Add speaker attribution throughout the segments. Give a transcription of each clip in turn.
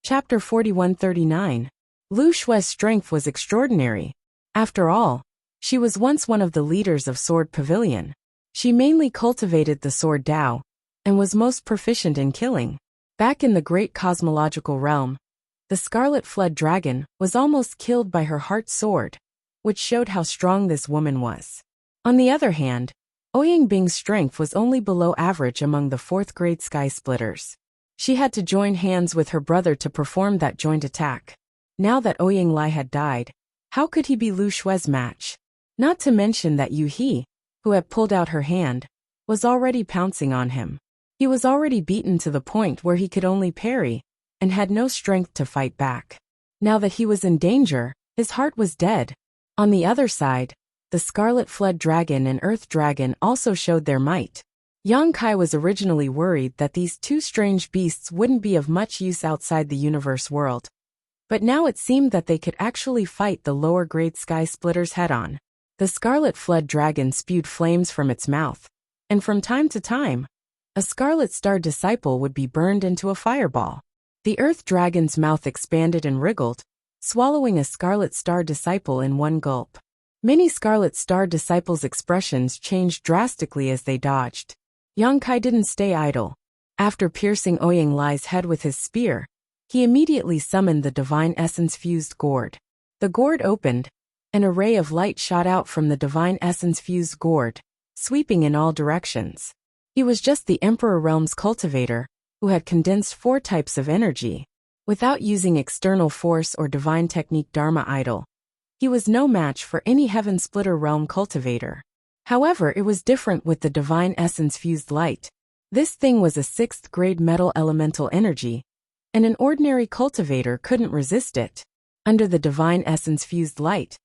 Speaker 1: Chapter 4139. Lu Shue's strength was extraordinary. After all, she was once one of the leaders of Sword Pavilion. She mainly cultivated the sword Dao, and was most proficient in killing. Back in the great cosmological realm, the Scarlet Flood Dragon was almost killed by her heart sword, which showed how strong this woman was. On the other hand, Ouyang Bing's strength was only below average among the 4th grade Sky Splitters. She had to join hands with her brother to perform that joint attack. Now that Ouyang Lai had died, how could he be Lu Shue's match? Not to mention that Yu He, who had pulled out her hand, was already pouncing on him. He was already beaten to the point where he could only parry, and had no strength to fight back. Now that he was in danger, his heart was dead. On the other side, the Scarlet Flood Dragon and Earth Dragon also showed their might. Yang Kai was originally worried that these two strange beasts wouldn't be of much use outside the universe world. But now it seemed that they could actually fight the lower-grade Sky Splitters head-on. The Scarlet Flood Dragon spewed flames from its mouth, and from time to time, a Scarlet Star Disciple would be burned into a fireball. The Earth Dragon's mouth expanded and wriggled, swallowing a Scarlet Star Disciple in one gulp. Many Scarlet Star Disciples' expressions changed drastically as they dodged. Yang Kai didn't stay idle. After piercing Ouyang Lai's head with his spear, he immediately summoned the Divine Essence-fused gourd. The gourd opened, and a ray of light shot out from the Divine Essence-fused gourd, sweeping in all directions. He was just the Emperor Realm's cultivator, who had condensed 4 types of energy. Without using external force or divine technique Dharma idol, he was no match for any Heaven Splitter Realm cultivator. However, it was different with the Divine Essence-fused light. This thing was a 6th grade metal elemental energy, and an ordinary cultivator couldn't resist it. Under the Divine Essence-fused light,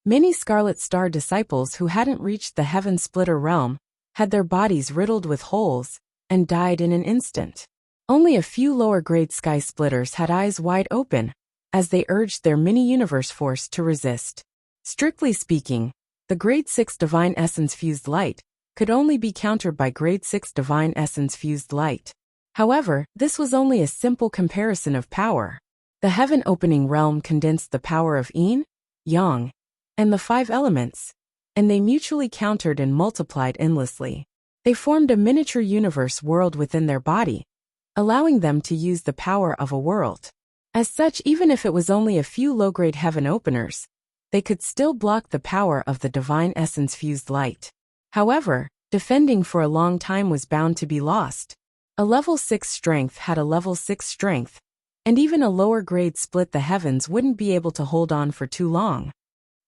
Speaker 1: many Scarlet Star Disciples who hadn't reached the Heaven Splitter Realm had their bodies riddled with holes and died in an instant. Only a few lower-grade Sky Splitters had eyes wide open, as they urged their mini-universe force to resist. Strictly speaking, the Grade 6 Divine Essence-fused light could only be countered by Grade 6 Divine Essence-fused light. However, this was only a simple comparison of power. The Heaven-opening realm condensed the power of Yin, Yang, and the 5 elements, and they mutually countered and multiplied endlessly. They formed a miniature universe world within their body, allowing them to use the power of a world. As such, even if it was only a few low-grade heaven openers, they could still block the power of the Divine Essence-fused light. However, defending for a long time was bound to be lost. A level 6 strength had a level 6 strength, and even a lower grade split the heavens wouldn't be able to hold on for too long.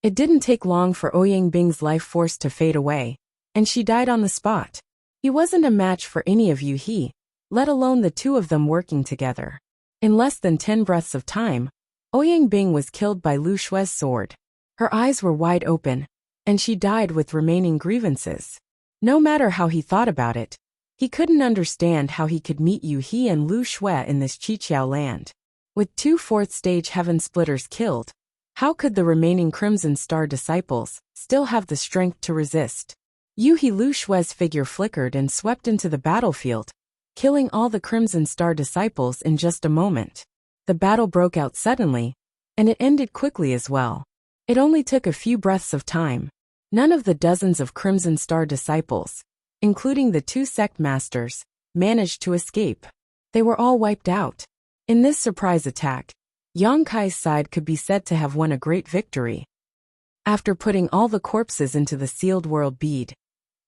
Speaker 1: It didn't take long for Ouyang Bing's life force to fade away, and she died on the spot. He wasn't a match for any of Yu He, let alone the two of them working together. In less than 10 breaths of time, Ouyang Bing was killed by Lu Shue's sword. Her eyes were wide open, and she died with remaining grievances. No matter how he thought about it, he couldn't understand how he could meet Yu He and Lu Shue in this Qiqiao land. With 2 4th-stage Heaven Splitters killed, how could the remaining Crimson Star Disciples still have the strength to resist? Yu He Lu Shue's figure flickered and swept into the battlefield, killing all the Crimson Star Disciples in just a moment. The battle broke out suddenly, and it ended quickly as well. It only took a few breaths of time. None of the dozens of Crimson Star Disciples, including the 2 sect masters, managed to escape. They were all wiped out. In this surprise attack, Yang Kai's side could be said to have won a great victory. After putting all the corpses into the sealed world bead,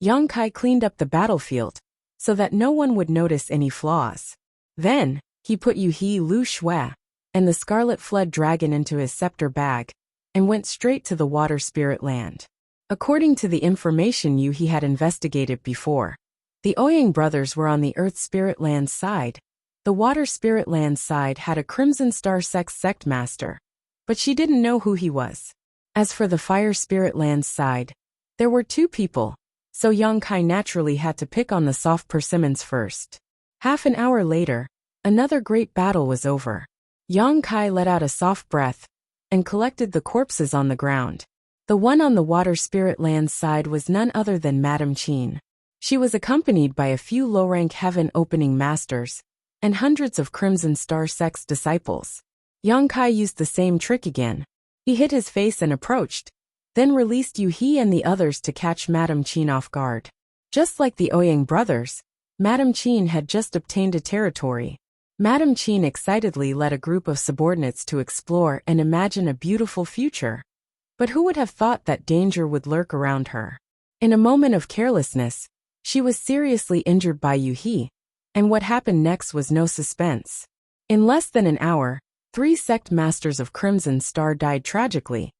Speaker 1: Yang Kai cleaned up the battlefield, so that no one would notice any flaws. Then, he put Yu He Lu Shue and the Scarlet Flood Dragon into his scepter bag, and went straight to the Water Spirit Land. According to the information Yu He had investigated before, the Ouyang brothers were on the Earth Spirit Land side. The Water Spirit Land side had a Crimson Star sect master, but she didn't know who he was. As for the Fire Spirit Land side, there were 2 people, so Yang Kai naturally had to pick on the soft persimmons first. Half an hour later, another great battle was over. Yang Kai let out a soft breath and collected the corpses on the ground. The one on the Water Spirit Land side was none other than Madame Qin. She was accompanied by a few low-rank heaven opening masters and hundreds of Crimson Star sect's disciples. Yang Kai used the same trick again. He hid his face and approached, then released Yu-He and the others to catch Madame Qin off guard. Just like the Ouyang brothers, Madame Qin had just obtained a territory. Madame Qin excitedly led a group of subordinates to explore and imagine a beautiful future. But who would have thought that danger would lurk around her? In a moment of carelessness, she was seriously injured by Yu-He, and what happened next was no suspense. In less than an hour, 3 sect masters of Crimson Star died tragically,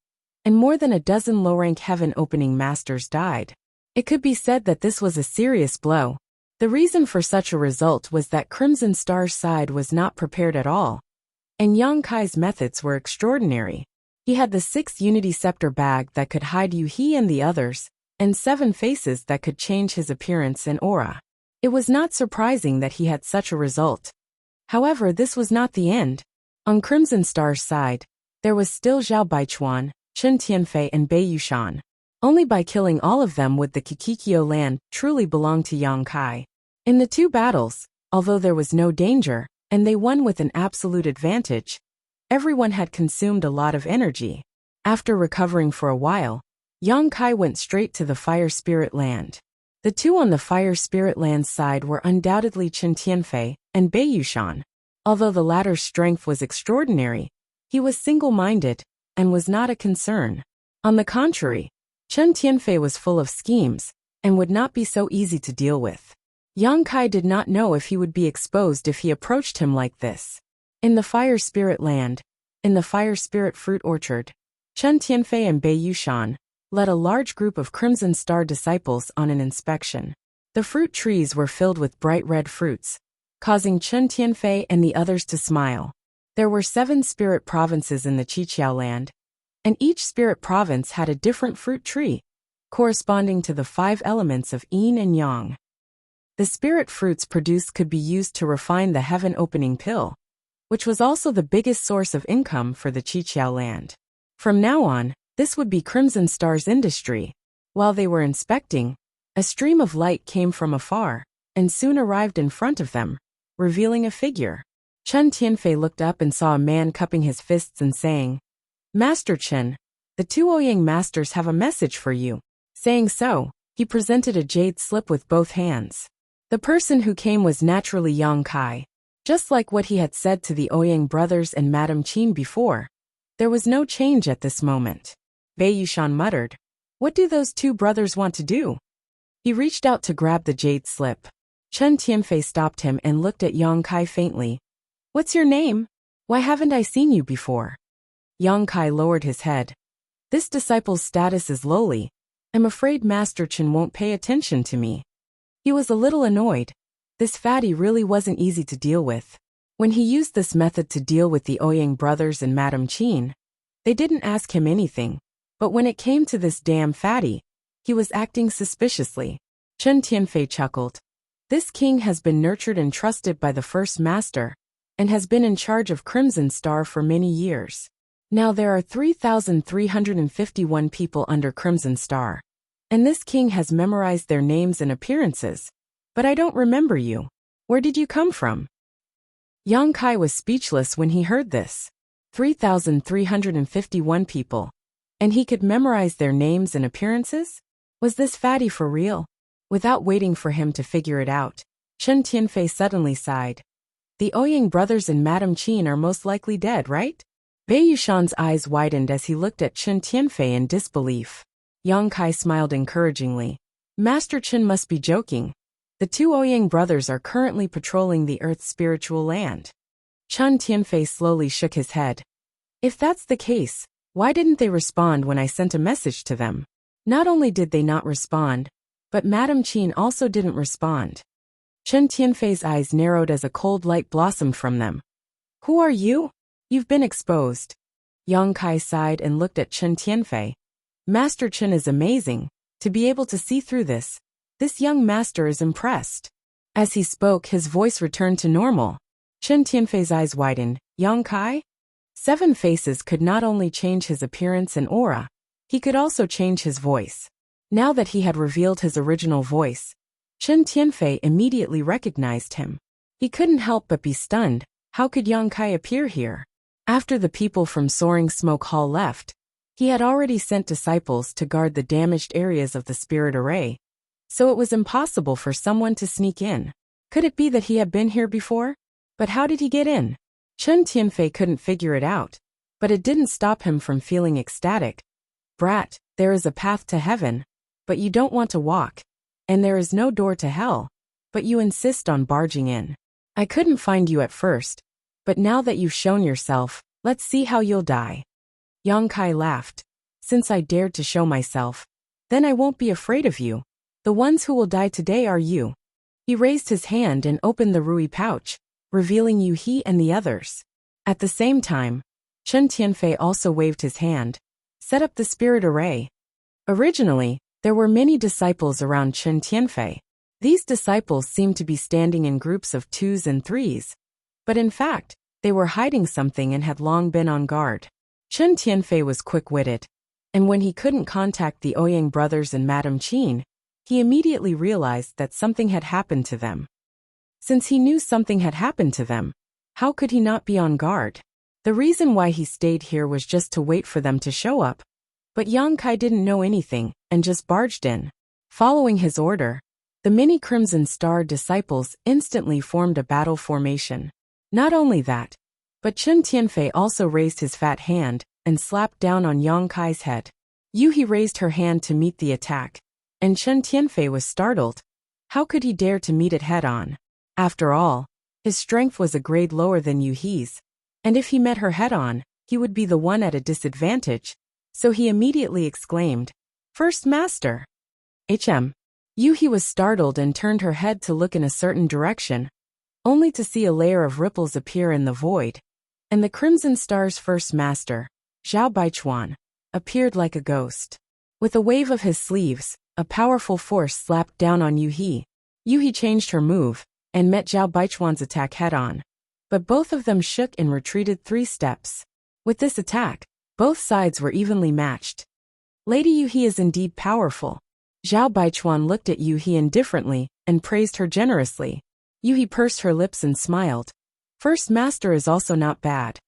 Speaker 1: and more than a dozen low-rank heaven-opening masters died. It could be said that this was a serious blow. The reason for such a result was that Crimson Star's side was not prepared at all, and Yang Kai's methods were extraordinary. He had the 6 Unity Scepter bag that could hide Yu-He and the others, and 7 faces that could change his appearance and aura. It was not surprising that he had such a result. However, this was not the end. On Crimson Star's side, there was still Zhao Baichuan, Chen Tianfei and Bei Yushan. Only by killing all of them would the Kikikyo land truly belong to Yang Kai. In the 2 battles, although there was no danger, and they won with an absolute advantage, everyone had consumed a lot of energy. After recovering for a while, Yang Kai went straight to the Fire Spirit land. The 2 on the Fire Spirit land's side were undoubtedly Chen Tianfei and Bei Yushan. Although the latter's strength was extraordinary, he was single-minded and was not a concern. On the contrary, Chen Tianfei was full of schemes and would not be so easy to deal with. Yang Kai did not know if he would be exposed if he approached him like this. In the Fire Spirit land, in the Fire Spirit fruit orchard, Chen Tianfei and Bei Yushan led a large group of Crimson Star disciples on an inspection. The fruit trees were filled with bright red fruits, causing Chen Tianfei and the others to smile. There were 7 spirit provinces in the Qiqiao land, and each spirit province had a different fruit tree, corresponding to the 5 elements of yin and yang. The spirit fruits produced could be used to refine the heaven-opening pill, which was also the biggest source of income for the Qiqiao land. From now on, this would be Crimson Star's industry. While they were inspecting, a stream of light came from afar, and soon arrived in front of them, revealing a figure. Chen Tianfei looked up and saw a man cupping his fists and saying, "Master Chen, the 2 Ouyang masters have a message for you." Saying so, he presented a jade slip with both hands. The person who came was naturally Yang Kai. Just like what he had said to the Ouyang brothers and Madame Qin before, there was no change at this moment. Bei Yushan muttered, "What do those 2 brothers want to do?" He reached out to grab the jade slip. Chen Tianfei stopped him and looked at Yang Kai faintly. "What's your name? Why haven't I seen you before?" Yang Kai lowered his head. "This disciple's status is lowly. I'm afraid Master Chen won't pay attention to me." He was a little annoyed. This fatty really wasn't easy to deal with. When he used this method to deal with the Ouyang brothers and Madame Qin, they didn't ask him anything. But when it came to this damn fatty, he was acting suspiciously. Chen Tianfei chuckled. "This king has been nurtured and trusted by the first master, and has been in charge of Crimson Star for many years. Now there are 3,351 people under Crimson Star, and this king has memorized their names and appearances. But I don't remember you. Where did you come from?" Yang Kai was speechless when he heard this. 3,351 people. And he could memorize their names and appearances? Was this fatty for real? Without waiting for him to figure it out, Chen Tianfei suddenly sighed. "The Ouyang brothers and Madame Qin are most likely dead, right?" Bei Yushan's eyes widened as he looked at Chen Tianfei in disbelief. Yang Kai smiled encouragingly. "Master Chen must be joking. The 2 Ouyang brothers are currently patrolling the Earth's spiritual land." Chen Tianfei slowly shook his head. "If that's the case, why didn't they respond when I sent a message to them?" Not only did they not respond, but Madame Qin also didn't respond. Chen Tianfei's eyes narrowed as a cold light blossomed from them. "Who are you? You've been exposed." Yang Kai sighed and looked at Chen Tianfei. "Master Chen is amazing. To be able to see through this young master is impressed." As he spoke, his voice returned to normal. Chen Tianfei's eyes widened. "Yang Kai?" 7 faces could not only change his appearance and aura, he could also change his voice. Now that he had revealed his original voice, Chen Tianfei immediately recognized him. He couldn't help but be stunned. How could Yang Kai appear here? After the people from Soaring Smoke Hall left, he had already sent disciples to guard the damaged areas of the spirit array, so it was impossible for someone to sneak in. Could it be that he had been here before? But how did he get in? Chen Tianfei couldn't figure it out, but it didn't stop him from feeling ecstatic. Brat, there is a path to heaven, but you don't want to walk, and there is no door to hell, but you insist on barging in. I couldn't find you at first, but now that you've shown yourself, let's see how you'll die. Yang Kai laughed. Since I dared to show myself, then I won't be afraid of you. The ones who will die today are you. He raised his hand and opened the Rui pouch, revealing Yu He and the others. At the same time, Chen Tianfei also waved his hand. Set up the spirit array. Originally, there were many disciples around Chen Tianfei. These disciples seemed to be standing in groups of 2s and 3s. But in fact, they were hiding something and had long been on guard. Chen Tianfei was quick-witted, and when he couldn't contact the Ouyang brothers and Madame Qin, he immediately realized that something had happened to them. Since he knew something had happened to them, how could he not be on guard? The reason why he stayed here was just to wait for them to show up. But Yang Kai didn't know anything, and just barged in. Following his order, the many Crimson Star disciples instantly formed a battle formation. Not only that, but Chen Tianfei also raised his fat hand and slapped down on Yang Kai's head. Yu He raised her hand to meet the attack, and Chen Tianfei was startled. How could he dare to meet it head-on? After all, his strength was a grade lower than Yu He's, and if he met her head-on, he would be the one at a disadvantage, so he immediately exclaimed, "First Master!" Yu He was startled and turned her head to look in a certain direction, only to see a layer of ripples appear in the void, and the Crimson Star's first master, Zhao Baichuan, appeared like a ghost. With a wave of his sleeves, a powerful force slapped down on Yu He. Yu He changed her move, and met Zhao Baichuan's attack head-on. But both of them shook and retreated 3 steps. With this attack, both sides were evenly matched. Lady Yu He is indeed powerful. Zhao Baichuan looked at Yu He indifferently and praised her generously. Yu He pursed her lips and smiled. First Master is also not bad.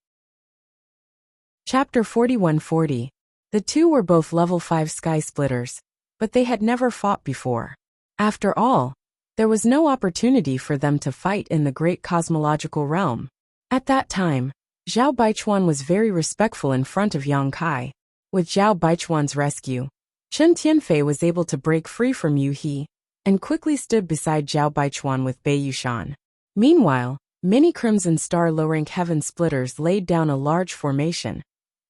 Speaker 1: Chapter 4140. The two were both level 5 sky splitters, but they had never fought before. After all, there was no opportunity for them to fight in the great cosmological realm. At that time, Zhao Baichuan was very respectful in front of Yang Kai. With Zhao Baichuan's rescue, Chen Tianfei was able to break free from Yu He, and quickly stood beside Zhao Baichuan with Bei Yushan. Meanwhile, many Crimson Star low-rank heaven splitters laid down a large formation,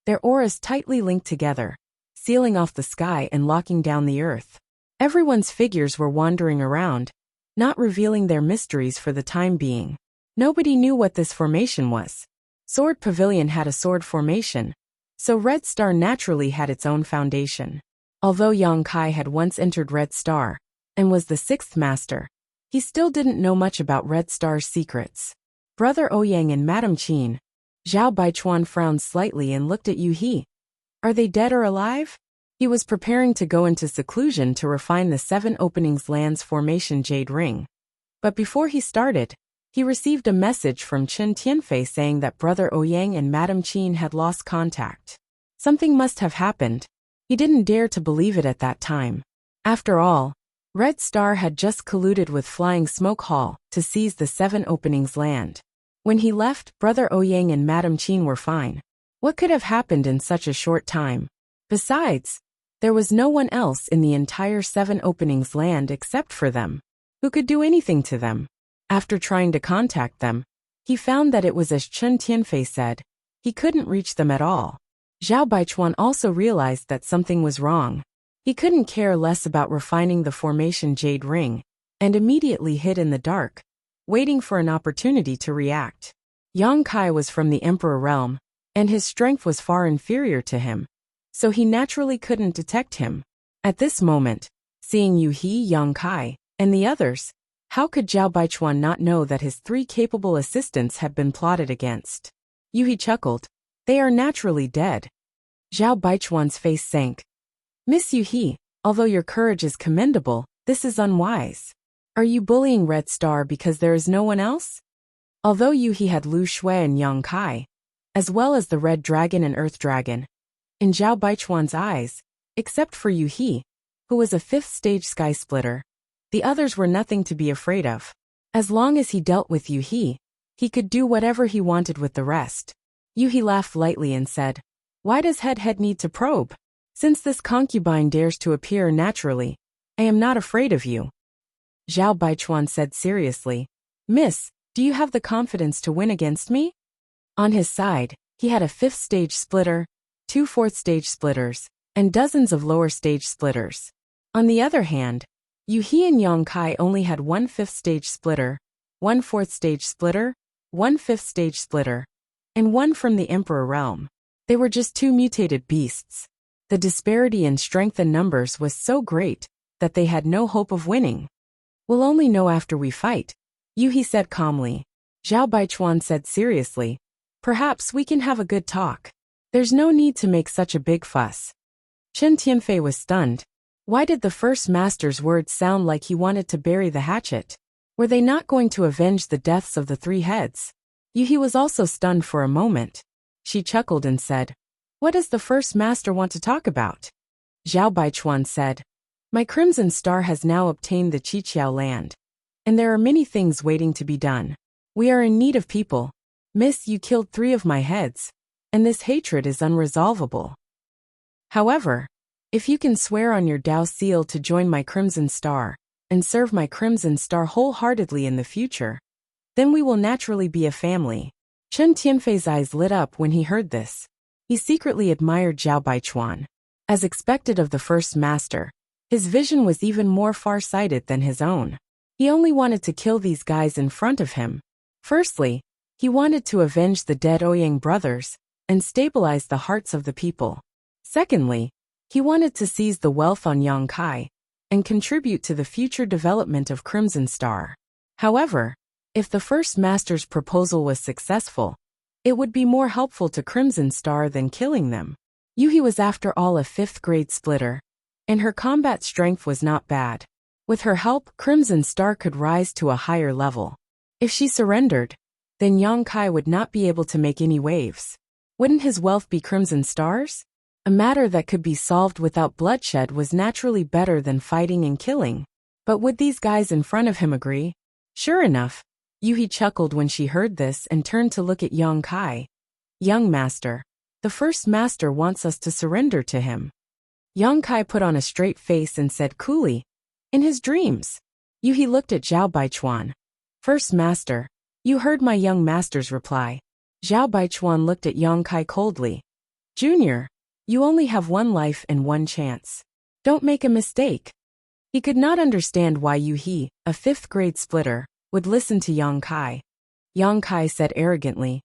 Speaker 1: their auras tightly linked together, sealing off the sky and locking down the earth. Everyone's figures were wandering around, not revealing their mysteries for the time being. Nobody knew what this formation was. Sword Pavilion had a sword formation, so Red Star naturally had its own foundation. Although Yang Kai had once entered Red Star, and was the 6th master, he still didn't know much about Red Star's secrets. Brother Ouyang and Madame Qin. Zhao Baichuan frowned slightly and looked at Yu He. Are they dead or alive? He was preparing to go into seclusion to refine the 7 openings lands formation Jade Ring. But before he started, he received a message from Chen Tianfei saying that Brother Ouyang and Madame Qin had lost contact. Something must have happened. He didn't dare to believe it at that time. After all, Red Star had just colluded with Flying Smoke Hall to seize the 7 openings land. When he left, Brother Ouyang and Madame Qin were fine. What could have happened in such a short time? Besides, there was no one else in the entire 7 openings land except for them, who could do anything to them. After trying to contact them, he found that it was as Chen Tianfei said, he couldn't reach them at all. Zhao Baichuan also realized that something was wrong. He couldn't care less about refining the formation Jade Ring, and immediately hid in the dark, waiting for an opportunity to react. Yang Kai was from the Emperor realm, and his strength was far inferior to him, so he naturally couldn't detect him. At this moment, seeing Yu He, Yang Kai, and the others, how could Zhao Baichuan not know that his 3 capable assistants had been plotted against? Yu He chuckled. They are naturally dead. Zhao Baichuan's face sank. Miss Yu He, although your courage is commendable, this is unwise. Are you bullying Red Star because there is no one else? Although Yuhi had Lu Shui and Yang Kai, as well as the Red Dragon and Earth Dragon, in Zhao Baichuan's eyes, except for Yuhi, who was a fifth-stage sky splitter, the others were nothing to be afraid of. As long as he dealt with Yuhi, he could do whatever he wanted with the rest. Yuhi laughed lightly and said, "Why does Head need to probe? Since this concubine dares to appear naturally, I am not afraid of you." Zhao Baichuan said seriously, "Miss, do you have the confidence to win against me?" On his side, he had a fifth-stage splitter, 2 fourth-stage splitters, and dozens of lower-stage splitters. On the other hand, Yuhi and Yang Kai only had 1 fifth-stage splitter, 1 fourth-stage splitter, 1 fifth-stage splitter, and 1 from the Emperor realm. They were just 2 mutated beasts. The disparity in strength and numbers was so great that they had no hope of winning. "We'll only know after we fight," Yuhi said calmly. Zhao Baichuan said seriously, "Perhaps we can have a good talk. There's no need to make such a big fuss." Chen Tianfei was stunned. Why did the first master's words sound like he wanted to bury the hatchet? Were they not going to avenge the deaths of the 3 heads? Yuhi was also stunned for a moment. She chuckled and said, "What does the first master want to talk about?" Zhao Baichuan said, "My Crimson Star has now obtained the Qiqiao land, and there are many things waiting to be done. We are in need of people. Miss, you killed 3 of my heads, and this hatred is unresolvable. However, if you can swear on your Dao seal to join my Crimson Star, and serve my Crimson Star wholeheartedly in the future, then we will naturally be a family." Chen Tianfei's eyes lit up when he heard this. He secretly admired Zhao Baichuan. As expected of the first master, his vision was even more far-sighted than his own. He only wanted to kill these guys in front of him. Firstly, he wanted to avenge the dead Ouyang brothers and stabilize the hearts of the people. Secondly, he wanted to seize the wealth on Yang Kai and contribute to the future development of Crimson Star. However, if the first master's proposal was successful, it would be more helpful to Crimson Star than killing them. Yuhi was after all a 5th-grade splitter, and her combat strength was not bad. With her help, Crimson Star could rise to a higher level. If she surrendered, then Yang Kai would not be able to make any waves. Wouldn't his wealth be Crimson Star's? A matter that could be solved without bloodshed was naturally better than fighting and killing. But would these guys in front of him agree? Sure enough, Yuhi chuckled when she heard this and turned to look at Yang Kai. "Young master, the first master wants us to surrender to him." Yang Kai put on a straight face and said coolly, "In his dreams." Yuhi looked at Zhao Baichuan. "First master, you heard my young master's reply." Zhao Baichuan looked at Yang Kai coldly. "Junior, you only have 1 life and 1 chance. Don't make a mistake." He could not understand why Yuhi, a 5th-grade splitter, would listen to Yang Kai. Yang Kai said arrogantly,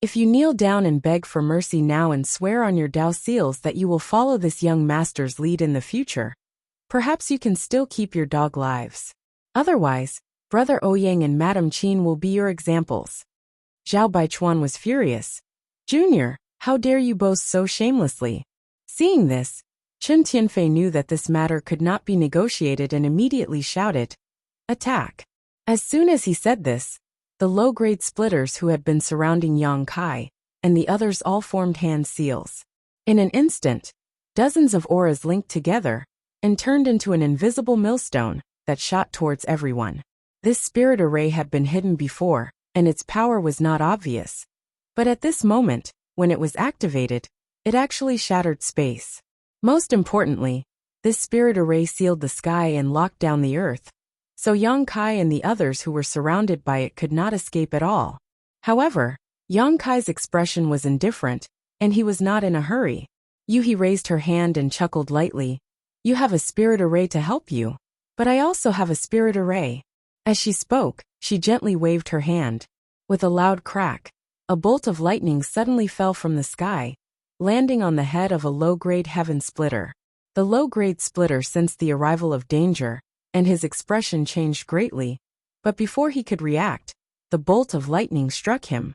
Speaker 1: "If you kneel down and beg for mercy now and swear on your Dao seals that you will follow this young master's lead in the future, perhaps you can still keep your dog lives. Otherwise, Brother Ouyang and Madam Qin will be your examples." Zhao Baichuan was furious. "Junior, how dare you boast so shamelessly?" Seeing this, Chen Tianfei knew that this matter could not be negotiated and immediately shouted, "Attack!" As soon as he said this, the low-grade splitters who had been surrounding Yang Kai and the others all formed hand seals. In an instant, dozens of auras linked together and turned into an invisible millstone that shot towards everyone. This spirit array had been hidden before, and its power was not obvious. But at this moment, when it was activated, it actually shattered space. Most importantly, this spirit array sealed the sky and locked down the earth, so Yang Kai and the others who were surrounded by it could not escape at all. However, Yang Kai's expression was indifferent, and he was not in a hurry. Yuhi raised her hand and chuckled lightly. "You have a spirit array to help you, but I also have a spirit array." As she spoke, she gently waved her hand. With a loud crack, a bolt of lightning suddenly fell from the sky, landing on the head of a low-grade heaven splitter. The low-grade splitter sensed the arrival of danger, and his expression changed greatly, but before he could react, the bolt of lightning struck him.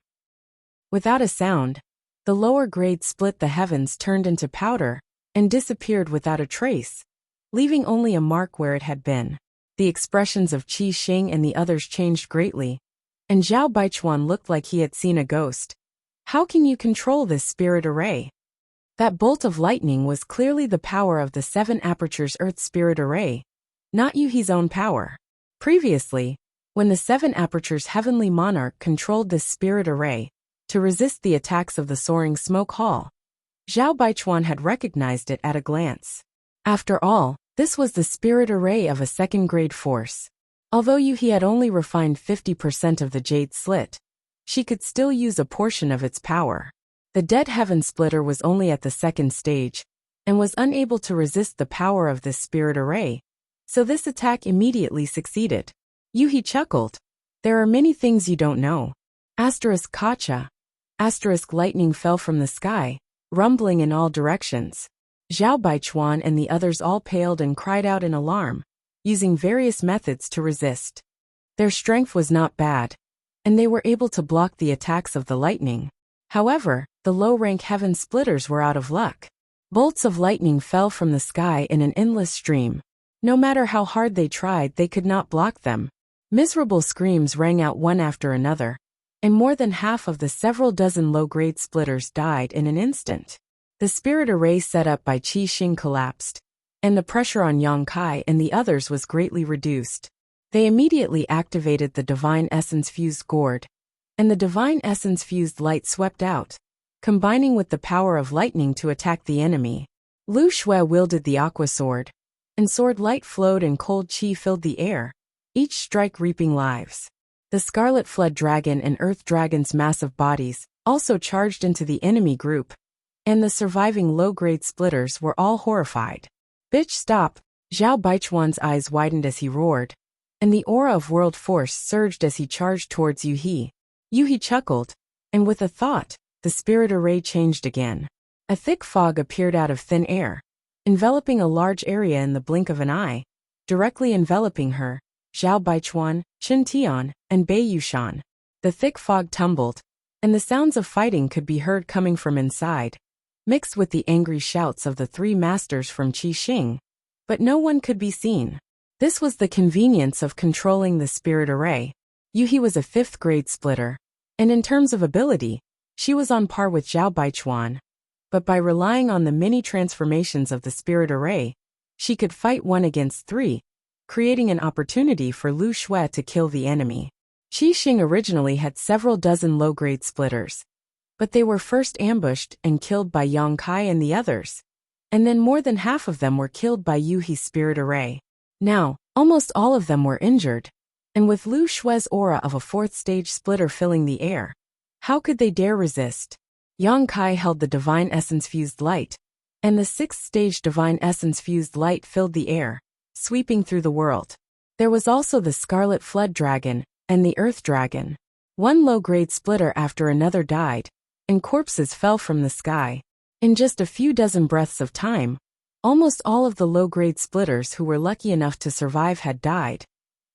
Speaker 1: Without a sound, the lower grade split the heavens turned into powder and disappeared without a trace, leaving only a mark where it had been. The expressions of Qi Xing and the others changed greatly. and Zhao Baichuan looked like he had seen a ghost. How can you control this spirit array? That bolt of lightning was clearly the power of the 7 apertures Earth spirit array, not Yuhi's own power. Previously, when the 7 apertures heavenly monarch controlled this spirit array, to resist the attacks of the soaring smoke hall, Zhao Baichuan had recognized it at a glance. After all, this was the spirit array of a second-grade force. Although Yuhi had only refined 50% of the jade slit, she could still use a portion of its power. The dead heaven splitter was only at the 2nd stage, and was unable to resist the power of this spirit array, so this attack immediately succeeded. Yuhi chuckled. There are many things you don't know. Asterisk Kacha. Asterisk lightning fell from the sky, rumbling in all directions. Zhao Baichuan and the others all paled and cried out in alarm, using various methods to resist. Their strength was not bad, and they were able to block the attacks of the lightning. However, the low-rank heaven splitters were out of luck. Bolts of lightning fell from the sky in an endless stream. No matter how hard they tried, they could not block them. Miserable screams rang out one after another, and more than half of the several dozen low-grade splitters died in an instant. The spirit array set up by Qi Xing collapsed, and the pressure on Yang Kai and the others was greatly reduced. They immediately activated the Divine Essence-fused gourd, and the Divine Essence-fused light swept out, combining with the power of lightning to attack the enemy. Lu Shui wielded the aqua sword, and sword light flowed and cold qi filled the air, each strike reaping lives. The Scarlet Flood Dragon and Earth Dragon's massive bodies also charged into the enemy group, and the surviving low-grade splitters were all horrified. Bitch, stop! Zhao Baichuan's eyes widened as he roared, and the aura of world force surged as he charged towards Yuhi. Yuhi chuckled, and with a thought, the spirit array changed again. A thick fog appeared out of thin air, enveloping a large area in the blink of an eye. Directly enveloping her, Zhao Baichuan, Qin Tian, and Bei Yushan. The thick fog tumbled, and the sounds of fighting could be heard coming from inside, mixed with the angry shouts of the 3 masters from Qi Xing, but no one could be seen. This was the convenience of controlling the spirit array. Yuhi was a 5th-grade splitter, and in terms of ability, she was on par with Zhao Baichuan, but by relying on the many transformations of the spirit array, she could fight 1 against 3, creating an opportunity for Lu Shui to kill the enemy. Qi Xing originally had several dozen low-grade splitters, but they were first ambushed and killed by Yang Kai and the others, and then more than half of them were killed by Yuhi's spirit array. Now, almost all of them were injured, and with Lu Shui's aura of a 4th-stage splitter filling the air, how could they dare resist? Yang Kai held the Divine Essence-fused light, and the 6th-stage Divine Essence-fused light filled the air, sweeping through the world. There was also the Scarlet Flood Dragon and the Earth Dragon. 1 low-grade splitter after another died, and corpses fell from the sky. In just a few dozen breaths of time, almost all of the low-grade splitters who were lucky enough to survive had died,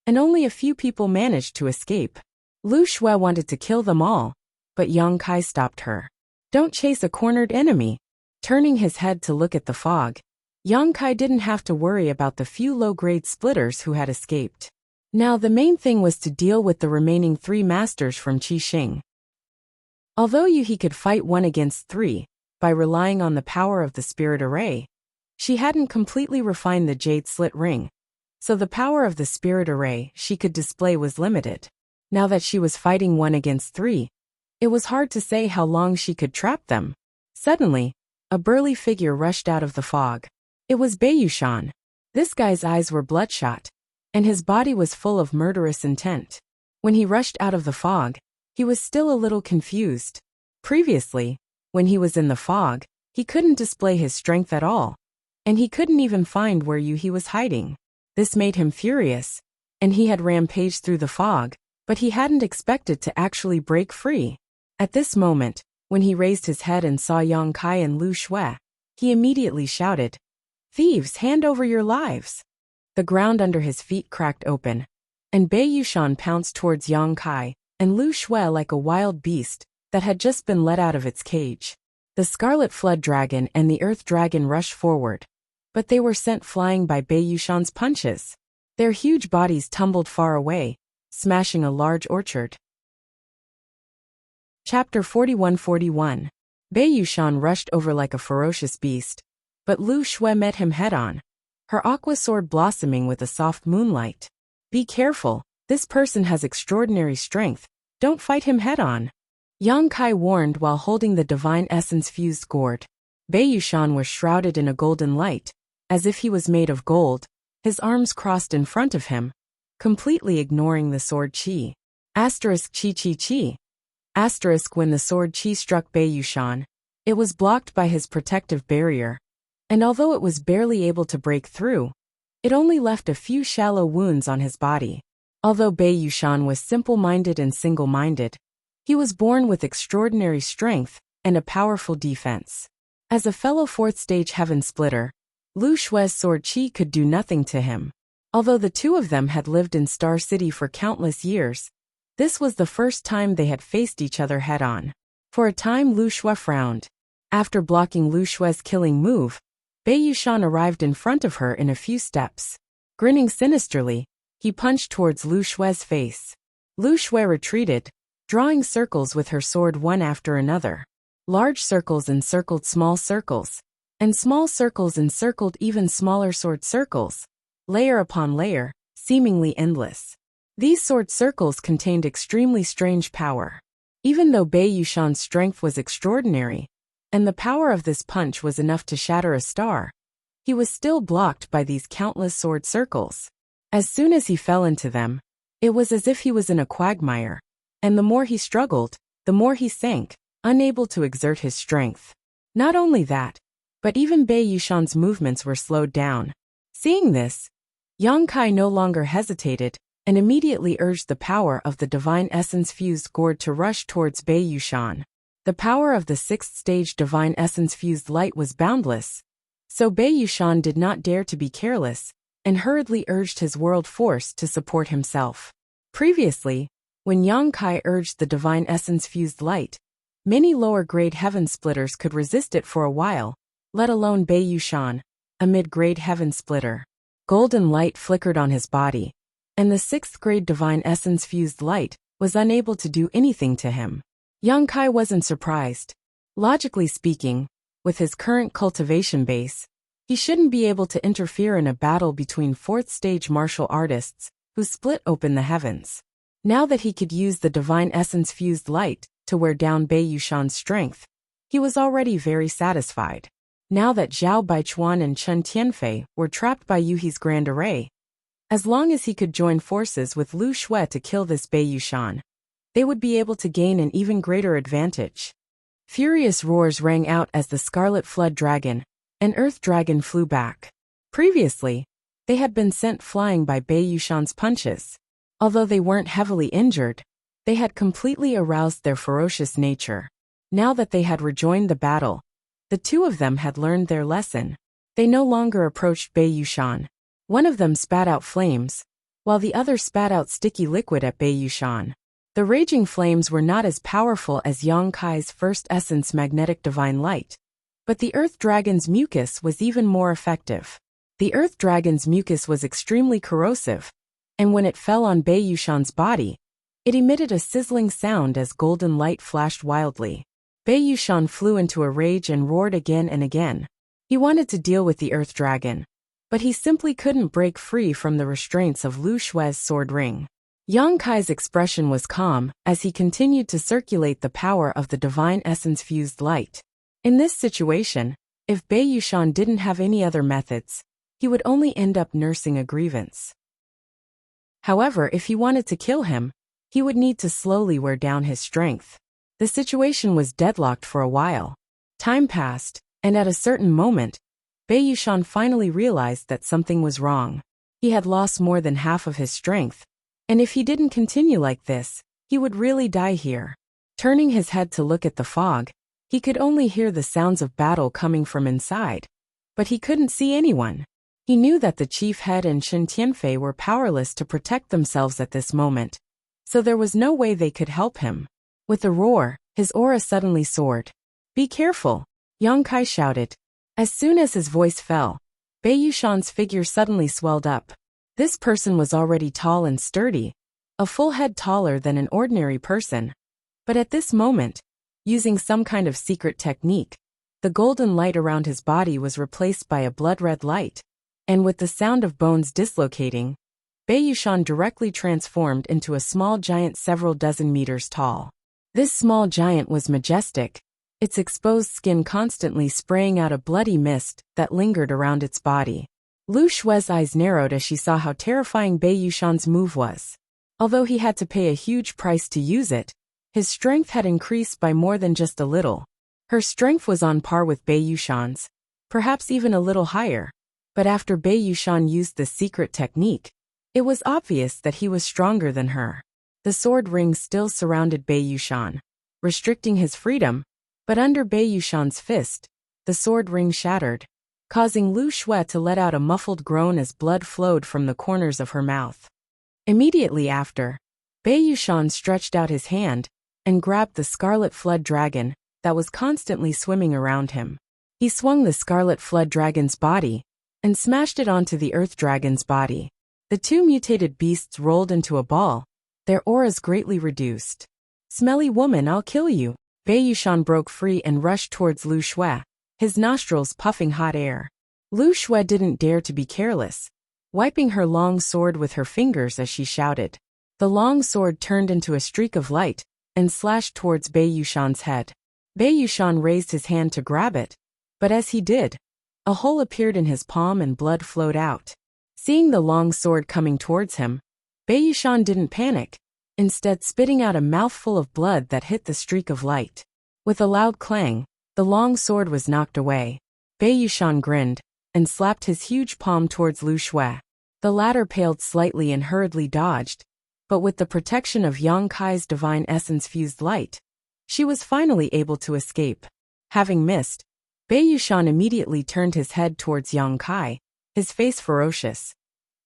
Speaker 1: and only a few people managed to escape. Lu Shui wanted to kill them all, but Yang Kai stopped her. Don't chase a cornered enemy. Turning his head to look at the fog, Yang Kai didn't have to worry about the few low-grade splitters who had escaped. Now the main thing was to deal with the remaining 3 masters from Qi Xing. Although Yuhi could fight 1 against 3, by relying on the power of the spirit array, she hadn't completely refined the jade slit ring, so the power of the spirit array she could display was limited. Now that she was fighting 1 against 3, it was hard to say how long she could trap them. Suddenly, a burly figure rushed out of the fog. It was Bei Yushan. This guy's eyes were bloodshot, and his body was full of murderous intent. When he rushed out of the fog, he was still a little confused. Previously, when he was in the fog, he couldn't display his strength at all, and he couldn't even find where Yuhi was hiding. This made him furious, and he had rampaged through the fog, but he hadn't expected to actually break free. At this moment, when he raised his head and saw Yang Kai and Lu Shui, he immediately shouted, "Thieves, hand over your lives!" The ground under his feet cracked open, and Bei Yushan pounced towards Yang Kai and Lu Shui like a wild beast that had just been let out of its cage. The Scarlet Flood Dragon and the Earth Dragon rushed forward, but they were sent flying by Bei Yushan's punches. Their huge bodies tumbled far away, smashing a large orchard. Chapter 41-41. Bei Yushan rushed over like a ferocious beast, but Lu Shui met him head-on, her aqua sword blossoming with a soft moonlight. Be careful, this person has extraordinary strength, don't fight him head-on. Yang Kai warned while holding the divine essence-fused gourd. Bei Yushan was shrouded in a golden light, as if he was made of gold, his arms crossed in front of him, completely ignoring the sword qi. Chi. When the sword qi struck Bei Yushan, it was blocked by his protective barrier, and although it was barely able to break through, it only left a few shallow wounds on his body. Although Bei Yushan was simple-minded and single-minded, he was born with extraordinary strength and a powerful defense. As a fellow fourth-stage heaven splitter, Lu Shui's sword qi could do nothing to him. Although the two of them had lived in Star City for countless years, this was the first time they had faced each other head-on. For a time Lu Shui frowned. After blocking Lu Shui's killing move, Bei Yushan arrived in front of her in a few steps. Grinning sinisterly, he punched towards Lu Shui's face. Lu Shui retreated, drawing circles with her sword one after another. Large circles encircled small circles, and small circles encircled even smaller sword circles, layer upon layer, seemingly endless. These sword circles contained extremely strange power. Even though Bei Yushan's strength was extraordinary, and the power of this punch was enough to shatter a star, he was still blocked by these countless sword circles. As soon as he fell into them, it was as if he was in a quagmire, and the more he struggled, the more he sank, unable to exert his strength. Not only that, but even Bei Yushan's movements were slowed down. Seeing this, Yang Kai no longer hesitated, and immediately urged the power of the divine essence-fused gourd to rush towards Bei Yushan. The power of the sixth-stage divine essence-fused light was boundless, so Bei Yushan did not dare to be careless, and hurriedly urged his world force to support himself. Previously, when Yang Kai urged the divine essence-fused light, many lower-grade heaven splitters could resist it for a while, let alone Bei Yushan, a mid-grade heaven splitter. Golden light flickered on his body, and the sixth-grade divine essence-fused light was unable to do anything to him. Yang Kai wasn't surprised. Logically speaking, with his current cultivation base, he shouldn't be able to interfere in a battle between fourth-stage martial artists who split open the heavens. Now that he could use the divine essence-fused light to wear down Bei Yushan's strength, he was already very satisfied. Now that Zhao Baichuan and Chen Tianfei were trapped by Yuhi's grand array, as long as he could join forces with Lu Shui to kill this Bei Yushan, they would be able to gain an even greater advantage. Furious roars rang out as the Scarlet Flood Dragon and Earth Dragon flew back. Previously, they had been sent flying by Bei Yushan's punches. Although they weren't heavily injured, they had completely aroused their ferocious nature. Now that they had rejoined the battle, the two of them had learned their lesson. They no longer approached Bei Yushan. One of them spat out flames, while the other spat out sticky liquid at Bei Yushan. The raging flames were not as powerful as Yang Kai's first essence magnetic divine light, but the Earth Dragon's mucus was even more effective. The Earth Dragon's mucus was extremely corrosive, and when it fell on Bei Yushan's body, it emitted a sizzling sound as golden light flashed wildly. Bei Yushan flew into a rage and roared again and again. He wanted to deal with the Earth Dragon, but he simply couldn't break free from the restraints of Lu Shui's sword ring. Yang Kai's expression was calm as he continued to circulate the power of the divine essence-fused light. In this situation, if Bei Yushan didn't have any other methods, he would only end up nursing a grievance. However, if he wanted to kill him, he would need to slowly wear down his strength. The situation was deadlocked for a while. Time passed, and at a certain moment, Bei Yushan finally realized that something was wrong. He had lost more than half of his strength, and if he didn't continue like this, he would really die here. Turning his head to look at the fog, he could only hear the sounds of battle coming from inside, but he couldn't see anyone. He knew that the chief head and Chen Tianfei were powerless to protect themselves at this moment, so there was no way they could help him. With a roar, his aura suddenly soared. "Be careful," Yang Kai shouted. As soon as his voice fell, Bei Yushan's figure suddenly swelled up. This person was already tall and sturdy, a full head taller than an ordinary person, But at this moment, using some kind of secret technique, the golden light around his body was replaced by a blood-red light, and with the sound of bones dislocating, Bei Yushan directly transformed into a small giant several dozen meters tall. This small giant was majestic, its exposed skin constantly spraying out a bloody mist that lingered around its body. Lu Shue's eyes narrowed as she saw how terrifying Bei Yushan's move was. Although he had to pay a huge price to use it, his strength had increased by more than just a little. Her strength was on par with Bei Yushan's, perhaps even a little higher. But after Bei Yushan used this secret technique, it was obvious that he was stronger than her. The sword ring still surrounded Bei Yushan, restricting his freedom, but under Bei Yushan's fist, the sword ring shattered, causing Lu Shue to let out a muffled groan as blood flowed from the corners of her mouth. Immediately after, Bei Yushan stretched out his hand and grabbed the scarlet flood dragon that was constantly swimming around him. He swung the scarlet flood dragon's body and smashed it onto the earth dragon's body. The two mutated beasts rolled into a ball, their auras greatly reduced. "Smelly woman, I'll kill you." Bei Yushan broke free and rushed towards Lu Shue, his nostrils puffing hot air. Lu Shue didn't dare to be careless, wiping her long sword with her fingers as she shouted. The long sword turned into a streak of light and slashed towards Bei Yushan's head. Bei Yushan raised his hand to grab it, but as he did, a hole appeared in his palm and blood flowed out. Seeing the long sword coming towards him, Bei Yushan didn't panic, instead spitting out a mouthful of blood that hit the streak of light. With a loud clang, the long sword was knocked away. Bei Yushan grinned and slapped his huge palm towards Lu Shue. The latter paled slightly and hurriedly dodged, but with the protection of Yang Kai's divine essence-fused light, she was finally able to escape. Having missed, Bei Yushan immediately turned his head towards Yang Kai, his face ferocious.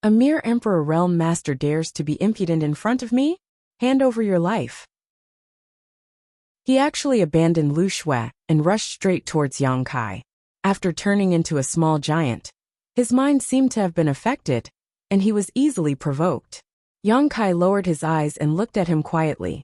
Speaker 1: "A mere Emperor Realm Master dares to be impudent in front of me? Hand over your life." He actually abandoned Lu Shue and rushed straight towards Yang Kai. After turning into a small giant, his mind seemed to have been affected, and he was easily provoked. Yang Kai lowered his eyes and looked at him quietly.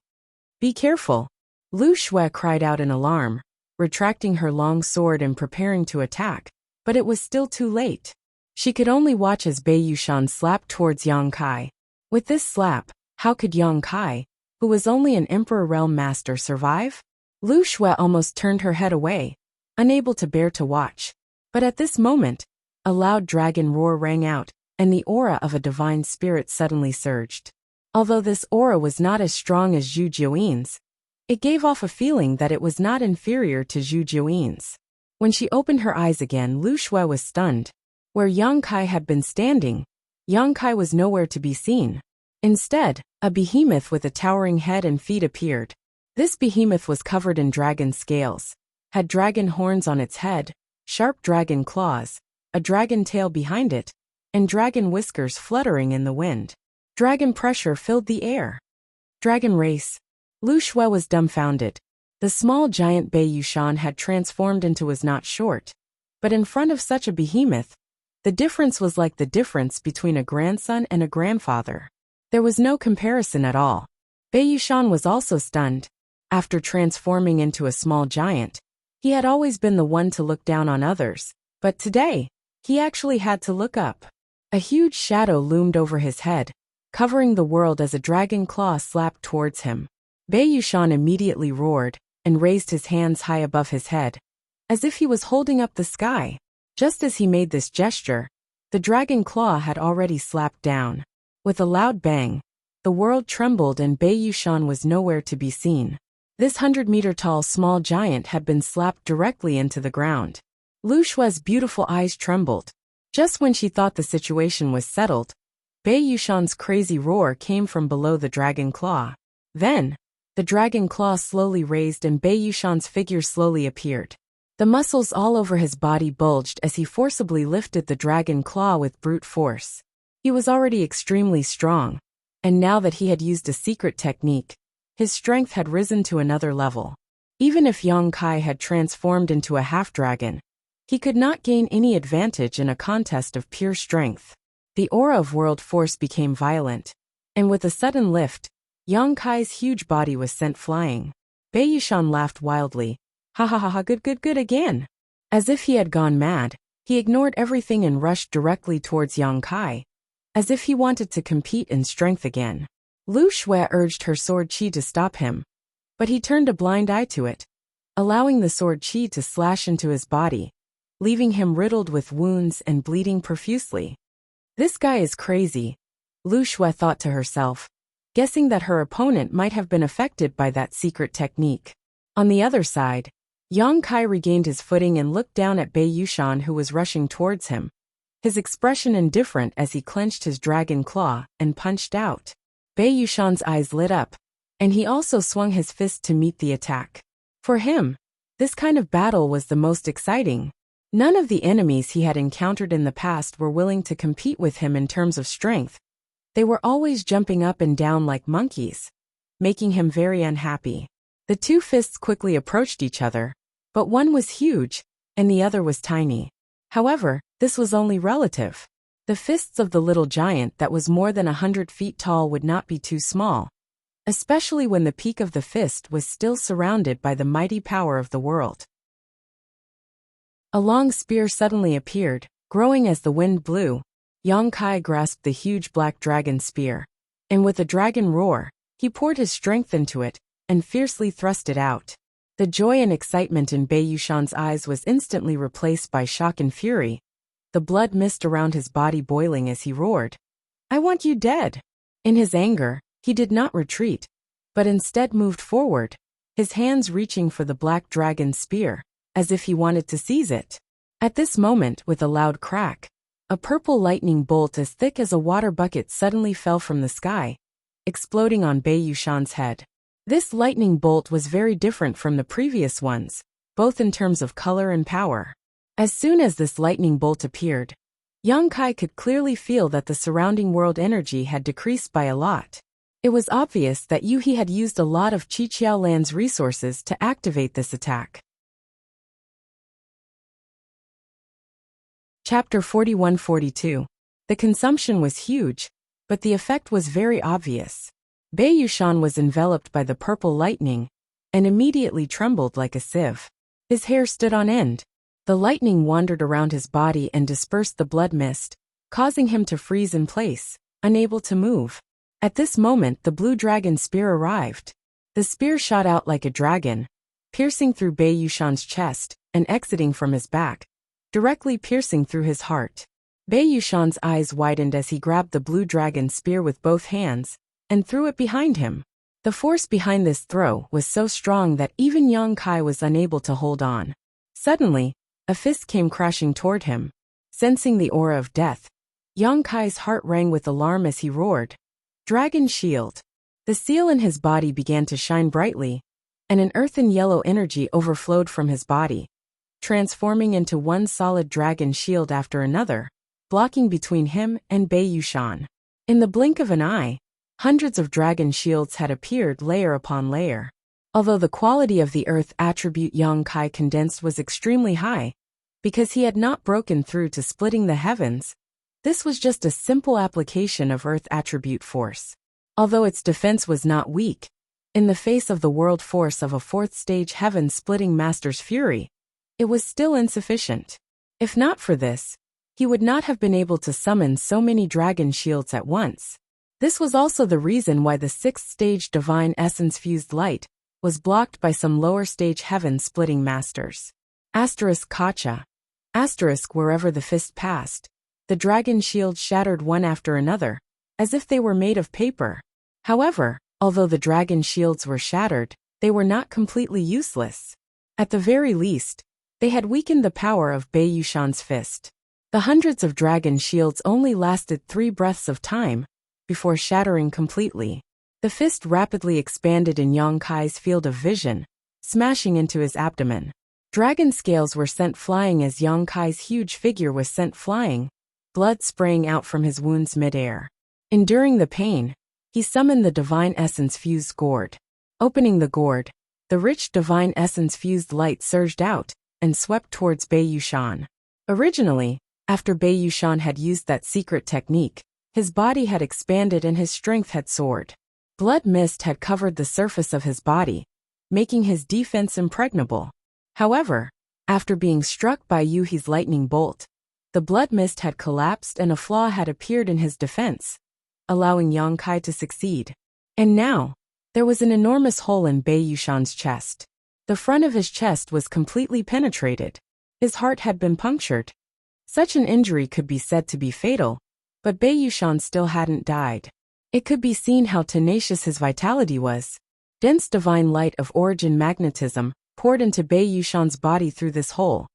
Speaker 1: "Be careful," Lu Shue cried out in alarm, retracting her long sword and preparing to attack, but it was still too late. She could only watch as Bei Yushan slapped towards Yang Kai. With this slap, how could Yang Kai, who was only an Emperor Realm Master, survive? Lu Shue almost turned her head away, unable to bear to watch. But at this moment, a loud dragon roar rang out, and the aura of a divine spirit suddenly surged. Although this aura was not as strong as Zhu Jiuyin's, it gave off a feeling that it was not inferior to Zhu Jiuyin's. When she opened her eyes again, Lu Shue was stunned. Where Yang Kai had been standing, Yang Kai was nowhere to be seen. Instead, a behemoth with a towering head and feet appeared. This behemoth was covered in dragon scales, had dragon horns on its head, sharp dragon claws, a dragon tail behind it, and dragon whiskers fluttering in the wind. Dragon pressure filled the air. Dragon race. Lu Shue was dumbfounded. The small giant Bei Yushan had transformed into was not short, but in front of such a behemoth, the difference was like the difference between a grandson and a grandfather. There was no comparison at all. Bei Yushan was also stunned. After transforming into a small giant, he had always been the one to look down on others, but today, he actually had to look up. A huge shadow loomed over his head, covering the world as a dragon claw slapped towards him. Bei Yushan immediately roared and raised his hands high above his head, as if he was holding up the sky. Just as he made this gesture, the dragon claw had already slapped down. With a loud bang, the world trembled and Bei Yushan was nowhere to be seen. This 100-meter-tall small giant had been slapped directly into the ground. Lu Shue's beautiful eyes trembled. Just when she thought the situation was settled, Bei Yushan's crazy roar came from below the dragon claw. Then, the dragon claw slowly raised and Bei Yushan's figure slowly appeared. The muscles all over his body bulged as he forcibly lifted the dragon claw with brute force. He was already extremely strong, and now that he had used a secret technique, his strength had risen to another level. Even if Yang Kai had transformed into a half-dragon, he could not gain any advantage in a contest of pure strength. The aura of world force became violent, and with a sudden lift, Yang Kai's huge body was sent flying. Bei Yushan laughed wildly. Ha ha ha ha, good again. As if he had gone mad, he ignored everything and rushed directly towards Yang Kai, as if he wanted to compete in strength again. Lu Shui urged her sword chi to stop him, but he turned a blind eye to it, allowing the sword chi to slash into his body, leaving him riddled with wounds and bleeding profusely. This guy is crazy, Lu Shui thought to herself, guessing that her opponent might have been affected by that secret technique. On the other side, Yang Kai regained his footing and looked down at Bei Yushan, who was rushing towards him, his expression indifferent as he clenched his dragon claw and punched out. Bei Yushan's eyes lit up, and he also swung his fist to meet the attack. For him, this kind of battle was the most exciting. None of the enemies he had encountered in the past were willing to compete with him in terms of strength. They were always jumping up and down like monkeys, making him very unhappy. The two fists quickly approached each other, but one was huge, and the other was tiny. However, this was only relative. The fists of the little giant that was more than 100 feet tall would not be too small, especially when the peak of the fist was still surrounded by the mighty power of the world. A long spear suddenly appeared, growing as the wind blew. Yang Kai grasped the huge black dragon spear, and with a dragon roar, he poured his strength into it and fiercely thrust it out. The joy and excitement in Bei Yushan's eyes was instantly replaced by shock and fury, the blood mist around his body boiling as he roared, "I want you dead!" In his anger, he did not retreat, but instead moved forward, his hands reaching for the black dragon spear, as if he wanted to seize it. At this moment, with a loud crack, a purple lightning bolt as thick as a water bucket suddenly fell from the sky, exploding on Bei Yushan's head. This lightning bolt was very different from the previous ones, both in terms of color and power. As soon as this lightning bolt appeared, Yang Kai could clearly feel that the surrounding world energy had decreased by a lot. It was obvious that He had used a lot of Qiqiao Land's resources to activate this attack. Chapter 41-42. The consumption was huge, but the effect was very obvious. Bei Yushan was enveloped by the purple lightning and immediately trembled like a sieve. His hair stood on end. The lightning wandered around his body and dispersed the blood mist, causing him to freeze in place, unable to move. At this moment, the blue dragon spear arrived. The spear shot out like a dragon, piercing through Bei Yushan's chest and exiting from his back, directly piercing through his heart. Bei Yushan's eyes widened as he grabbed the blue dragon spear with both hands and threw it behind him. The force behind this throw was so strong that even Yang Kai was unable to hold on. Suddenly, a fist came crashing toward him. Sensing the aura of death, Yang Kai's heart rang with alarm as he roared, "Dragon Shield!" The seal in his body began to shine brightly, and an earthen yellow energy overflowed from his body, transforming into one solid dragon shield after another, blocking between him and Bei Yushan. In the blink of an eye, hundreds of dragon shields had appeared layer upon layer. Although the quality of the earth attribute Yang Kai condensed was extremely high, because he had not broken through to splitting the heavens, this was just a simple application of earth attribute force. Although its defense was not weak, in the face of the world force of a fourth-stage heaven-splitting master's fury, it was still insufficient. If not for this, he would not have been able to summon so many dragon shields at once. This was also the reason why the sixth-stage divine essence-fused light was blocked by some lower-stage heaven-splitting masters. Kacha. Wherever the fist passed, the dragon shields shattered one after another, as if they were made of paper. However, although the dragon shields were shattered, they were not completely useless. At the very least, they had weakened the power of Bei Yushan's fist. The hundreds of dragon shields only lasted 3 breaths of time before shattering completely. The fist rapidly expanded in Yang Kai's field of vision, smashing into his abdomen. Dragon scales were sent flying as Yang Kai's huge figure was sent flying, blood spraying out from his wounds midair. Enduring the pain, he summoned the divine essence-fused gourd. Opening the gourd, the rich divine essence-fused light surged out and swept towards Bei Yushan. Originally, after Bei Yushan had used that secret technique, his body had expanded and his strength had soared. Blood mist had covered the surface of his body, making his defense impregnable. However, after being struck by Yuhi's lightning bolt, the blood mist had collapsed and a flaw had appeared in his defense, allowing Yang Kai to succeed. And now, there was an enormous hole in Bei Yushan's chest. The front of his chest was completely penetrated. His heart had been punctured. Such an injury could be said to be fatal, but Bei Yushan still hadn't died. It could be seen how tenacious his vitality was. Dense divine light of origin magnetism poured into Bei Yushan's body through this hole,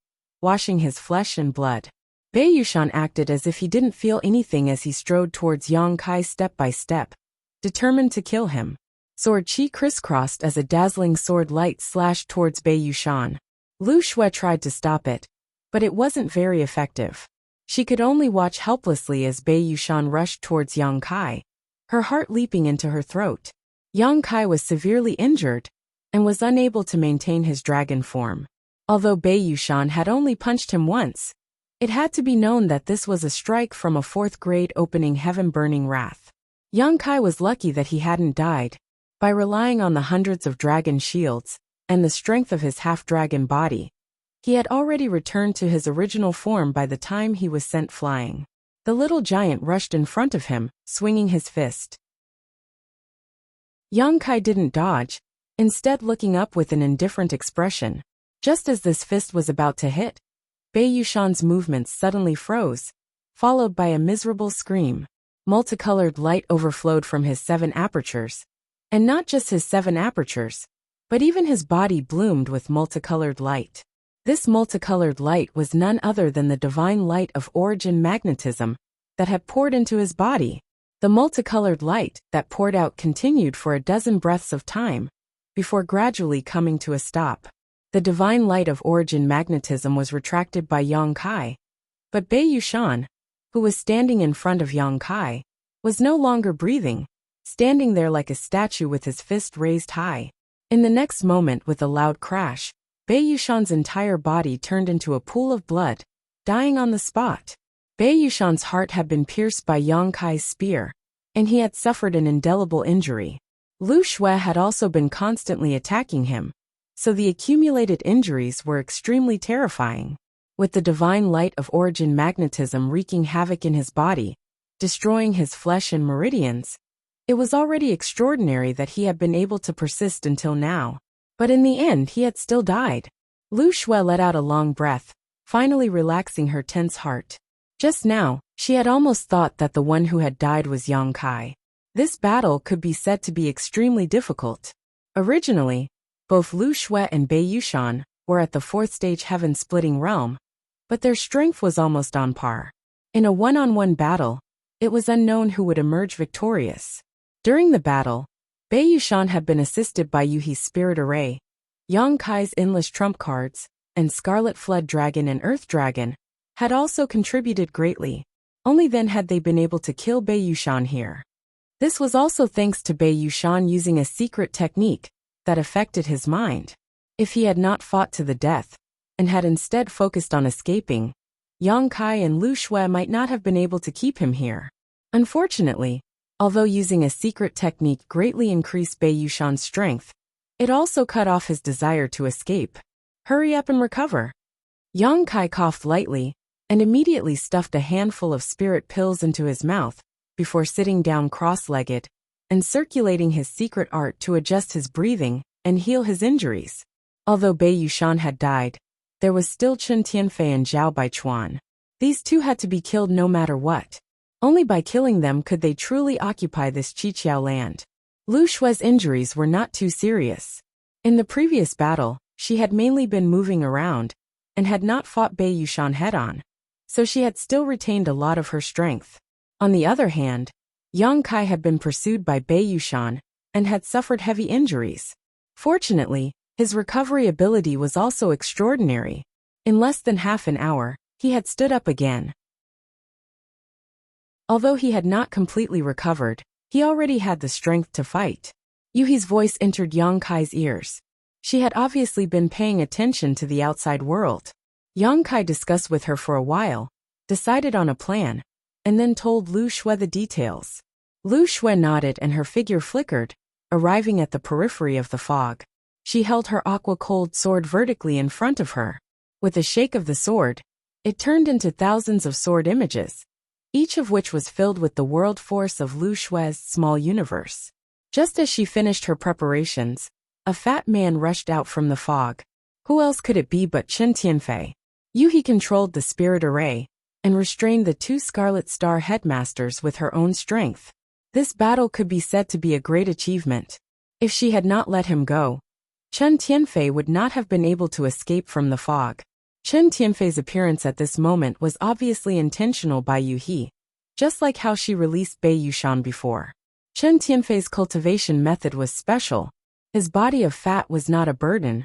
Speaker 1: washing his flesh and blood. Bei Yushan acted as if he didn't feel anything as he strode towards Yang Kai step by step, determined to kill him. Sword chi crisscrossed as a dazzling sword light slashed towards Bei Yushan. Lu Shui tried to stop it, but it wasn't very effective. She could only watch helplessly as Bei Yushan rushed towards Yang Kai, her heart leaping into her throat. Yang Kai was severely injured and was unable to maintain his dragon form. Although Bei Yushan had only punched him once, it had to be known that this was a strike from a fourth-grade opening heaven-burning wrath. Yang Kai was lucky that he hadn't died. By relying on the hundreds of dragon shields and the strength of his half-dragon body, he had already returned to his original form by the time he was sent flying. The little giant rushed in front of him, swinging his fist. Yang Kai didn't dodge, instead looking up with an indifferent expression. Just as this fist was about to hit, Bei Yushan's movements suddenly froze, followed by a miserable scream. Multicolored light overflowed from his 7 apertures. And not just his 7 apertures, but even his body bloomed with multicolored light. This multicolored light was none other than the divine light of origin magnetism that had poured into his body. The multicolored light that poured out continued for a dozen breaths of time, before gradually coming to a stop. The divine light of origin magnetism was retracted by Yang Kai, but Bei Yushan, who was standing in front of Yang Kai, was no longer breathing, standing there like a statue with his fist raised high. In the next moment, with a loud crash, Bei Yushan's entire body turned into a pool of blood, dying on the spot. Bei Yushan's heart had been pierced by Yang Kai's spear, and he had suffered an indelible injury. Lu Shui had also been constantly attacking him, so the accumulated injuries were extremely terrifying. With the divine light of origin magnetism wreaking havoc in his body, destroying his flesh and meridians, it was already extraordinary that he had been able to persist until now. But in the end he had still died. Lu Shui let out a long breath, finally relaxing her tense heart. Just now, she had almost thought that the one who had died was Yang Kai. This battle could be said to be extremely difficult. Originally, both Lu Shui and Bei Yushan were at the 4th stage heaven-splitting realm, but their strength was almost on par. In a one-on-one battle, it was unknown who would emerge victorious. During the battle, Bei Yushan had been assisted by Yuhi's Spirit Array, Yang Kai's Endless Trump cards, and Scarlet Flood Dragon and Earth Dragon had also contributed greatly. Only then had they been able to kill Bei Yushan here. This was also thanks to Bei Yushan using a secret technique that affected his mind. If he had not fought to the death, and had instead focused on escaping, Yang Kai and Lu Shui might not have been able to keep him here. Unfortunately, although using a secret technique greatly increased Bei Yushan's strength, it also cut off his desire to escape. Hurry up and recover. Yang Kai coughed lightly, and immediately stuffed a handful of spirit pills into his mouth, before sitting down cross-legged, and circulating his secret art to adjust his breathing and heal his injuries. Although Bei Yushan had died, there was still Chen Tianfei and Zhao Baichuan. These two had to be killed no matter what. Only by killing them could they truly occupy this Qiqiao land. Lu Shui's injuries were not too serious. In the previous battle, she had mainly been moving around, and had not fought Bei Yushan head-on, so she had still retained a lot of her strength. On the other hand, Yang Kai had been pursued by Bei Yushan, and had suffered heavy injuries. Fortunately, his recovery ability was also extraordinary. In less than half an hour, he had stood up again. Although he had not completely recovered, he already had the strength to fight. Yuhi's voice entered Yang Kai's ears. She had obviously been paying attention to the outside world. Yang Kai discussed with her for a while, decided on a plan, and then told Lu Shui the details. Lu Shui nodded and her figure flickered, arriving at the periphery of the fog. She held her aqua-cold sword vertically in front of her. With a shake of the sword, it turned into thousands of sword images, each of which was filled with the world force of Lu Shui's small universe. Just as she finished her preparations, a fat man rushed out from the fog. Who else could it be but Chen Tianfei? He controlled the spirit array and restrained the two Scarlet Star headmasters with her own strength. This battle could be said to be a great achievement. If she had not let him go, Chen Tianfei would not have been able to escape from the fog. Chen Tianfei's appearance at this moment was obviously intentional by Yu He, just like how she released Bei Yushan before. Chen Tianfei's cultivation method was special. His body of fat was not a burden,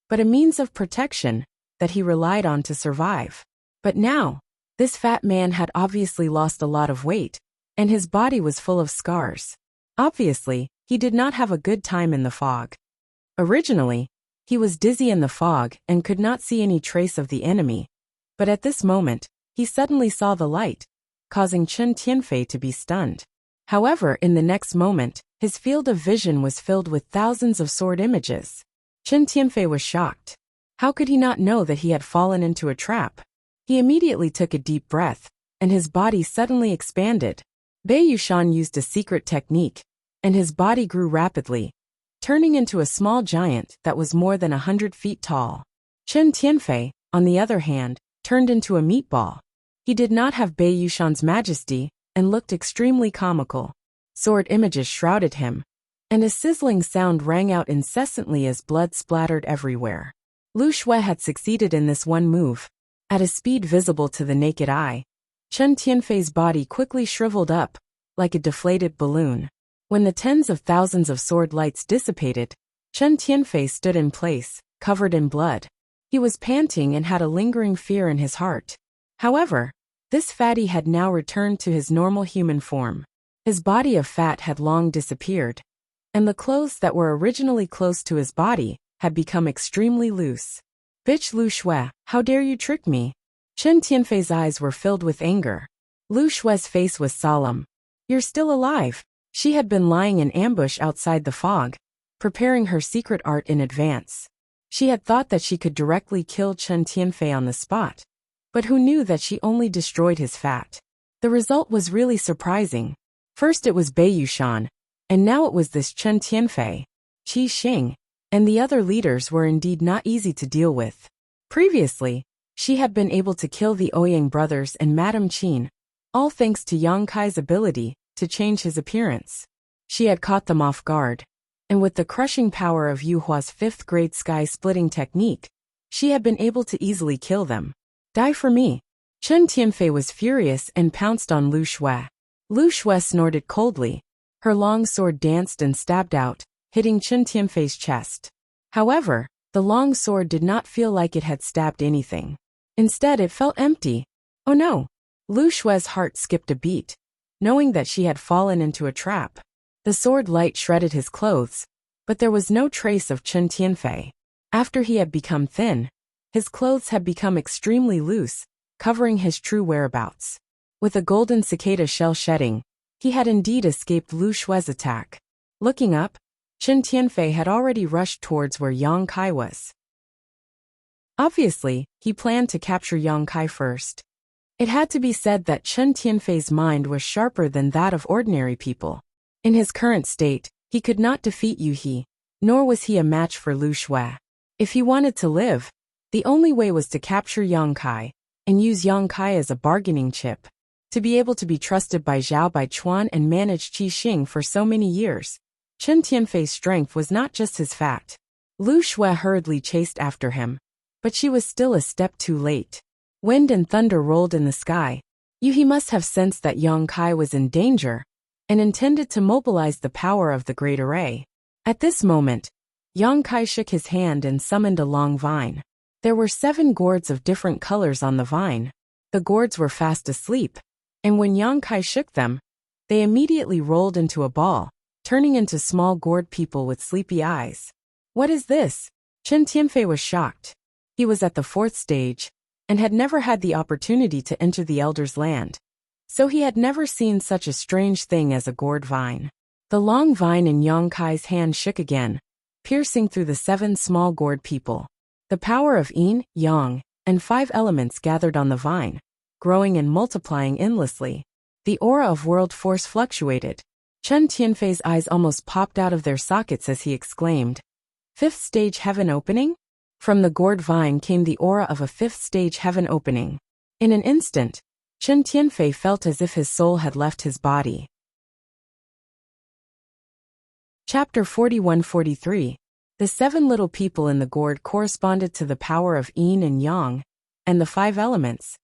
Speaker 1: but a means of protection that he relied on to survive. But now, this fat man had obviously lost a lot of weight, and his body was full of scars. Obviously, he did not have a good time in the fog. Originally, he was dizzy in the fog and could not see any trace of the enemy, but at this moment, he suddenly saw the light, causing Chen Tianfei to be stunned. However, in the next moment, his field of vision was filled with thousands of sword images. Chen Tianfei was shocked. How could he not know that he had fallen into a trap? He immediately took a deep breath, and his body suddenly expanded. Bei Yushan used a secret technique, and his body grew rapidly, turning into a small giant that was more than 100 feet tall. Chen Tianfei, on the other hand, turned into a meatball. He did not have Bei Yushan's majesty and looked extremely comical. Sword images shrouded him, and a sizzling sound rang out incessantly as blood splattered everywhere. Lu Shui had succeeded in this one move. At a speed visible to the naked eye, Chen Tianfei's body quickly shriveled up, like a deflated balloon. When the tens of thousands of sword lights dissipated, Chen Tianfei stood in place, covered in blood. He was panting and had a lingering fear in his heart. However, this fatty had now returned to his normal human form. His body of fat had long disappeared, and the clothes that were originally close to his body had become extremely loose. Bitch Lu Shui, how dare you trick me? Chen Tianfei's eyes were filled with anger. Lu Shui's face was solemn. You're still alive. She had been lying in ambush outside the fog, preparing her secret art in advance. She had thought that she could directly kill Chen Tianfei on the spot, but who knew that she only destroyed his fat? The result was really surprising. First it was Bei Yushan, and now it was this Chen Tianfei. Qi Xing and the other leaders were indeed not easy to deal with. Previously, she had been able to kill the Ouyang brothers and Madame Qin, all thanks to Yang Kai's ability to change his appearance. She had caught them off guard, and with the crushing power of Yu Hua's fifth-grade sky-splitting technique, she had been able to easily kill them. Die for me. Chen Tianfei was furious and pounced on Lu Shui. Lu Shui snorted coldly. Her long sword danced and stabbed out, hitting Chen Tianfei's chest. However, the long sword did not feel like it had stabbed anything. Instead, it felt empty. Oh no! Lu Shui's heart skipped a beat, knowing that she had fallen into a trap. The sword light shredded his clothes, but there was no trace of Chen Tianfei. After he had become thin, his clothes had become extremely loose, covering his true whereabouts. With a golden cicada shell shedding, he had indeed escaped Lu Shui's attack. Looking up, Chen Tianfei had already rushed towards where Yang Kai was. Obviously, he planned to capture Yang Kai first. It had to be said that Chen Tianfei's mind was sharper than that of ordinary people. In his current state, he could not defeat Yu He, nor was he a match for Lu Shui. If he wanted to live, the only way was to capture Yang Kai and use Yang Kai as a bargaining chip. To be able to be trusted by Zhao Baichuan and manage Qi Xing for so many years, Chen Tianfei's strength was not just his fat. Lu Shui hurriedly chased after him, but she was still a step too late. Wind and thunder rolled in the sky. Yu He must have sensed that Yang Kai was in danger, and intended to mobilize the power of the Great Array. At this moment, Yang Kai shook his hand and summoned a long vine. There were 7 gourds of different colors on the vine. The gourds were fast asleep, and when Yang Kai shook them, they immediately rolled into a ball, turning into small gourd people with sleepy eyes. What is this? Chen Tianfei was shocked. He was at the 4th stage, and had never had the opportunity to enter the Elder's land, so he had never seen such a strange thing as a gourd vine. The long vine in Yang Kai's hand shook again, piercing through the 7 small gourd people. The power of yin, yang, and 5 elements gathered on the vine, growing and multiplying endlessly. The aura of world force fluctuated. Chen Tianfei's eyes almost popped out of their sockets as he exclaimed, "5th stage heaven opening?" From the gourd vine came the aura of a 5th stage heaven opening. In an instant, Chen Tianfei felt as if his soul had left his body. Chapter 41-43. The 7 little people in the gourd corresponded to the power of yin and yang, and the 5 elements,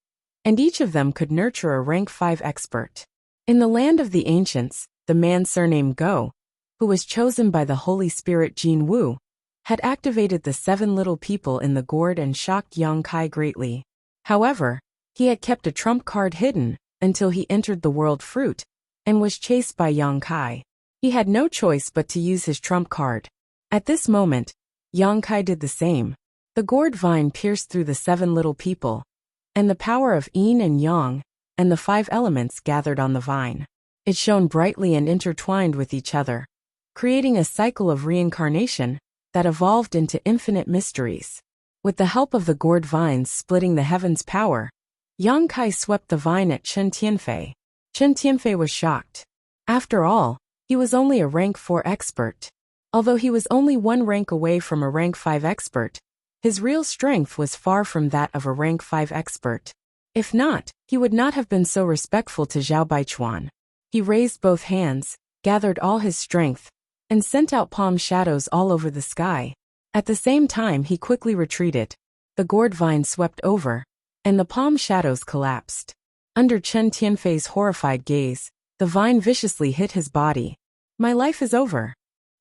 Speaker 1: and each of them could nurture a rank 5 expert. In the land of the ancients, the man surnamed Go, who was chosen by the Holy Spirit Jin Wu, had activated the 7 little people in the gourd and shocked Yang Kai greatly. However, he had kept a trump card hidden until he entered the world fruit and was chased by Yang Kai. He had no choice but to use his trump card. At this moment, Yang Kai did the same. The gourd vine pierced through the 7 little people, and the power of yin and yang, and the 5 elements gathered on the vine. It shone brightly and intertwined with each other, creating a cycle of reincarnation that evolved into infinite mysteries. With the help of the gourd vines splitting the heavens' power, Yang Kai swept the vine at Chen Tianfei. Chen Tianfei was shocked. After all, he was only a rank 4 expert. Although he was only 1 rank away from a rank 5 expert, his real strength was far from that of a rank 5 expert. If not, he would not have been so respectful to Zhao Baichuan. He raised both hands, gathered all his strength, and sent out palm shadows all over the sky. At the same time he quickly retreated. The gourd vine swept over, and the palm shadows collapsed. Under Chen Tianfei's horrified gaze, the vine viciously hit his body. "My life is over."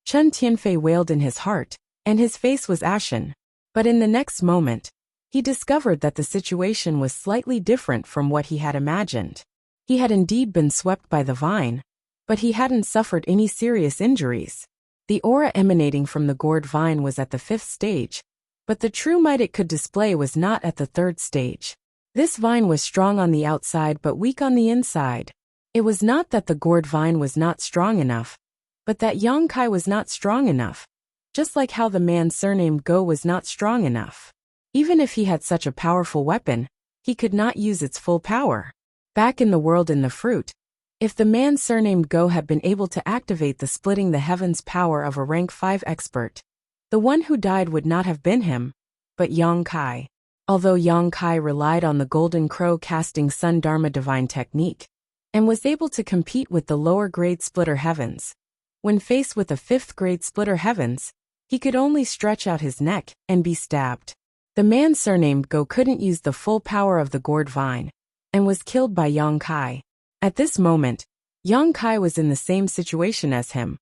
Speaker 1: Chen Tianfei wailed in his heart, and his face was ashen. But in the next moment, he discovered that the situation was slightly different from what he had imagined. He had indeed been swept by the vine, but he hadn't suffered any serious injuries. The aura emanating from the gourd vine was at the 5th stage, but the true might it could display was not at the 3rd stage. This vine was strong on the outside but weak on the inside. It was not that the gourd vine was not strong enough, but that Yang Kai was not strong enough, just like how the man surnamed Go was not strong enough. Even if he had such a powerful weapon, he could not use its full power. Back in the world in the fruit, if the man surnamed Go had been able to activate the splitting the heavens power of a rank 5 expert, the one who died would not have been him, but Yang Kai. Although Yang Kai relied on the golden crow casting sun dharma divine technique, and was able to compete with the lower grade splitter heavens, when faced with a 5th grade splitter heavens, he could only stretch out his neck and be stabbed. The man surnamed Go couldn't use the full power of the gourd vine, and was killed by Yang Kai. At this moment, Yang Kai was in the same situation as him,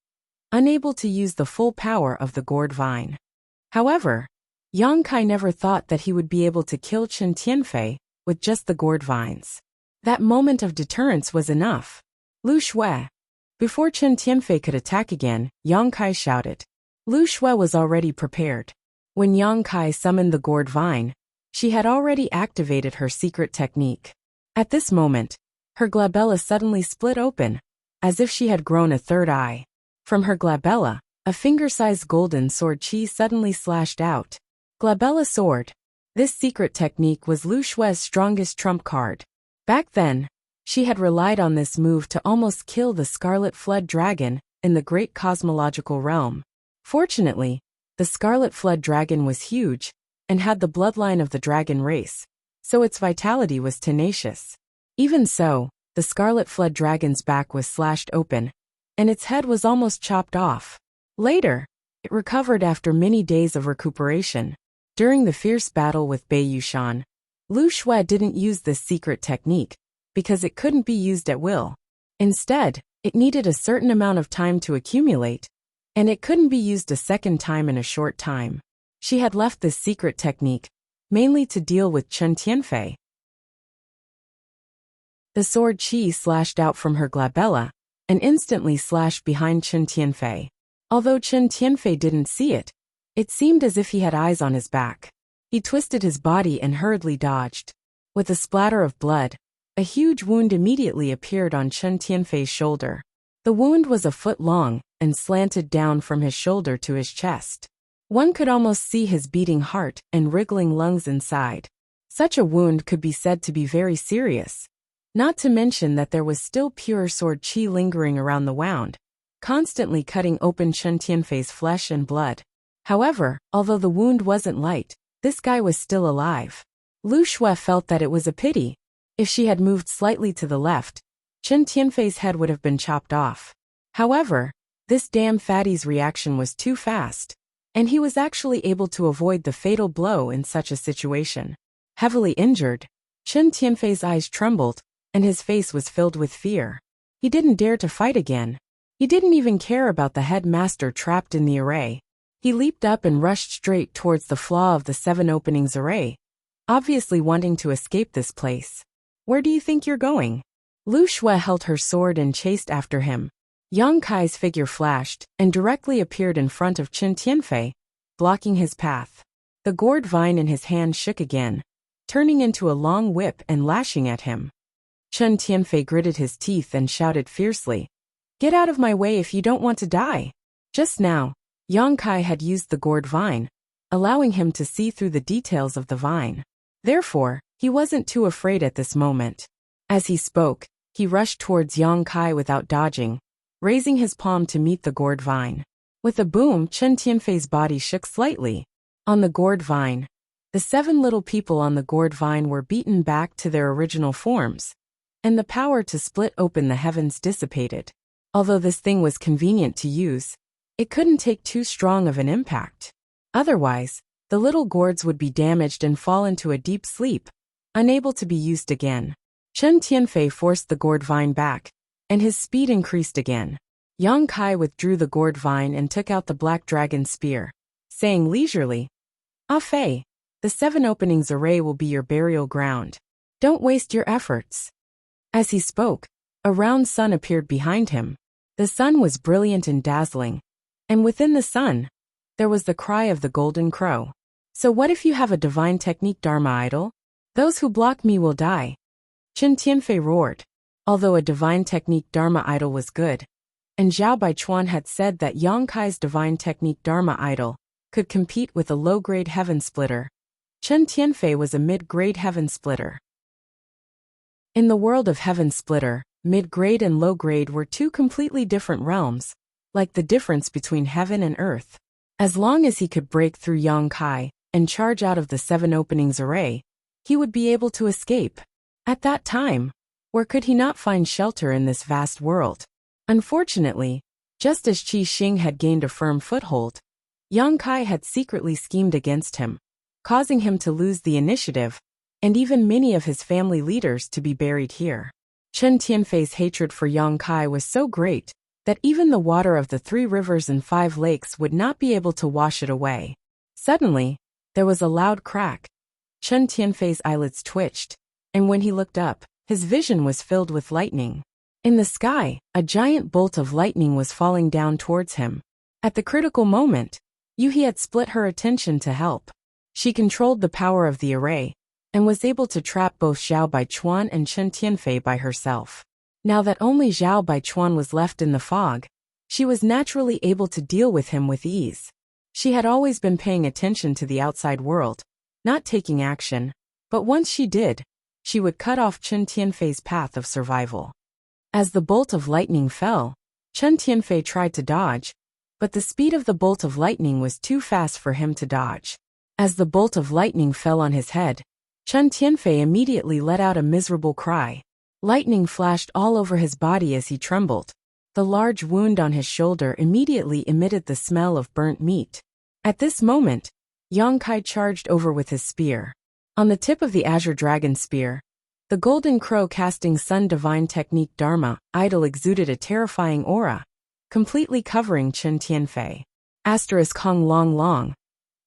Speaker 1: unable to use the full power of the gourd vine. However, Yang Kai never thought that he would be able to kill Chen Tianfei with just the gourd vines. That moment of deterrence was enough. "Lu Shui!" Before Chen Tianfei could attack again, Yang Kai shouted. Lu Shui was already prepared. When Yang Kai summoned the gourd vine, she had already activated her secret technique. At this moment, her glabella suddenly split open, as if she had grown a 3rd eye. From her glabella, a finger-sized golden sword chi suddenly slashed out. Glabella sword. This secret technique was Lu Shui's strongest trump card. Back then, she had relied on this move to almost kill the Scarlet Flood Dragon in the great cosmological realm. Fortunately, the Scarlet Flood Dragon was huge and had the bloodline of the dragon race, so its vitality was tenacious. Even so, the Scarlet Flood Dragon's back was slashed open, and its head was almost chopped off. Later, it recovered after many days of recuperation. During the fierce battle with Bei Yushan, Lu Shui didn't use this secret technique, because it couldn't be used at will. Instead, it needed a certain amount of time to accumulate, and it couldn't be used a second time in a short time. She had left this secret technique, mainly to deal with Chen Tianfei. The sword chi slashed out from her glabella, and instantly slashed behind Chen Tianfei. Although Chen Tianfei didn't see it, it seemed as if he had eyes on his back. He twisted his body and hurriedly dodged. With a splatter of blood, a huge wound immediately appeared on Chen Tianfei's shoulder. The wound was a foot long and slanted down from his shoulder to his chest. One could almost see his beating heart and wriggling lungs inside. Such a wound could be said to be very serious. Not to mention that there was still pure sword qi lingering around the wound, constantly cutting open Chen Tianfei's flesh and blood. However, although the wound wasn't light, this guy was still alive. Lu Shui felt that it was a pity. If she had moved slightly to the left, Chen Tianfei's head would have been chopped off. However, this damn fatty's reaction was too fast, and he was actually able to avoid the fatal blow in such a situation. Heavily injured, Chen Tianfei's eyes trembled, and his face was filled with fear. He didn't dare to fight again. He didn't even care about the headmaster trapped in the array. He leaped up and rushed straight towards the flaw of the 7 openings array, obviously wanting to escape this place. Where do you think you're going? Lu Shui held her sword and chased after him. Yang Kai's figure flashed and directly appeared in front of Chen Tianfei, blocking his path. The gourd vine in his hand shook again, turning into a long whip and lashing at him. Chen Tianfei gritted his teeth and shouted fiercely, "Get out of my way if you don't want to die!" Just now, Yang Kai had used the gourd vine, allowing him to see through the details of the vine. Therefore, he wasn't too afraid at this moment. As he spoke, he rushed towards Yang Kai without dodging, raising his palm to meet the gourd vine. With a boom, Chen Tianfei's body shook slightly. On the gourd vine, the 7 little people on the gourd vine were beaten back to their original forms, and the power to split open the heavens dissipated. Although this thing was convenient to use, it couldn't take too strong of an impact. Otherwise, the little gourds would be damaged and fall into a deep sleep, unable to be used again. Chen Tianfei forced the gourd vine back, and his speed increased again. Yang Kai withdrew the gourd vine and took out the black dragon spear, saying leisurely, "Ah Fei, the 7 openings array will be your burial ground. Don't waste your efforts." As he spoke, a round sun appeared behind him. The sun was brilliant and dazzling, and within the sun, there was the cry of the golden crow. "So what if you have a divine technique Dharma idol? Those who block me will die." Chen Tianfei roared. Although a divine technique Dharma idol was good, and Zhao Baichuan had said that Yang Kai's divine technique Dharma idol could compete with a low-grade heaven splitter, Chen Tianfei was a mid-grade heaven splitter. In the world of heaven splitter, mid-grade and low-grade were 2 completely different realms, like the difference between heaven and earth. As long as he could break through Yang Kai and charge out of the 7 openings array, he would be able to escape. At that time, where could he not find shelter in this vast world? Unfortunately, just as Qi Xing had gained a firm foothold, Yang Kai had secretly schemed against him, causing him to lose the initiative, and even many of his family leaders to be buried here. Chen Tianfei's hatred for Yang Kai was so great that even the water of the 3 rivers and 5 lakes would not be able to wash it away. Suddenly, there was a loud crack. Chen Tianfei's eyelids twitched, and when he looked up, his vision was filled with lightning. In the sky, a giant bolt of lightning was falling down towards him. At the critical moment, Yuhi had split her attention to help. She controlled the power of the array, and was able to trap both Zhao Baichuan and Chen Tianfei by herself. Now that only Zhao Baichuan was left in the fog, she was naturally able to deal with him with ease. She had always been paying attention to the outside world, not taking action, but once she did, she would cut off Chen Tianfei's path of survival. As the bolt of lightning fell, Chen Tianfei tried to dodge, but the speed of the bolt of lightning was too fast for him to dodge. As the bolt of lightning fell on his head, Chen Tianfei immediately let out a miserable cry. Lightning flashed all over his body as he trembled. The large wound on his shoulder immediately emitted the smell of burnt meat. At this moment, Yang Kai charged over with his spear. On the tip of the azure dragon spear, the golden crow casting sun divine technique Dharma idol exuded a terrifying aura, completely covering Chen Tianfei. Asterisk Hong Long Long.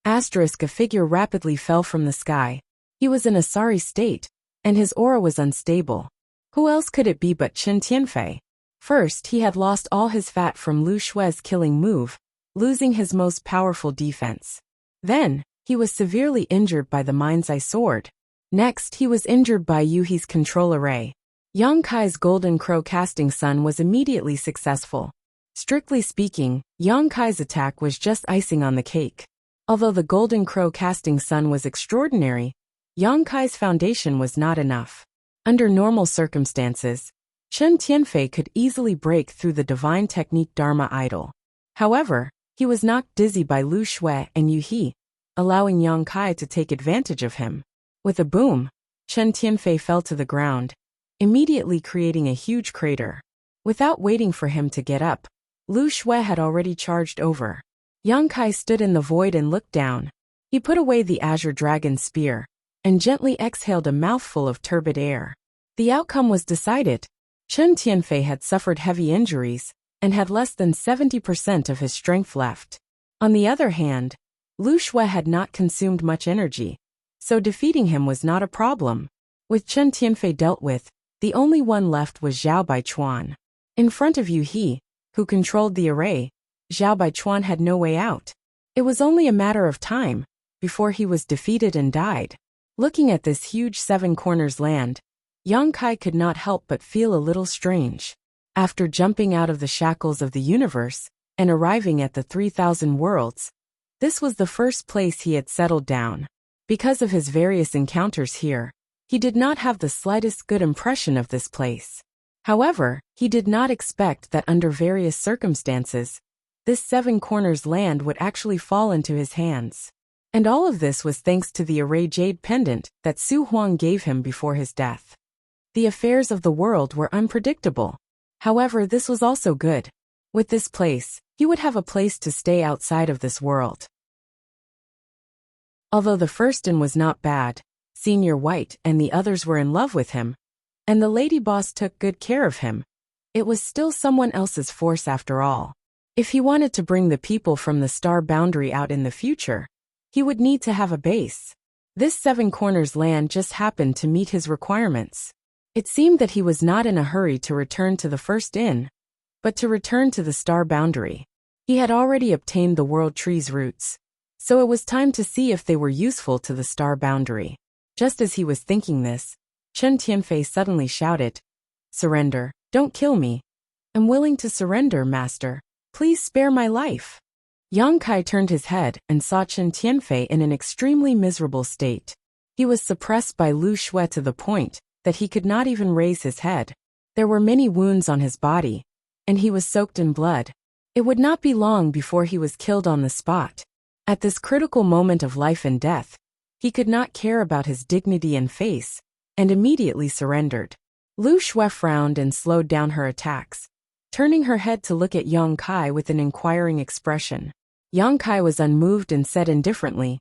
Speaker 1: Asterisk a figure rapidly fell from the sky. He was in a sorry state, and his aura was unstable. Who else could it be but Chen Tianfei? First, he had lost all his fat from Lu Shui's killing move, losing his most powerful defense. Then, he was severely injured by the Mind's Eye sword. Next, he was injured by Yuhi's control array. Yang Kai's golden crow casting sun was immediately successful. Strictly speaking, Yang Kai's attack was just icing on the cake. Although the golden crow casting sun was extraordinary, Yang Kai's foundation was not enough. Under normal circumstances, Chen Tianfei could easily break through the divine technique Dharma idol. However, he was knocked dizzy by Lu Shui and Yu He, allowing Yang Kai to take advantage of him. With a boom, Chen Tianfei fell to the ground, immediately creating a huge crater. Without waiting for him to get up, Lu Shui had already charged over. Yang Kai stood in the void and looked down. He put away the azure dragon spear, and gently exhaled a mouthful of turbid air. The outcome was decided. Chen Tianfei had suffered heavy injuries, and had less than 70% of his strength left. On the other hand, Lu Shui had not consumed much energy, so defeating him was not a problem. With Chen Tianfei dealt with, the only one left was Zhao Baichuan. In front of Yu He, who controlled the array, Zhao Baichuan had no way out. It was only a matter of time before he was defeated and died. Looking at this huge seven corners land, Yang Kai could not help but feel a little strange. After jumping out of the shackles of the universe and arriving at the 3,000 worlds, this was the first place he had settled down. Because of his various encounters here, he did not have the slightest good impression of this place. However, he did not expect that under various circumstances, this seven corners land would actually fall into his hands. And all of this was thanks to the array jade pendant that Su Huang gave him before his death. The affairs of the world were unpredictable. However, this was also good. With this place, he would have a place to stay outside of this world. Although the firstin was not bad, Senior White and the others were in love with him, and the lady boss took good care of him, it was still someone else's force after all. If he wanted to bring the people from the star boundary out in the future, he would need to have a base. This seven corners land just happened to meet his requirements. It seemed that he was not in a hurry to return to the first inn, but to return to the star boundary. He had already obtained the world tree's roots, so it was time to see if they were useful to the star boundary. Just as he was thinking this, Chen Tianfei suddenly shouted, "Surrender, don't kill me. I'm willing to surrender, master. Please spare my life." Yang Kai turned his head and saw Chen Tianfei in an extremely miserable state. He was suppressed by Lu Shui to the point that he could not even raise his head. There were many wounds on his body, and he was soaked in blood. It would not be long before he was killed on the spot. At this critical moment of life and death, he could not care about his dignity and face, and immediately surrendered. Lu Shui frowned and slowed down her attacks, turning her head to look at Yang Kai with an inquiring expression. Yang Kai was unmoved and said indifferently,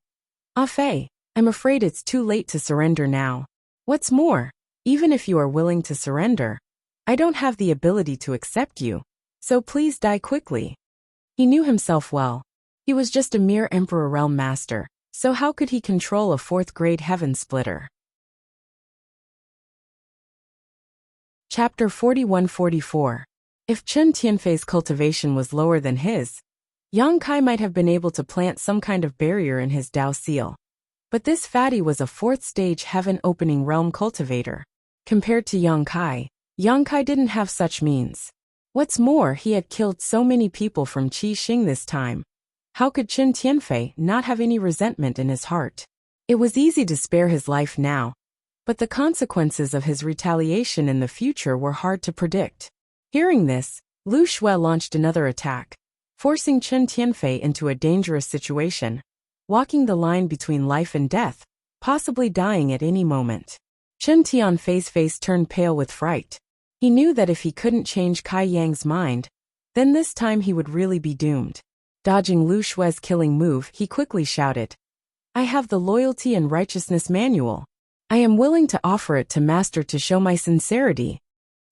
Speaker 1: "Ah Fei, I'm afraid it's too late to surrender now. What's more, even if you are willing to surrender, I don't have the ability to accept you, so please die quickly." He knew himself well. He was just a mere Emperor Realm Master, so how could he control a fourth-grade heaven splitter? Chapter 41-44. If Chen Tianfei's cultivation was lower than his, Yang Kai might have been able to plant some kind of barrier in his Dao seal. But this fatty was a fourth-stage heaven-opening realm cultivator. Compared to Yang Kai didn't have such means. What's more, he had killed so many people from Qi Xing this time. How could Chen Tianfei not have any resentment in his heart? It was easy to spare his life now, but the consequences of his retaliation in the future were hard to predict. Hearing this, Lu Shui launched another attack, forcing Chen Tianfei into a dangerous situation, walking the line between life and death, possibly dying at any moment. Chen Tianfei's face turned pale with fright. He knew that if he couldn't change Kai Yang's mind, then this time he would really be doomed. Dodging Lu Shui's killing move, he quickly shouted, "I have the Loyalty and Righteousness Manual. I am willing to offer it to Master to show my sincerity."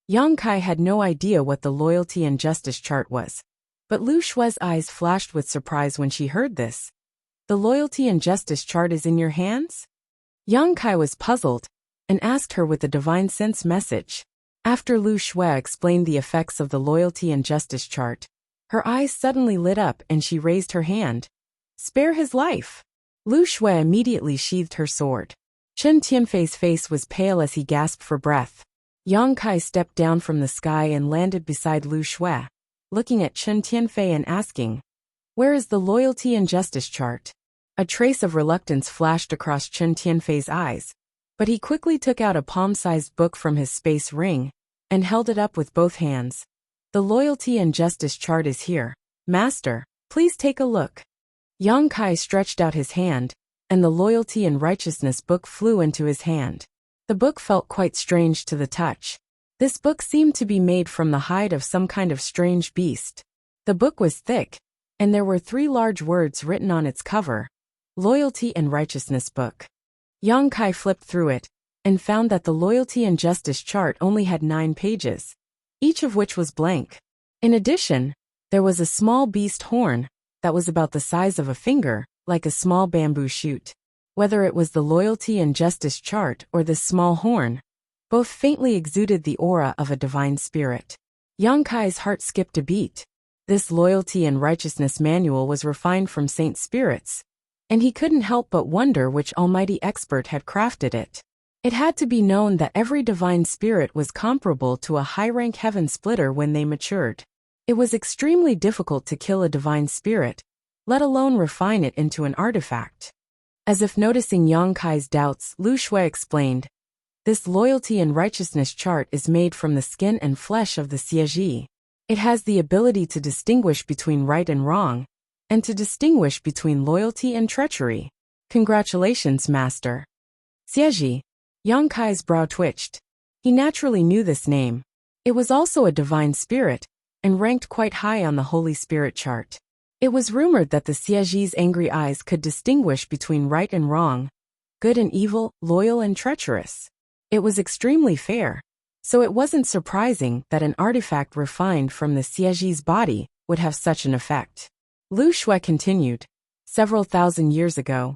Speaker 1: Yang Kai had no idea what the Loyalty and Justice chart was, but Lu Shui's eyes flashed with surprise when she heard this. "The Loyalty and Justice chart is in your hands?" Yang Kai was puzzled, and asked her with the divine sense message. After Lu Shui explained the effects of the Loyalty and Justice chart, her eyes suddenly lit up and she raised her hand. "Spare his life." Lu Shui immediately sheathed her sword. Chen Tianfei's face was pale as he gasped for breath. Yang Kai stepped down from the sky and landed beside Lu Shui, looking at Chen Tianfei and asking, "Where is the loyalty and justice chart?" A trace of reluctance flashed across Chen Tianfei's eyes, but he quickly took out a palm-sized book from his space ring and held it up with both hands. "The loyalty and justice chart is here. Master, please take a look." Yang Kai stretched out his hand, and the loyalty and righteousness book flew into his hand. The book felt quite strange to the touch. This book seemed to be made from the hide of some kind of strange beast. The book was thick, and there were 3 large words written on its cover: Loyalty and Righteousness Book. Yang Kai flipped through it, and found that the loyalty and justice chart only had 9 pages, each of which was blank. In addition, there was a small beast horn that was about the size of a finger, like a small bamboo shoot. Whether it was the loyalty and justice chart or this small horn, both faintly exuded the aura of a divine spirit. Yang Kai's heart skipped a beat. This loyalty and righteousness manual was refined from saint spirits, and he couldn't help but wonder which almighty expert had crafted it. It had to be known that every divine spirit was comparable to a high-rank heaven splitter when they matured. It was extremely difficult to kill a divine spirit, let alone refine it into an artifact. As if noticing Yang Kai's doubts, Lu Shui explained, "This loyalty and righteousness chart is made from the skin and flesh of the Xieji. It has the ability to distinguish between right and wrong, and to distinguish between loyalty and treachery. Congratulations, Master." Xieji. Yang Kai's brow twitched. He naturally knew this name. It was also a divine spirit, and ranked quite high on the Holy Spirit chart. It was rumored that the Xieji's angry eyes could distinguish between right and wrong, good and evil, loyal and treacherous. It was extremely fair, so it wasn't surprising that an artifact refined from the Xieji's body would have such an effect. Lu Shui continued, "Several thousand years ago,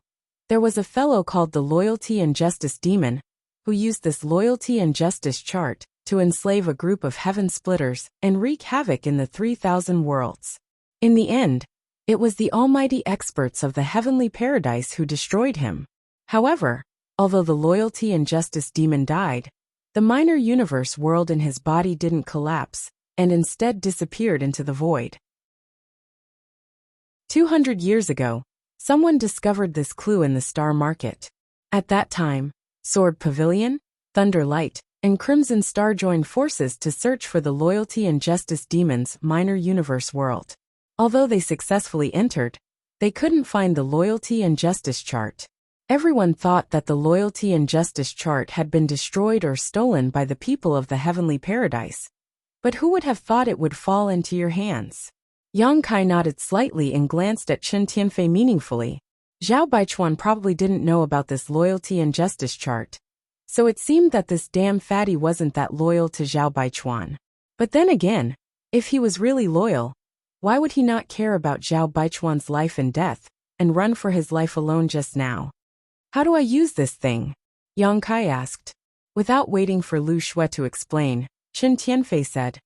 Speaker 1: there was a fellow called the Loyalty and Justice Demon, who used this loyalty and justice chart to enslave a group of heaven splitters and wreak havoc in the 3,000 worlds. In the end, it was the almighty experts of the heavenly paradise who destroyed him. However, although the loyalty and justice demon died, the minor universe world in his body didn't collapse, and instead disappeared into the void. 200 years ago, someone discovered this clue in the star market. At that time, Sword Pavilion, Thunder Light, and Crimson Star joined forces to search for the loyalty and justice demon's minor universe world. Although they successfully entered, they couldn't find the loyalty and justice chart. Everyone thought that the loyalty and justice chart had been destroyed or stolen by the people of the heavenly paradise. But who would have thought it would fall into your hands? Yang Kai nodded slightly and glanced at Chen Tianfei meaningfully. Zhao Baichuan probably didn't know about this loyalty and justice chart, so it seemed that this damn fatty wasn't that loyal to Zhao Baichuan. But then again, if he was really loyal, why would he not care about Zhao Baichuan's life and death, and run for his life alone just now? "How do I use this thing?" Yang Kai asked. Without waiting for Lu Shui to explain, Chen Tianfei said,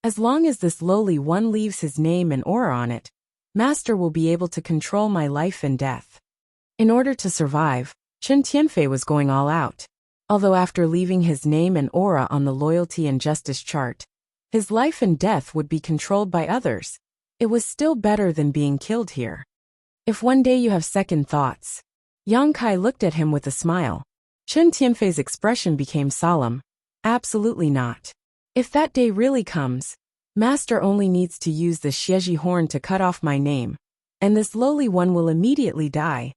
Speaker 1: "As long as this lowly one leaves his name and aura on it, Master will be able to control my life and death." In order to survive, Chen Tianfei was going all out. Although after leaving his name and aura on the loyalty and justice chart, his life and death would be controlled by others, it was still better than being killed here. "If one day you have second thoughts." Yang Kai looked at him with a smile. Chen Tianfei's expression became solemn. "Absolutely not. If that day really comes, Master only needs to use the Xieji horn to cut off my name, and this lowly one will immediately die.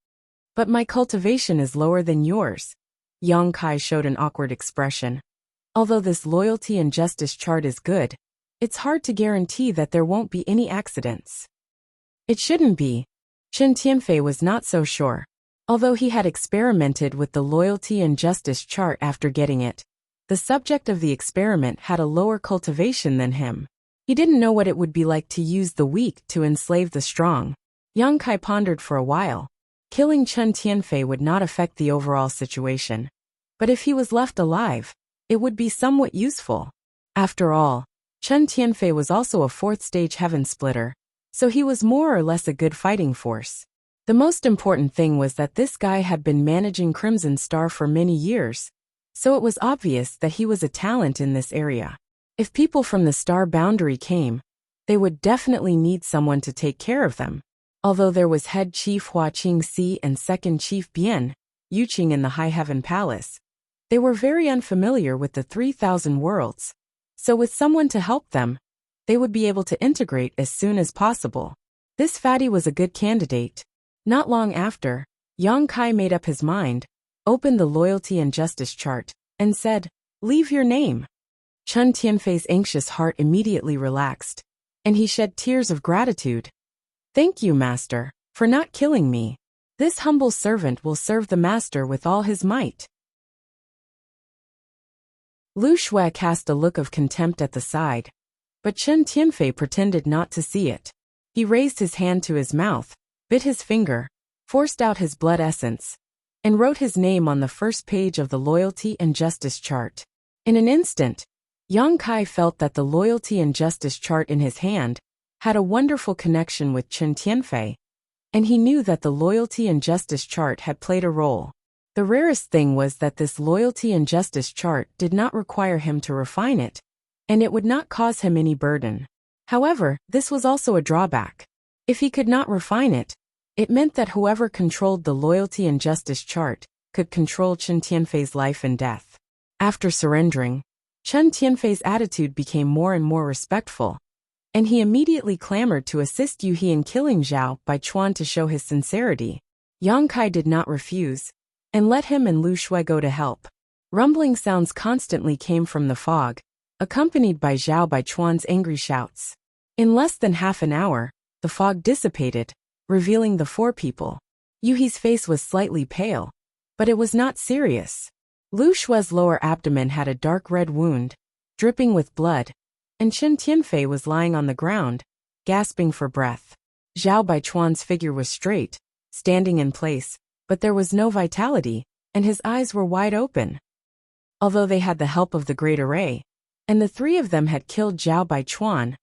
Speaker 1: But my cultivation is lower than yours." Yang Kai showed an awkward expression. "Although this loyalty and justice chart is good, it's hard to guarantee that there won't be any accidents." "It shouldn't be." Chen Tianfei was not so sure. Although he had experimented with the loyalty and justice chart after getting it, the subject of the experiment had a lower cultivation than him. He didn't know what it would be like to use the weak to enslave the strong. Yang Kai pondered for a while. Killing Chen Tianfei would not affect the overall situation. But if he was left alive, it would be somewhat useful. After all, Chen Tianfei was also a 4th-stage heaven splitter, so he was more or less a good fighting force. The most important thing was that this guy had been managing Crimson Star for many years, so it was obvious that he was a talent in this area. If people from the star boundary came, they would definitely need someone to take care of them. Although there was head chief Hua Qingxi and second chief Bian Yuqing in the High Heaven Palace, they were very unfamiliar with the 3,000 worlds. So with someone to help them, they would be able to integrate as soon as possible. This fatty was a good candidate. Not long after, Yang Kai made up his mind, opened the loyalty and justice chart, and said, "Leave your name." Chen Tianfei's anxious heart immediately relaxed, and he shed tears of gratitude. "Thank you, master, for not killing me. This humble servant will serve the master with all his might." Lu Shui cast a look of contempt at the side, but Chen Tianfei pretended not to see it. He raised his hand to his mouth, bit his finger, forced out his blood essence, and wrote his name on the first page of the loyalty and justice chart. In an instant, Yang Kai felt that the loyalty and justice chart in his hand had a wonderful connection with Chen Tianfei, and he knew that the loyalty and justice chart had played a role. The rarest thing was that this loyalty and justice chart did not require him to refine it, and it would not cause him any burden. However, this was also a drawback. If he could not refine it, it meant that whoever controlled the loyalty and justice chart could control Chen Tianfei's life and death. After surrendering, Chen Tianfei's attitude became more and more respectful, and he immediately clamored to assist Yu He in killing Zhao Baichuan to show his sincerity. Yang Kai did not refuse, and let him and Lu Shui go to help. Rumbling sounds constantly came from the fog, accompanied by Zhao Baichuan's angry shouts. In less than half an hour, the fog dissipated, revealing the four people. Yu He's face was slightly pale, but it was not serious. Lu Shui's lower abdomen had a dark red wound, dripping with blood, and Chen Tianfei was lying on the ground, gasping for breath. Zhao Baichuan's figure was straight, standing in place, but there was no vitality, and his eyes were wide open. Although they had the help of the Great Array, and the three of them had killed Zhao Baichuan,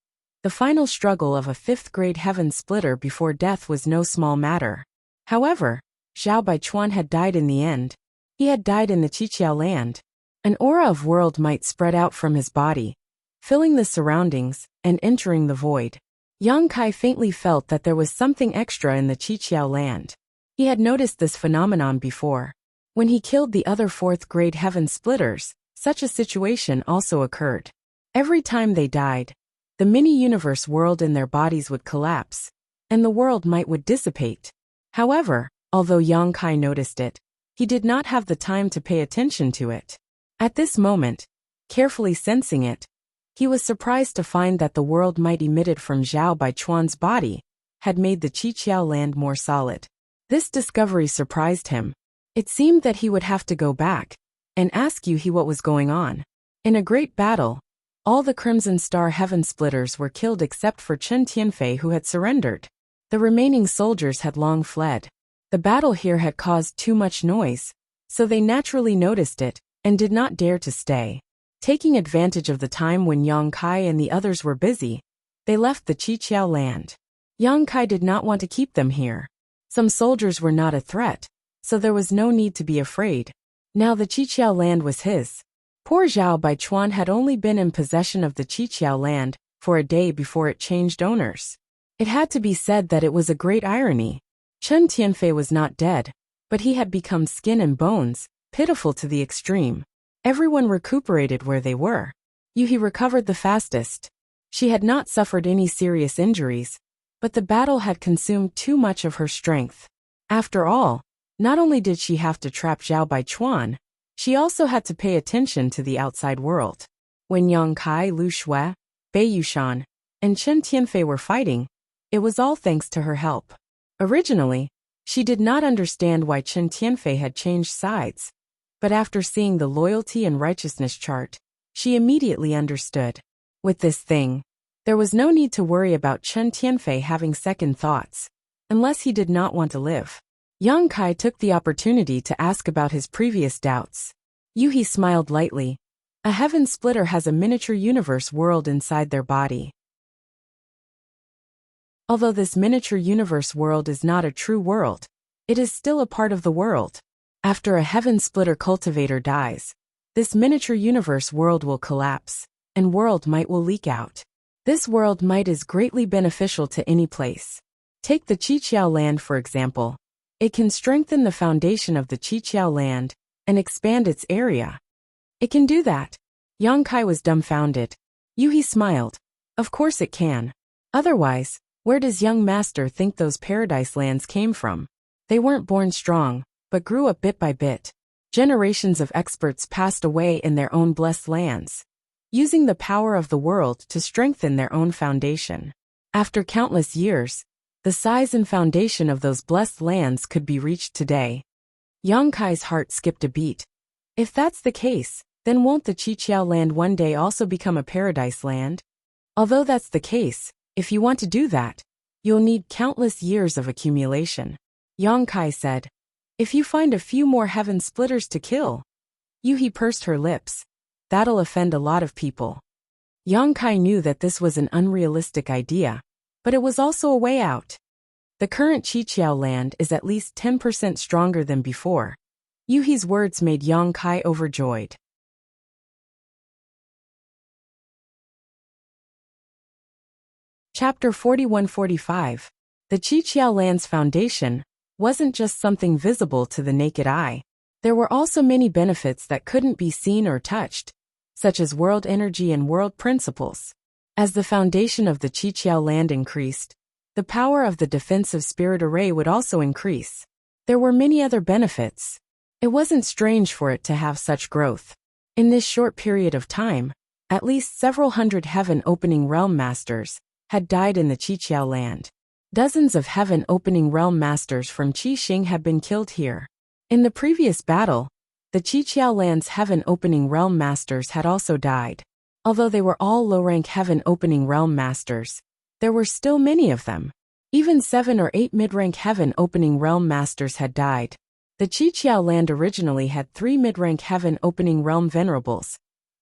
Speaker 1: the final struggle of a fifth-grade heaven splitter before death was no small matter. However, Zhao Baichuan had died in the end. He had died in the Qiqiao land. An aura of world might spread out from his body, filling the surroundings and entering the void. Yang Kai faintly felt that there was something extra in the Qiqiao land. He had noticed this phenomenon before. When he killed the other fourth-grade heaven splitters, such a situation also occurred. Every time they died, the mini-universe world in their bodies would collapse, and the world might would dissipate. However, although Yang Kai noticed it, he did not have the time to pay attention to it. At this moment, carefully sensing it, he was surprised to find that the world might emitted from Zhao Baichuan's body had made the Qiqiao land more solid. This discovery surprised him. It seemed that he would have to go back and ask Yu He what was going on. In a great battle, all the Crimson Star Heaven Splitters were killed except for Chen Tianfei, who had surrendered. The remaining soldiers had long fled. The battle here had caused too much noise, so they naturally noticed it and did not dare to stay. Taking advantage of the time when Yang Kai and the others were busy, they left the Qiqiao land. Yang Kai did not want to keep them here. Some soldiers were not a threat, so there was no need to be afraid. Now the Qiqiao land was his. Poor Zhao Baichuan had only been in possession of the Qiqiao land for a day before it changed owners. It had to be said that it was a great irony. Chen Tianfei was not dead, but he had become skin and bones, pitiful to the extreme. Everyone recuperated where they were. Yu He recovered the fastest. She had not suffered any serious injuries, but the battle had consumed too much of her strength. After all, not only did she have to trap Zhao Baichuan, she also had to pay attention to the outside world. When Yang Kai, Lu Shui, Bei Yushan, and Chen Tianfei were fighting, it was all thanks to her help. Originally, she did not understand why Chen Tianfei had changed sides, but after seeing the loyalty and righteousness chart, she immediately understood. With this thing, there was no need to worry about Chen Tianfei having second thoughts, unless he did not want to live. Yang Kai took the opportunity to ask about his previous doubts. Yu He smiled lightly. A heaven splitter has a miniature universe world inside their body. Although this miniature universe world is not a true world, it is still a part of the world. After a heaven splitter cultivator dies, this miniature universe world will collapse, and world might will leak out. This world might is greatly beneficial to any place. Take the Qiqiao land for example. It can strengthen the foundation of the Qiqiao land and expand its area. It can do that. Yang Kai was dumbfounded. Yuhi smiled. Of course it can. Otherwise, where does young master think those paradise lands came from? They weren't born strong, but grew up bit by bit. Generations of experts passed away in their own blessed lands, using the power of the world to strengthen their own foundation. After countless years, the size and foundation of those blessed lands could be reached today. Yang Kai's heart skipped a beat. If that's the case, then won't the Qiqiao land one day also become a paradise land? Although that's the case, if you want to do that, you'll need countless years of accumulation. Yang Kai said. If you find a few more heaven splitters to kill. Yuhi pursed her lips. That'll offend a lot of people. Yang Kai knew that this was an unrealistic idea, but it was also a way out. The current Qiqiao land is at least 10% stronger than before. Yuhi's words made Yang Kai overjoyed. Chapter 41-45. The Qiqiao land's foundation wasn't just something visible to the naked eye. There were also many benefits that couldn't be seen or touched, such as world energy and world principles. As the foundation of the Qiqiao land increased, the power of the defensive spirit array would also increase. There were many other benefits. It wasn't strange for it to have such growth. In this short period of time, at least several hundred heaven-opening realm masters had died in the Qiqiao land. Dozens of heaven-opening realm masters from Qixing had been killed here. In the previous battle, the Qiqiao land's heaven-opening realm masters had also died. Although they were all low-rank heaven-opening realm masters, there were still many of them. Even 7 or 8 mid-rank heaven-opening realm masters had died. The Qiqiao land originally had 3 mid-rank heaven-opening realm venerables,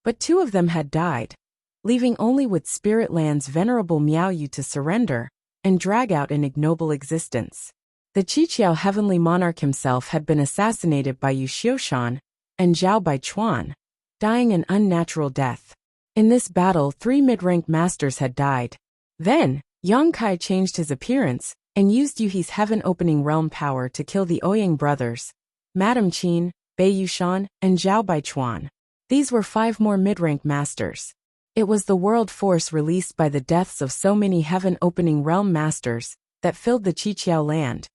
Speaker 1: but 2 of them had died, leaving only with Spirit Land's venerable Miaoyu to surrender and drag out an ignoble existence. The Qiqiao heavenly monarch himself had been assassinated by Yu Xiushan and Zhao Baichuan, dying an unnatural death. In this battle 3 mid-rank masters had died. Then, Yang Kai changed his appearance and used Yuhi's heaven-opening realm power to kill the Ouyang brothers, Madame Qin, Bei Yushan, and Zhao Baichuan. These were 5 more mid-rank masters. It was the world force released by the deaths of so many heaven-opening realm masters that filled the Qiqiao land,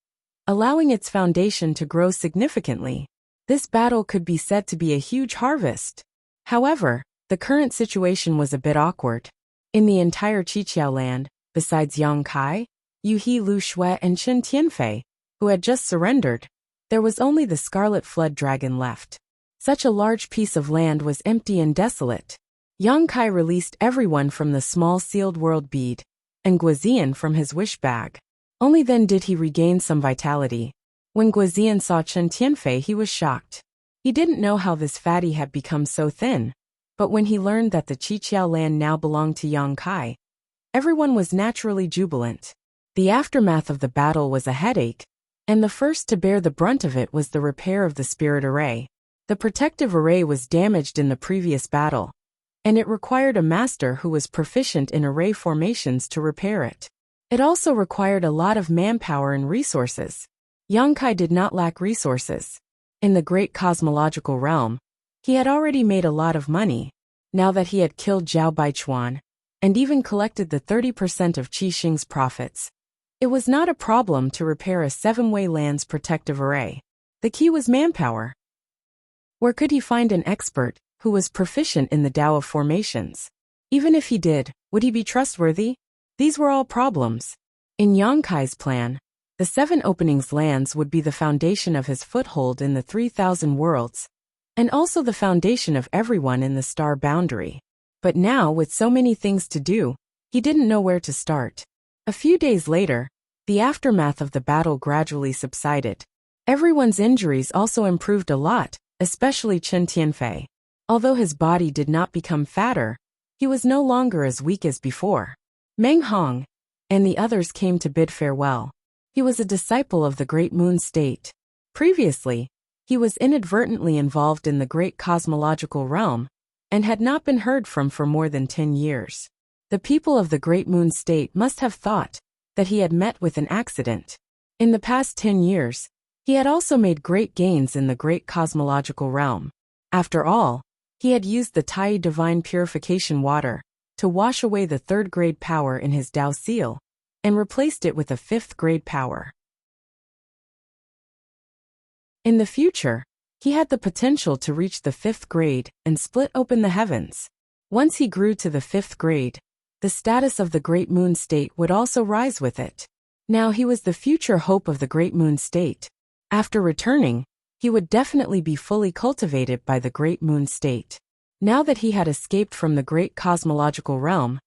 Speaker 1: allowing its foundation to grow significantly. This battle could be said to be a huge harvest. However, the current situation was a bit awkward. In the entire Qiqiao land, besides Yang Kai, Yuhi Lu Shui and Chen Tianfei, who had just surrendered, there was only the Scarlet Flood Dragon left. Such a large piece of land was empty and desolate. Yang Kai released everyone from the small sealed world bead, and Guozian from his wish bag. Only then did he regain some vitality. When Guozian saw Chen Tianfei, he was shocked. He didn't know how this fatty had become so thin, but when he learned that the Qiqiao land now belonged to Yang Kai, everyone was naturally jubilant. The aftermath of the battle was a headache, and the first to bear the brunt of it was the repair of the spirit array. The protective array was damaged in the previous battle, and it required a master who was proficient in array formations to repair it. It also required a lot of manpower and resources. Yang Kai did not lack resources. In the great cosmological realm, he had already made a lot of money, now that he had killed Zhao Baichuan, and even collected the 30% of Qixing's profits. It was not a problem to repair a 7-way land's protective array. The key was manpower. Where could he find an expert who was proficient in the Tao of formations? Even if he did, would he be trustworthy? These were all problems. In Yang Kai's plan, the 7 openings lands would be the foundation of his foothold in the 3,000 worlds, and also the foundation of everyone in the star boundary. But now, with so many things to do, he didn't know where to start. A few days later, the aftermath of the battle gradually subsided. Everyone's injuries also improved a lot, especially Chen Tianfei. Although his body did not become fatter, he was no longer as weak as before. Meng Hong and the others came to bid farewell. He was a disciple of the Great Moon State. Previously, He was inadvertently involved in the great cosmological realm and had not been heard from for more than 10 years. The people of the Great Moon State must have thought that he had met with an accident. In the past 10 years, he had also made great gains in the great cosmological realm. After all, he had used the Tai divine purification water to wash away the third-grade power in his Dao seal and replaced it with a fifth-grade power. In the future, he had the potential to reach the fifth grade and split open the heavens. Once he grew to the fifth grade, the status of the Great Moon State would also rise with it. Now he was the future hope of the Great Moon State. After returning, he would definitely be fully cultivated by the Great Moon State. Now that he had escaped from the great cosmological realm,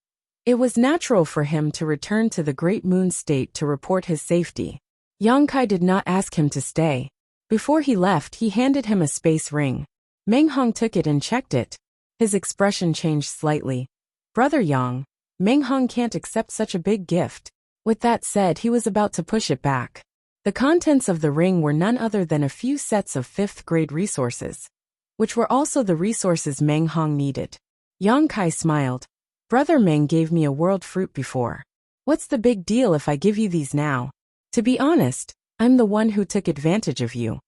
Speaker 1: it was natural for him to return to the Great Moon State to report his safety. Yang Kai did not ask him to stay. Before he left, he handed him a space ring. Meng Hong took it and checked it. His expression changed slightly. "Brother Yang, Meng Hong can't accept such a big gift." With that said, he was about to push it back. The contents of the ring were none other than a few sets of fifth-grade resources, which were also the resources Meng Hong needed. Yang Kai smiled. "Brother Meng gave me a world fruit before. What's the big deal if I give you these now? To be honest, I'm the one who took advantage of you."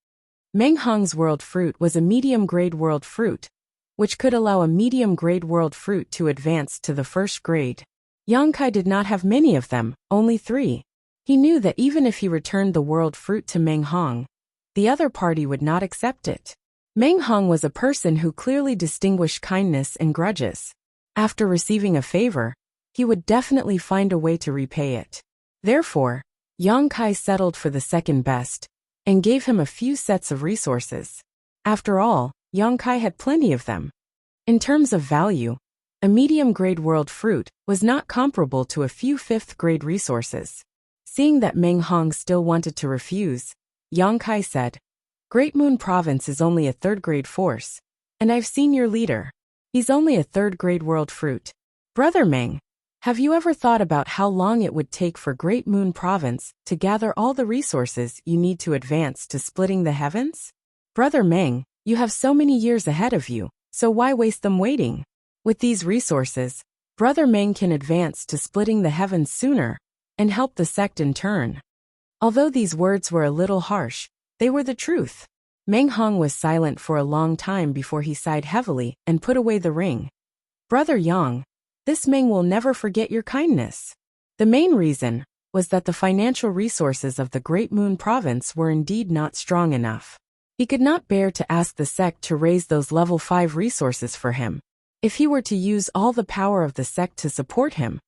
Speaker 1: Meng Hong's world fruit was a medium-grade world fruit, which could allow a medium-grade world fruit to advance to the first grade. Yang Kai did not have many of them, only 3. He knew that even if he returned the world fruit to Meng Hong, the other party would not accept it. Meng Hong was a person who clearly distinguished kindness and grudges. After receiving a favor, he would definitely find a way to repay it. Therefore, Yang Kai settled for the second best and gave him a few sets of resources. After all, Yang Kai had plenty of them. In terms of value, a medium-grade world fruit was not comparable to a few fifth-grade resources. Seeing that Meng Hong still wanted to refuse, Yang Kai said, "Great Moon Province is only a third-grade force, and I've seen your leader. He's only a third-grade world fruit. Brother Meng, have you ever thought about how long it would take for Great Moon Province to gather all the resources you need to advance to splitting the heavens? Brother Meng, you have so many years ahead of you, so why waste them waiting? With these resources, Brother Meng can advance to splitting the heavens sooner and help the sect in turn." Although these words were a little harsh, they were the truth. Meng Hong was silent for a long time before he sighed heavily and put away the ring. "Brother Yang, this Meng will never forget your kindness." The main reason was that the financial resources of the Great Moon Province were indeed not strong enough. He could not bear to ask the sect to raise those level 5 resources for him. If he were to use all the power of the sect to support him,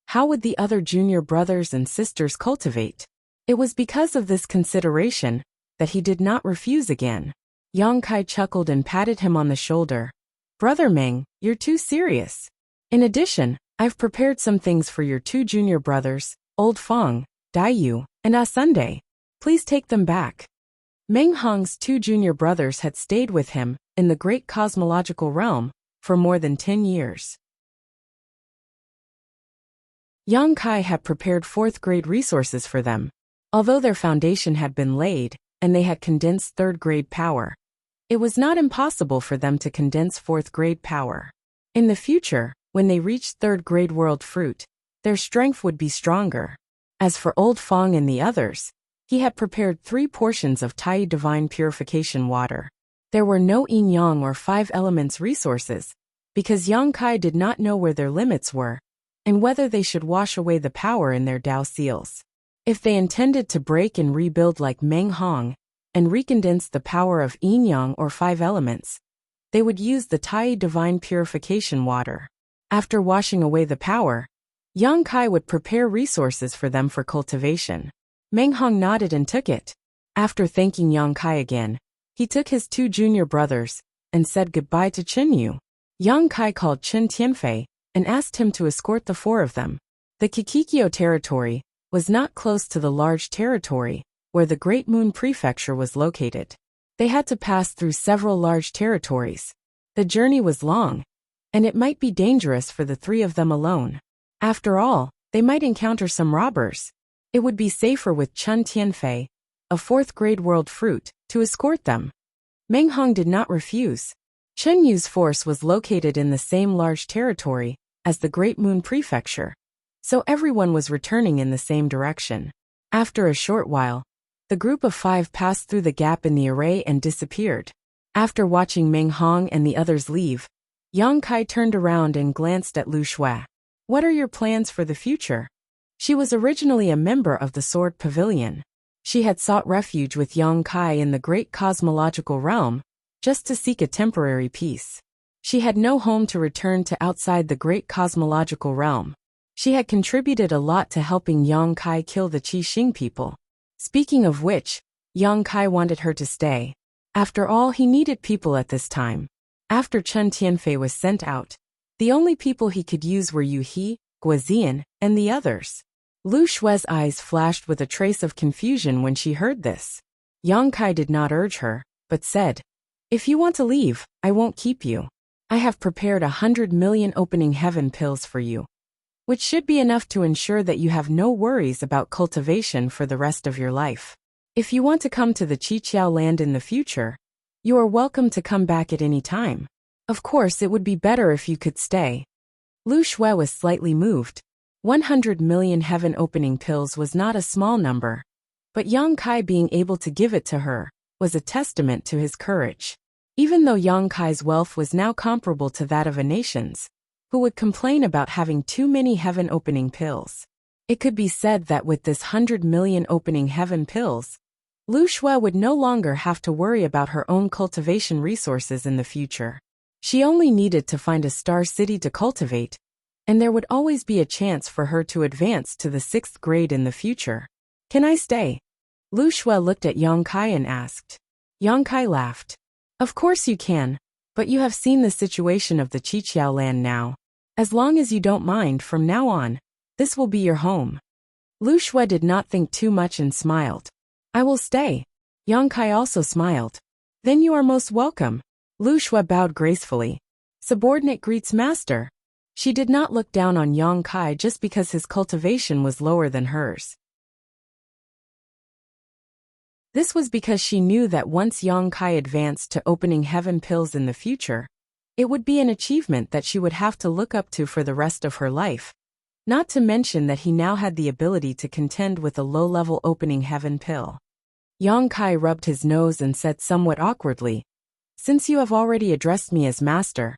Speaker 1: how would the other junior brothers and sisters cultivate? It was because of this consideration that he did not refuse again. Yang Kai chuckled and patted him on the shoulder. "Brother Meng, you're too serious. In addition, I've prepared some things for your 2 junior brothers, Old Fong, Daiyu, and Sunday. Please take them back." Meng Hong's 2 junior brothers had stayed with him in the great cosmological realm for more than 10 years. Yang Kai had prepared 4th-grade resources for them. Although their foundation had been laid, and they had condensed 3rd-grade power, it was not impossible for them to condense 4th-grade power. In the future, when they reached 3rd-grade world fruit, their strength would be stronger. As for Old Fong and the others, he had prepared 3 portions of Tai divine purification water. There were no yin-yang or 5 elements resources, because Yang Kai did not know where their limits were, and whether they should wash away the power in their Dao seals. If they intended to break and rebuild like Meng Hong, and recondense the power of yin-yang or 5 elements, they would use the Tai divine purification water. After washing away the power, Yang Kai would prepare resources for them for cultivation. Meng Hong nodded and took it. After thanking Yang Kai again, he took his 2 junior brothers and said goodbye to Chen Yu. Yang Kai called Chen Tianfei and asked him to escort the 4 of them. The Kikikyo territory was not close to the large territory where the Great Moon Prefecture was located. They had to pass through several large territories. The journey was long, and it might be dangerous for the 3 of them alone. After all, they might encounter some robbers. It would be safer with Chen Tianfei, a 4th-grade world fruit, to escort them. Meng Hong did not refuse. Chen Yu's force was located in the same large territory as the Great Moon Prefecture, so everyone was returning in the same direction. After a short while, the group of 5 passed through the gap in the array and disappeared. After watching Meng Hong and the others leave, Yang Kai turned around and glanced at Lu Shui. What are your plans for the future? She was originally a member of the Sword Pavilion. She had sought refuge with Yang Kai in the great cosmological realm, just to seek a temporary peace. She had no home to return to outside the great cosmological realm. She had contributed a lot to helping Yang Kai kill the Qi Xing people. Speaking of which, Yang Kai wanted her to stay. After all, he needed people at this time. After Chen Tianfei was sent out, the only people he could use were Yu He, Guozian, and the others. Lu Shui's eyes flashed with a trace of confusion when she heard this. Yang Kai did not urge her, but said, "If you want to leave, I won't keep you. I have prepared 100 million opening heaven pills for you, which should be enough to ensure that you have no worries about cultivation for the rest of your life. If you want to come to the Qiqiao land in the future, you are welcome to come back at any time. Of course, it would be better if you could stay." Lu Shui was slightly moved. 100 million heaven opening pills was not a small number, but Yang Kai being able to give it to her was a testament to his courage. Even though Yang Kai's wealth was now comparable to that of a nation's, who would complain about having too many heaven opening pills? It could be said that with this 100 million opening heaven pills, Lu Shui would no longer have to worry about her own cultivation resources in the future. She only needed to find a star city to cultivate, and there would always be a chance for her to advance to the 6th grade in the future. "Can I stay?" Lu Shui looked at Yang Kai and asked. Yang Kai laughed. "Of course you can, but you have seen the situation of the Qiqiao land now. As long as you don't mind, from now on, this will be your home." Lu Shui did not think too much and smiled. "I will stay." Yang Kai also smiled. "Then you are most welcome." Lu Shui bowed gracefully. Subordinate greets master. She did not look down on Yang Kai just because his cultivation was lower than hers. This was because she knew that once Yang Kai advanced to opening heaven pills in the future, it would be an achievement that she would have to look up to for the rest of her life. Not to mention that he now had the ability to contend with a low-level opening heaven pill. Yang Kai rubbed his nose and said somewhat awkwardly, "Since you have already addressed me as master,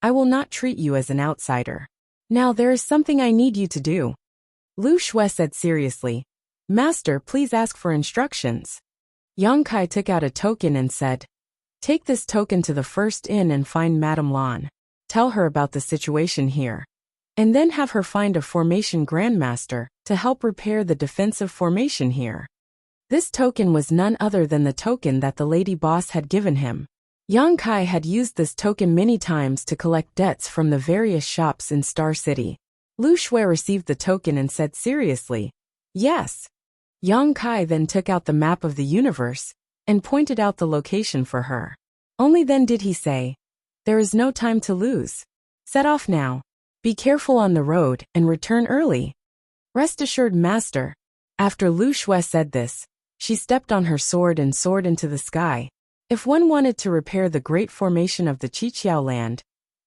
Speaker 1: I will not treat you as an outsider. Now there is something I need you to do." Lu Shui said seriously, "Master, please ask for instructions." Yang Kai took out a token and said, "Take this token to the first inn and find Madame Lan. Tell her about the situation here. And then have her find a formation grandmaster to help repair the defensive formation here." This token was none other than the token that the lady boss had given him. Yang Kai had used this token many times to collect debts from the various shops in Star City. Lu Shui received the token and said seriously, "Yes." Yang Kai then took out the map of the universe and pointed out the location for her. Only then did he say, "There is no time to lose. Set off now. Be careful on the road and return early." "Rest assured, master." After Lu Shui said this, she stepped on her sword and soared into the sky. If one wanted to repair the great formation of the Qiqiao land,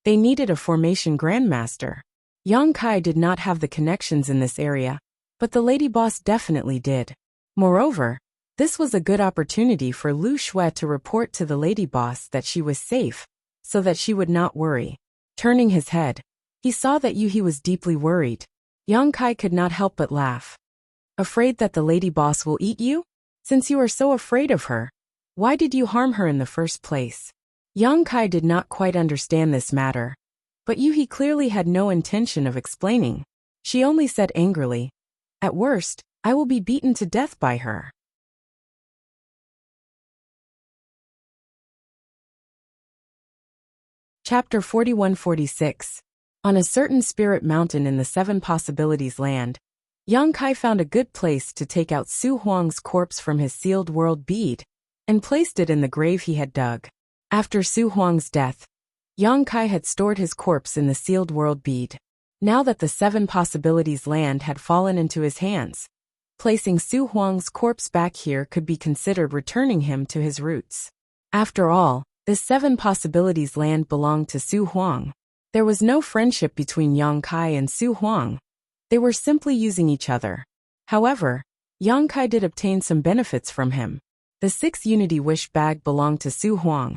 Speaker 1: they needed a formation grandmaster. Yang Kai did not have the connections in this area, but the lady boss definitely did. Moreover, this was a good opportunity for Lu Shui to report to the lady boss that she was safe, so that she would not worry. Turning his head, he saw that Yu He was deeply worried. Yang Kai could not help but laugh. "Afraid that the lady boss will eat you? Since you are so afraid of her, why did you harm her in the first place?" Yang Kai did not quite understand this matter, but Yu He clearly had no intention of explaining. She only said angrily, "At worst, I will be beaten to death by her." Chapter 41-46. On a certain spirit mountain in the 7 Possibilities land, Yang Kai found a good place to take out Su Huang's corpse from his sealed world bead and placed it in the grave he had dug. After Su Huang's death, Yang Kai had stored his corpse in the sealed world bead. Now that the 7 Possibilities land had fallen into his hands, placing Su Huang's corpse back here could be considered returning him to his roots. After all, this 7 possibilities land belonged to Su Huang. There was no friendship between Yang Kai and Su Huang. They were simply using each other. However, Yang Kai did obtain some benefits from him. The 6 Unity Wish bag belonged to Su Huang.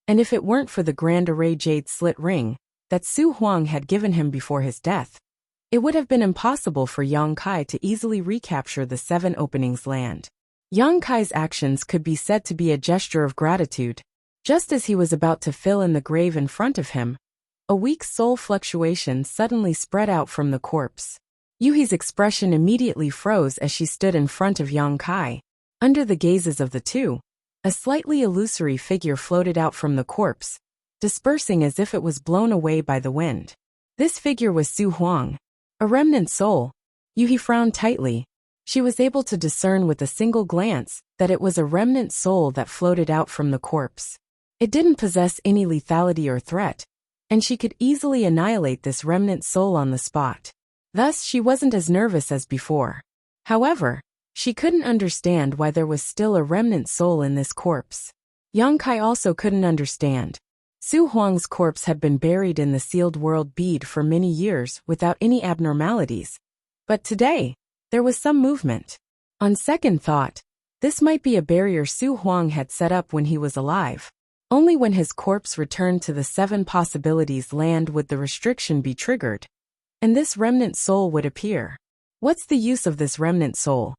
Speaker 1: And if it weren't for the Grand Array Jade Slit Ring that Su Huang had given him before his death, it would have been impossible for Yang Kai to easily recapture the 7 openings land. Yang Kai's actions could be said to be a gesture of gratitude. Just as he was about to fill in the grave in front of him, a weak soul fluctuation suddenly spread out from the corpse. Yuhi's expression immediately froze as she stood in front of Yang Kai. Under the gazes of the two, a slightly illusory figure floated out from the corpse, dispersing as if it was blown away by the wind. This figure was Su Huang, a remnant soul. Yuhi frowned tightly. She was able to discern with a single glance that it was a remnant soul that floated out from the corpse. It didn't possess any lethality or threat, and she could easily annihilate this remnant soul on the spot. Thus, she wasn't as nervous as before. However, she couldn't understand why there was still a remnant soul in this corpse. Yang Kai also couldn't understand. Su Huang's corpse had been buried in the sealed world bead for many years without any abnormalities. But today, there was some movement. On second thought, this might be a barrier Su Huang had set up when he was alive. Only when his corpse returned to the 7 possibilities land would the restriction be triggered, and this remnant soul would appear. What's the use of this remnant soul?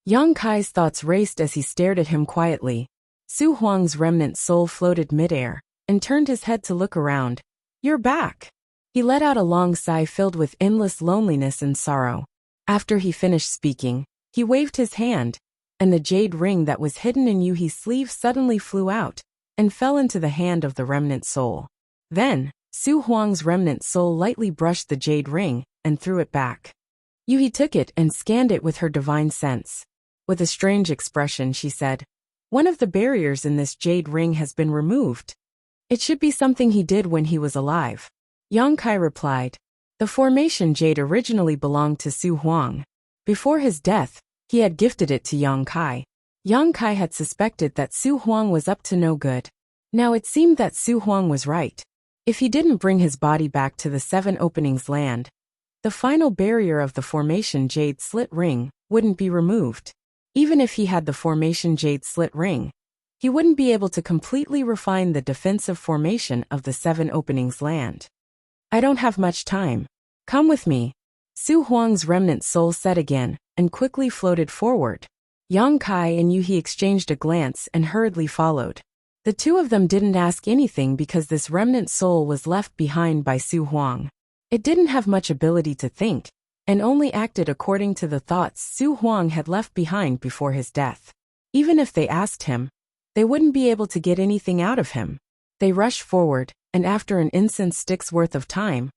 Speaker 1: Yang Kai's thoughts raced as he stared at him quietly. Su Huang's remnant soul floated midair and turned his head to look around. "You're back." He let out a long sigh filled with endless loneliness and sorrow. After he finished speaking, he waved his hand, and the jade ring that was hidden in Yuhi's sleeve suddenly flew out and fell into the hand of the remnant soul. Then, Su Huang's remnant soul lightly brushed the jade ring and threw it back. Yuhi took it and scanned it with her divine sense. With a strange expression, she said, "One of the barriers in this jade ring has been removed. It should be something he did when he was alive." Yang Kai replied, "The formation jade originally belonged to Su Huang. Before his death, he had gifted it to Yang Kai. Yang Kai had suspected that Su Huang was up to no good. Now it seemed that Su Huang was right. If he didn't bring his body back to the 7 openings land, the final barrier of the formation jade slit ring wouldn't be removed. Even if he had the formation jade slit ring, he wouldn't be able to completely refine the defensive formation of the 7 openings land. I don't have much time. Come with me." Su Huang's remnant soul said again, and quickly floated forward. Yang Kai and Yuhi exchanged a glance and hurriedly followed. The two of them didn't ask anything because this remnant soul was left behind by Su Huang. It didn't have much ability to think, and only acted according to the thoughts Su Huang had left behind before his death. Even if they asked him, they wouldn't be able to get anything out of him. They rushed forward, and after an incense stick's worth of time,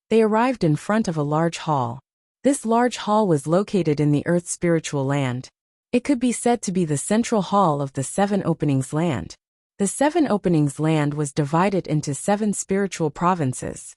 Speaker 1: they arrived in front of a large hall. This large hall was located in the Earth's spiritual land. It could be said to be the central hall of the 7 openings land. The 7 openings land was divided into 7 spiritual provinces.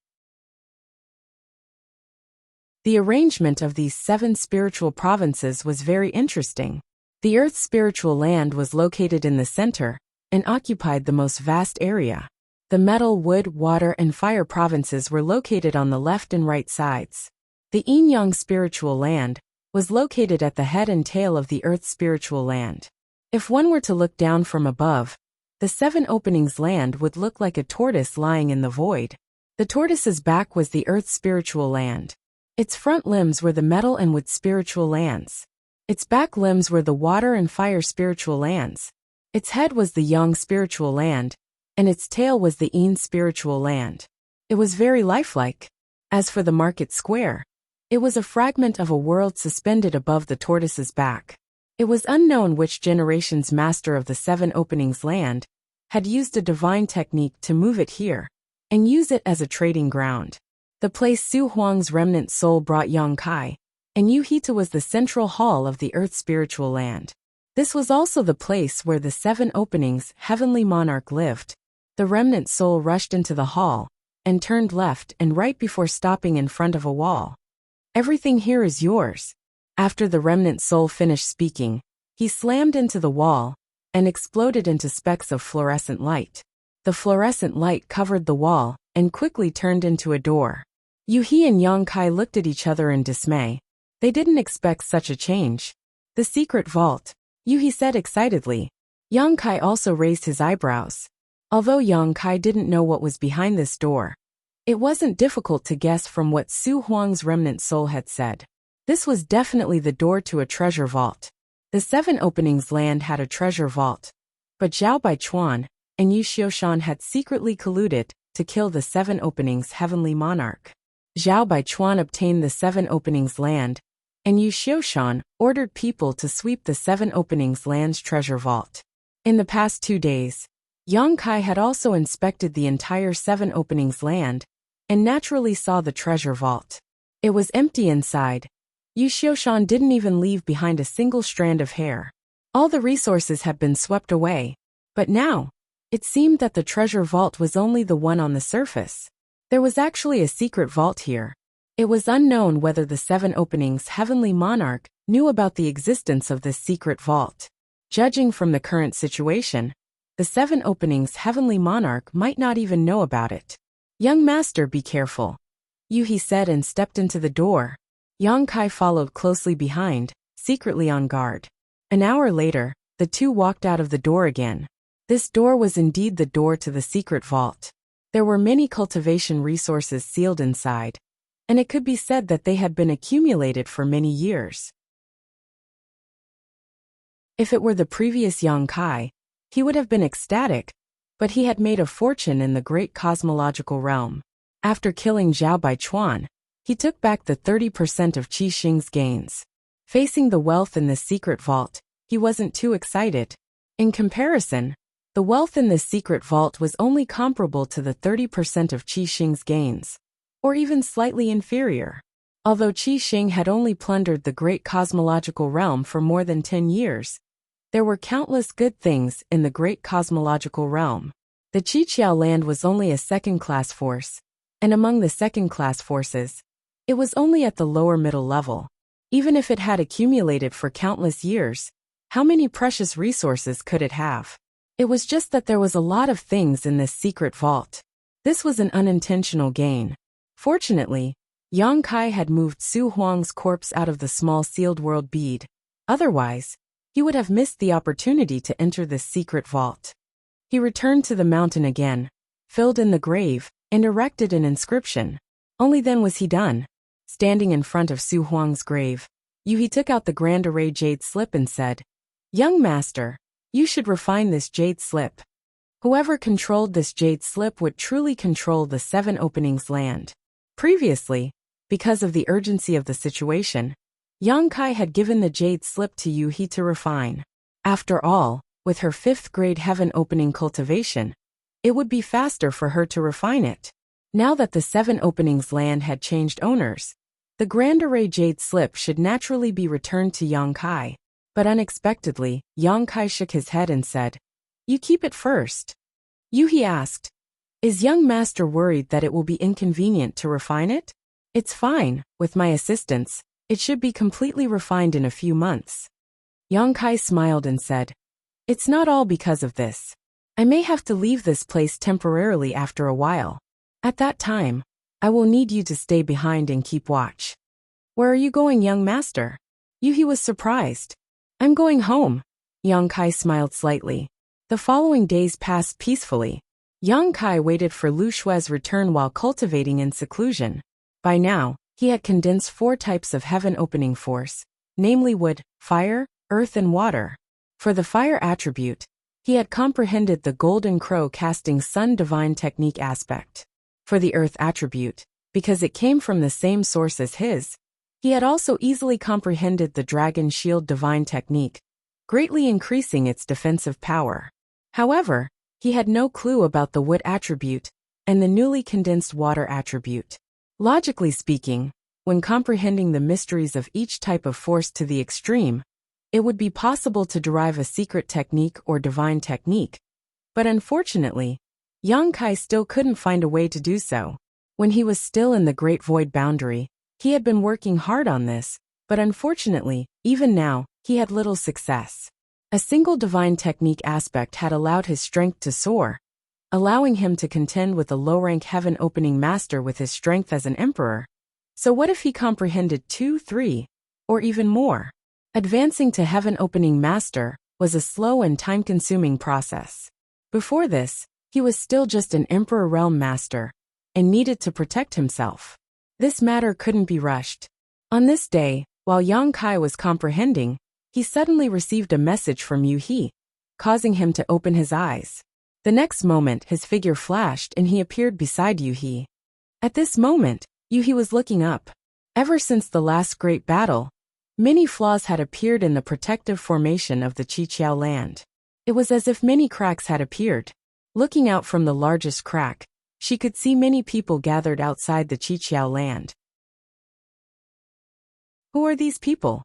Speaker 1: The arrangement of these 7 spiritual provinces was very interesting. The Earth's spiritual land was located in the center and occupied the most vast area. The metal, wood, water, and fire provinces were located on the left and right sides. The Yin-Yang spiritual land was located at the head and tail of the Earth's spiritual land. If one were to look down from above, the 7 openings land would look like a tortoise lying in the void. The tortoise's back was the Earth's spiritual land. Its front limbs were the metal and wood spiritual lands. Its back limbs were the water and fire spiritual lands. Its head was the Yang spiritual land, and its tail was the Yin spiritual land. It was very lifelike. As for the market square, it was a fragment of a world suspended above the tortoise's back. It was unknown which generation's master of the 7 openings land had used a divine technique to move it here and use it as a trading ground. The place Su Huang's remnant soul brought Yang Kai, and Yuhita was the central hall of the Earth's spiritual land. This was also the place where the 7 openings heavenly monarch lived. The remnant soul rushed into the hall and turned left and right before stopping in front of a wall. "Everything here is yours." After the remnant soul finished speaking, he slammed into the wall and exploded into specks of fluorescent light. The fluorescent light covered the wall and quickly turned into a door. Yu-He and Yang Kai looked at each other in dismay. They didn't expect such a change. The secret vault, Yu-He said excitedly. Yang Kai also raised his eyebrows. Although Yang Kai didn't know what was behind this door, it wasn't difficult to guess from what Su Huang's remnant soul had said. This was definitely the door to a treasure vault. The 7 Openings land had a treasure vault, but Zhao Baichuan and Yu Xiushan had secretly colluded to kill the 7 Openings heavenly monarch. Zhao Baichuan obtained the 7 Openings land, and Yu Xiushan ordered people to sweep the 7 Openings land's treasure vault. In the past 2 days, Yang Kai had also inspected the entire 7 Openings land, and naturally saw the treasure vault. It was empty inside. Yu Xiushan didn't even leave behind a single strand of hair. All the resources had been swept away, but now, it seemed that the treasure vault was only the one on the surface. There was actually a secret vault here. It was unknown whether the 7 Openings heavenly monarch knew about the existence of this secret vault. Judging from the current situation, the 7 Openings heavenly monarch might not even know about it. Young master, be careful, Yu-He said and stepped into the door. Yang Kai followed closely behind, secretly on guard. An hour later, the two walked out of the door again. This door was indeed the door to the secret vault. There were many cultivation resources sealed inside, and it could be said that they had been accumulated for many years. If it were the previous Yang Kai, he would have been ecstatic, but he had made a fortune in the great cosmological realm. After killing Zhao Baichuan, he took back the 30% of Qi Xing's gains. Facing the wealth in the secret vault, he wasn't too excited. In comparison, the wealth in the secret vault was only comparable to the 30% of Qi Xing's gains, or even slightly inferior. Although Qi Xing had only plundered the great cosmological realm for more than 10 years, there were countless good things in the great cosmological realm. The Qiqiao land was only a second-class force, and among the second-class forces, it was only at the lower middle level. Even if it had accumulated for countless years, how many precious resources could it have? It was just that there was a lot of things in this secret vault. This was an unintentional gain. Fortunately, Yang Kai had moved Su Huang's corpse out of the small sealed world bead. Otherwise, he would have missed the opportunity to enter this secret vault. He returned to the mountain again, filled in the grave, and erected an inscription. Only then was he done. Standing in front of Su Huang's grave, Yu-He took out the Grand Array jade slip and said, "Young master, you should refine this jade slip." Whoever controlled this jade slip would truly control the 7 Openings land. Previously, because of the urgency of the situation, Yang Kai had given the jade slip to Yu-He to refine. After all, with her 5th grade heaven opening cultivation, it would be faster for her to refine it. Now that the 7 Openings land had changed owners, the Grand Array jade slip should naturally be returned to Yang Kai. But unexpectedly, Yang Kai shook his head and said, "You keep it first." Yu-He asked, "Is young master worried that it will be inconvenient to refine it?" "It's fine, with my assistance. It should be completely refined in a few months." Yang Kai smiled and said, "It's not all because of this. I may have to leave this place temporarily after a while. At that time, I will need you to stay behind and keep watch." "Where are you going, young master?" Yu-He was surprised. "I'm going home." Yang Kai smiled slightly. The following days passed peacefully. Yang Kai waited for Lu Shue's return while cultivating in seclusion. By now, he had condensed 4 types of heaven opening force, namely wood, fire, earth and water. For the fire attribute, he had comprehended the golden crow casting sun divine technique aspect. For the earth attribute, because it came from the same source as his, he had also easily comprehended the dragon shield divine technique, greatly increasing its defensive power. However, he had no clue about the wood attribute and the newly condensed water attribute. Logically speaking, when comprehending the mysteries of each type of force to the extreme, it would be possible to derive a secret technique or divine technique. But unfortunately, Yang Kai still couldn't find a way to do so. When he was still in the Great Void boundary, he had been working hard on this, but unfortunately, even now, he had little success. A single divine technique aspect had allowed his strength to soar, allowing him to contend with a low-rank heaven-opening master with his strength as an emperor. So what if he comprehended 2, 3, or even more? Advancing to heaven-opening master was a slow and time-consuming process. Before this, he was still just an emperor realm master, and needed to protect himself. This matter couldn't be rushed. On this day, while Yang Kai was comprehending, he suddenly received a message from Yu He, causing him to open his eyes. The next moment his figure flashed and he appeared beside Yu He. At this moment, Yu He was looking up. Ever since the last great battle, many flaws had appeared in the protective formation of the Qiqiao land. It was as if many cracks had appeared. Looking out from the largest crack, she could see many people gathered outside the Qiqiao land. Who are these people?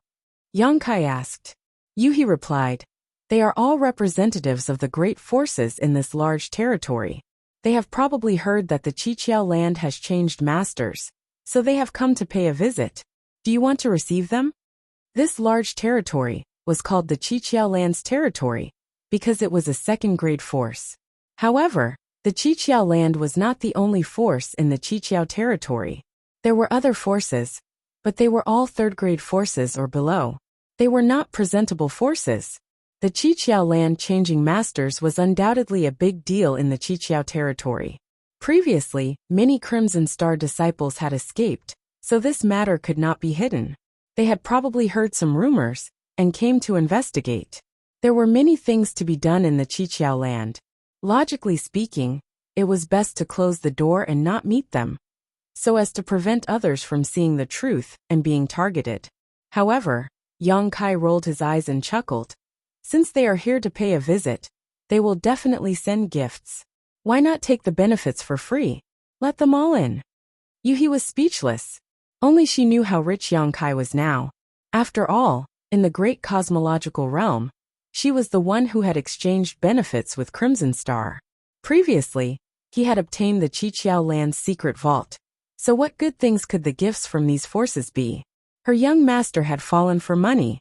Speaker 1: Yang Kai asked. Yu He replied, they are all representatives of the great forces in this large territory. They have probably heard that the Qiqiao land has changed masters, so they have come to pay a visit. Do you want to receive them? This large territory was called the Qiqiao land's territory because it was a second-grade force. However, the Qiqiao land was not the only force in the Qiqiao territory. There were other forces, but they were all third-grade forces or below. They were not presentable forces. The Qiqiao land changing masters was undoubtedly a big deal in the Qiqiao territory. Previously, many Crimson Star disciples had escaped, so this matter could not be hidden. They had probably heard some rumors and came to investigate. There were many things to be done in the Qiqiao land. Logically speaking, it was best to close the door and not meet them, so as to prevent others from seeing the truth and being targeted. However, Yang Kai rolled his eyes and chuckled. Since they are here to pay a visit, they will definitely send gifts. Why not take the benefits for free? Let them all in. Yu He was speechless. Only she knew how rich Yang Kai was now. After all, in the great cosmological realm, she was the one who had exchanged benefits with Crimson Star. Previously, he had obtained the Qiqiao land's secret vault. So what good things could the gifts from these forces be? Her young master had fallen for money.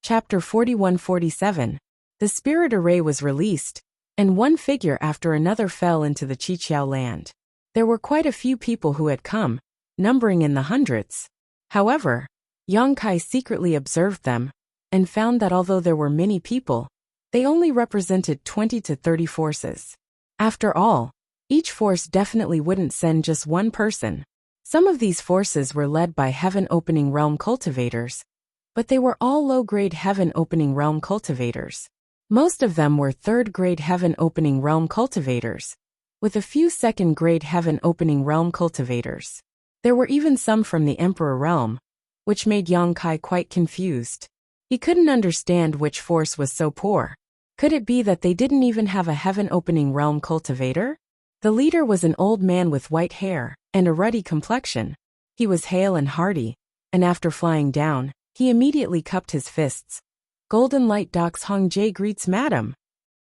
Speaker 1: Chapter 41-47. The spirit array was released, and one figure after another fell into the Qiqiao land. There were quite a few people who had come, numbering in the hundreds. However, Yang Kai secretly observed them, and found that although there were many people, they only represented 20 to 30 forces. After all, each force definitely wouldn't send just one person. Some of these forces were led by heaven-opening realm cultivators, but they were all low-grade heaven-opening realm cultivators. Most of them were third-grade heaven-opening realm cultivators, with a few second-grade heaven-opening realm cultivators. There were even some from the Emperor realm, which made Yang Kai quite confused. He couldn't understand which force was so poor. Could it be that they didn't even have a heaven-opening realm cultivator? The leader was an old man with white hair and a ruddy complexion. He was hale and hearty, and after flying down, he immediately cupped his fists. Golden Light Doc's Hong Jie greets Madam.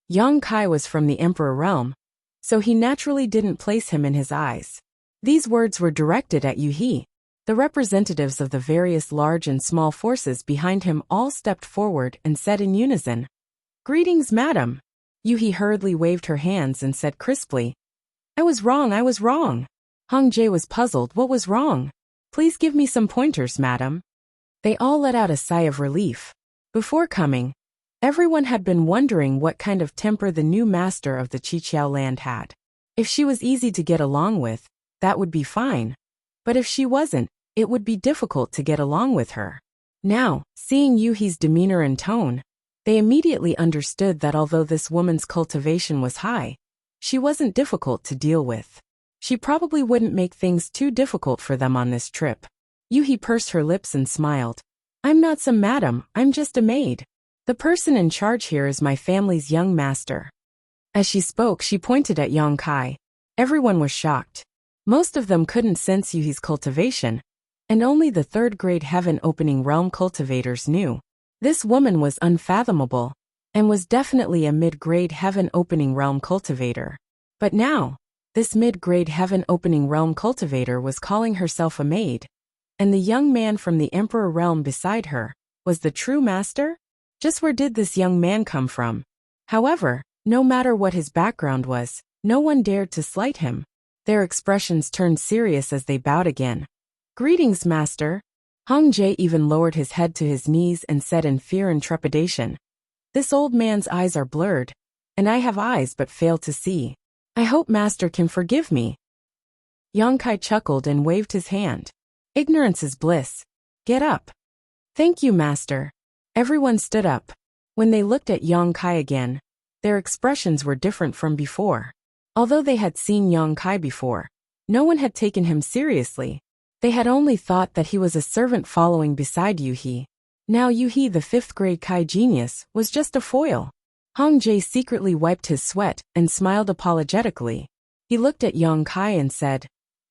Speaker 1: Yang Kai was from the Emperor realm, so he naturally didn't place him in his eyes. These words were directed at Yu He. The representatives of the various large and small forces behind him all stepped forward and said in unison, "Greetings, Madam." Yu He hurriedly waved her hands and said crisply, I was wrong. Hong Jie was puzzled. What was wrong? Please give me some pointers, Madam. They all let out a sigh of relief. Before coming, everyone had been wondering what kind of temper the new master of the Qiqiao land had. If she was easy to get along with, that would be fine. But if she wasn't, it would be difficult to get along with her. Now, seeing Yu He's demeanor and tone, they immediately understood that although this woman's cultivation was high, she wasn't difficult to deal with. She probably wouldn't make things too difficult for them on this trip. Yu He pursed her lips and smiled. I'm not some madam, I'm just a maid. The person in charge here is my family's young master. As she spoke, she pointed at Yang Kai. Everyone was shocked. Most of them couldn't sense Yu He's cultivation, and only the third-grade heaven-opening realm cultivators knew. This woman was unfathomable, and was definitely a mid-grade heaven-opening realm cultivator. But now, this mid-grade heaven-opening realm cultivator was calling herself a maid, And the young man from the Emperor realm beside her was the true master? Just where did this young man come from? However, no matter what his background was, no one dared to slight him. Their expressions turned serious as they bowed again. Greetings, master. Hong Jie even lowered his head to his knees and said in fear and trepidation, "This old man's eyes are blurred, and I have eyes but fail to see. I hope master can forgive me." Yang Kai chuckled and waved his hand. "Ignorance is bliss. Get up." "Thank you, master." Everyone stood up. When they looked at Yang Kai again, their expressions were different from before. Although they had seen Yang Kai before, no one had taken him seriously. They had only thought that he was a servant following beside Yu He. Now Yu He, the 5th grade Kai genius, was just a foil. Hong Jie secretly wiped his sweat and smiled apologetically. He looked at Yang Kai and said,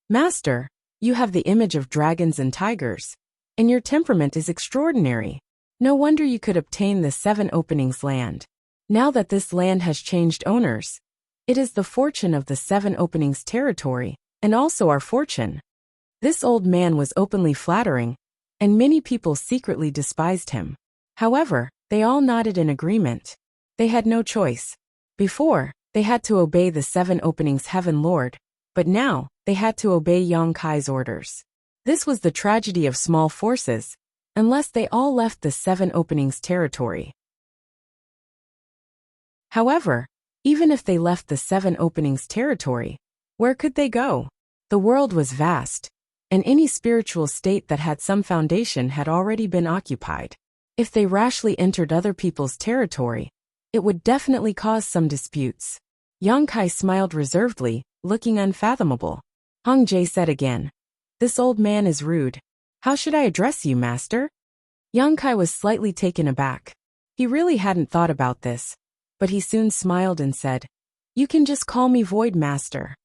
Speaker 1: "Master, you have the image of dragons and tigers, and your temperament is extraordinary. No wonder you could obtain the 7 openings land. Now that this land has changed owners, it is the fortune of the 7 openings territory, and also our fortune." This old man was openly flattering, and many people secretly despised him. However, they all nodded in agreement. They had no choice. Before, they had to obey the 7 openings Heaven Lord, but now, they had to obey Yang Kai's orders. This was the tragedy of small forces, unless they all left the 7 openings territory. However, even if they left the 7 openings territory, where could they go? The world was vast, and any spiritual state that had some foundation had already been occupied. If they rashly entered other people's territory, it would definitely cause some disputes. Yang Kai smiled reservedly, looking unfathomable. Hong Jie said again, "This old man is rude. How should I address you, master?" Yang Kai was slightly taken aback. He really hadn't thought about this, but he soon smiled and said, "You can just call me Void Master."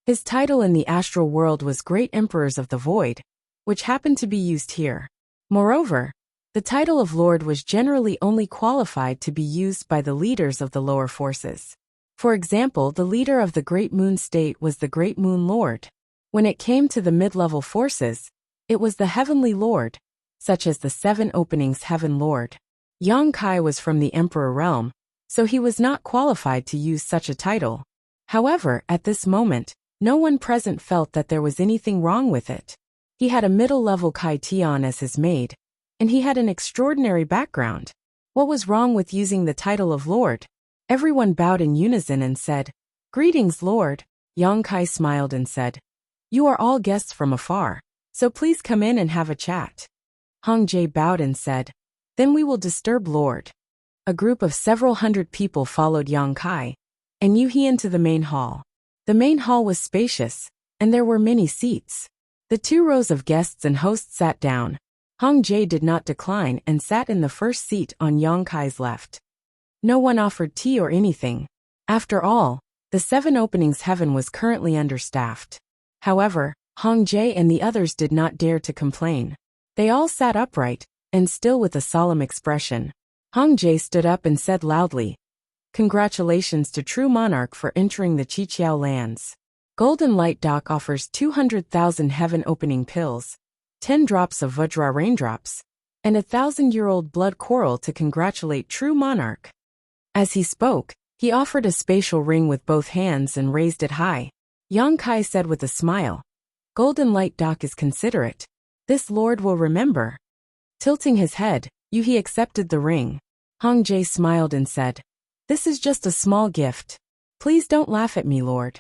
Speaker 1: His title in the astral world was Great Emperors of the Void, which happened to be used here. Moreover, the title of Lord was generally only qualified to be used by the leaders of the lower forces. For example, the leader of the Great Moon State was the Great Moon Lord. When it came to the mid-level forces, it was the Heavenly Lord, such as the 7 openings Heaven Lord. Yang Kai was from the Emperor realm, so he was not qualified to use such a title. However, at this moment, no one present felt that there was anything wrong with it. He had a middle-level Kai Tian as his maid, and he had an extraordinary background. What was wrong with using the title of Lord? Everyone bowed in unison and said, "Greetings, Lord." Yang Kai smiled and said, "You are all guests from afar, so please come in and have a chat." Hong Jie bowed and said, "Then we will disturb Lord." A group of several hundred people followed Yang Kai and Yu He into the main hall. The main hall was spacious, and there were many seats. The 2 rows of guests and hosts sat down. Hong Jie did not decline and sat in the first seat on Yang Kai's left. No one offered tea or anything. After all, the 7 openings heaven was currently understaffed. However, Hong Jie and the others did not dare to complain. They all sat upright, and still with a solemn expression. Hong Jie stood up and said loudly, "Congratulations to True Monarch for entering the Qiqiao lands. Golden Light Dock offers 200,000 heaven opening pills, 10 drops of Vajra raindrops, and a 1,000-year-old blood coral to congratulate True Monarch." As he spoke, he offered a spatial ring with both hands and raised it high. Yang Kai said with a smile, "Golden Light Dock is considerate. This lord will remember." Tilting his head, Yu He accepted the ring. Hong Jie smiled and said, "This is just a small gift. Please don't laugh at me, Lord."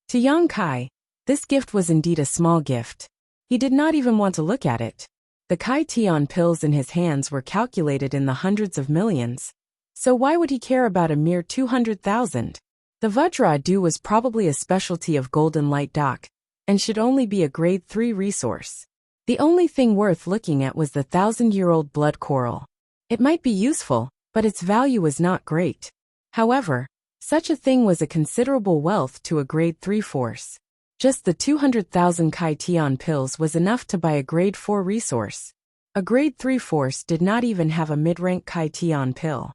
Speaker 1: To Yang Kai, this gift was indeed a small gift. He did not even want to look at it. The Kai Tian pills in his hands were calculated in the hundreds of millions. So why would he care about a mere 200,000? The Vajra Dew was probably a specialty of Golden Light Dock, and should only be a grade 3 resource. The only thing worth looking at was the 1,000-year-old blood coral. It might be useful, but its value was not great. However, such a thing was a considerable wealth to a grade 3 force. Just the 200,000 Kai Tian pills was enough to buy a grade 4 resource. A grade 3 force did not even have a mid-rank Kai Tian pill.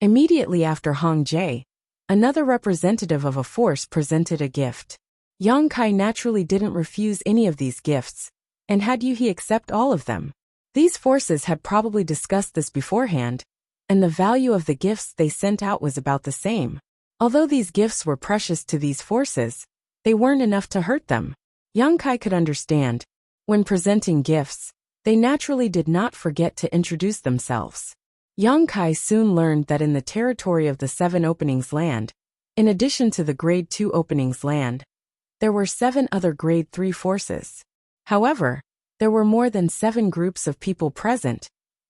Speaker 1: Immediately after Hong Jie, another representative of a force presented a gift. Yang Kai naturally didn't refuse any of these gifts, and had Yuhi accept all of them. These forces had probably discussed this beforehand, and the value of the gifts they sent out was about the same. Although these gifts were precious to these forces, they weren't enough to hurt them. Yang Kai could understand. When presenting gifts, they naturally did not forget to introduce themselves. Yang Kai soon learned that in the territory of the 7 Openings land, in addition to the Grade 2 Openings land, there were 7 other Grade 3 forces. However, there were more than 7 groups of people present,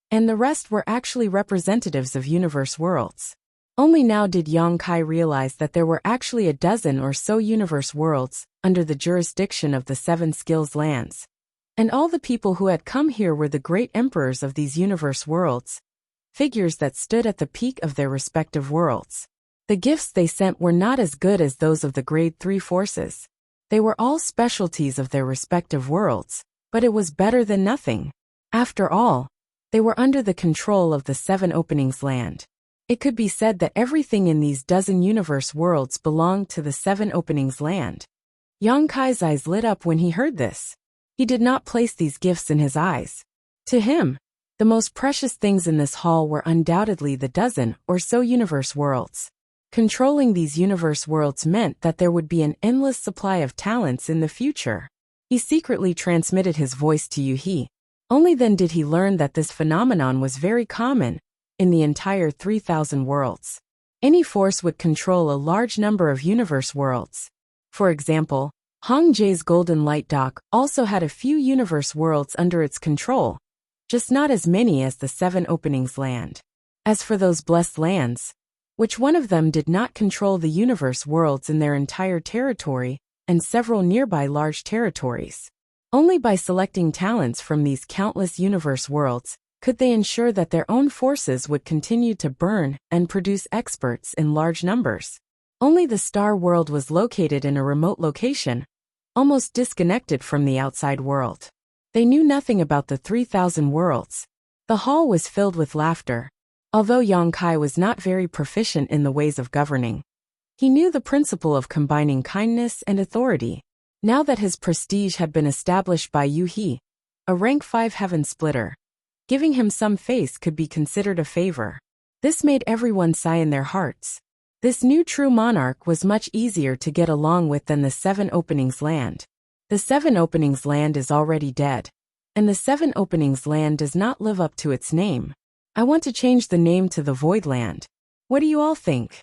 Speaker 1: and the rest were actually representatives of universe worlds. Only now did Yang Kai realize that there were actually a dozen or so universe worlds under the jurisdiction of the 7 skills lands. And all the people who had come here were the great emperors of these universe worlds, figures that stood at the peak of their respective worlds. The gifts they sent were not as good as those of the Grade 3 forces. They were all specialties of their respective worlds, but it was better than nothing. After all, they were under the control of the 7 Openings land. It could be said that everything in these dozen universe worlds belonged to the 7 Openings land. Yang Kai's eyes lit up when he heard this. He did not place these gifts in his eyes. To him, the most precious things in this hall were undoubtedly the dozen or so universe worlds. Controlling these universe worlds meant that there would be an endless supply of talents in the future. He secretly transmitted his voice to Yuhi. Only then did he learn that this phenomenon was very common in the entire 3,000 worlds. Any force would control a large number of universe worlds. For example, Hong Jae's Golden Light Dock also had a few universe worlds under its control, just not as many as the 7 Openings land. As for those blessed lands, which one of them did not control the universe worlds in their entire territory and several nearby large territories? Only by selecting talents from these countless universe worlds could they ensure that their own forces would continue to burn and produce experts in large numbers. Only the Star World was located in a remote location, almost disconnected from the outside world. They knew nothing about the 3,000 worlds. The hall was filled with laughter. Although Yang Kai was not very proficient in the ways of governing, he knew the principle of combining kindness and authority. Now that his prestige had been established by Yuhi, a rank 5 heaven splitter, giving him some face could be considered a favor. This made everyone sigh in their hearts. This new true monarch was much easier to get along with than the 7 Openings land. The 7 Openings land is already dead, and the 7 Openings land does not live up to its name. I want to change the name to the Void Land. What do you all think?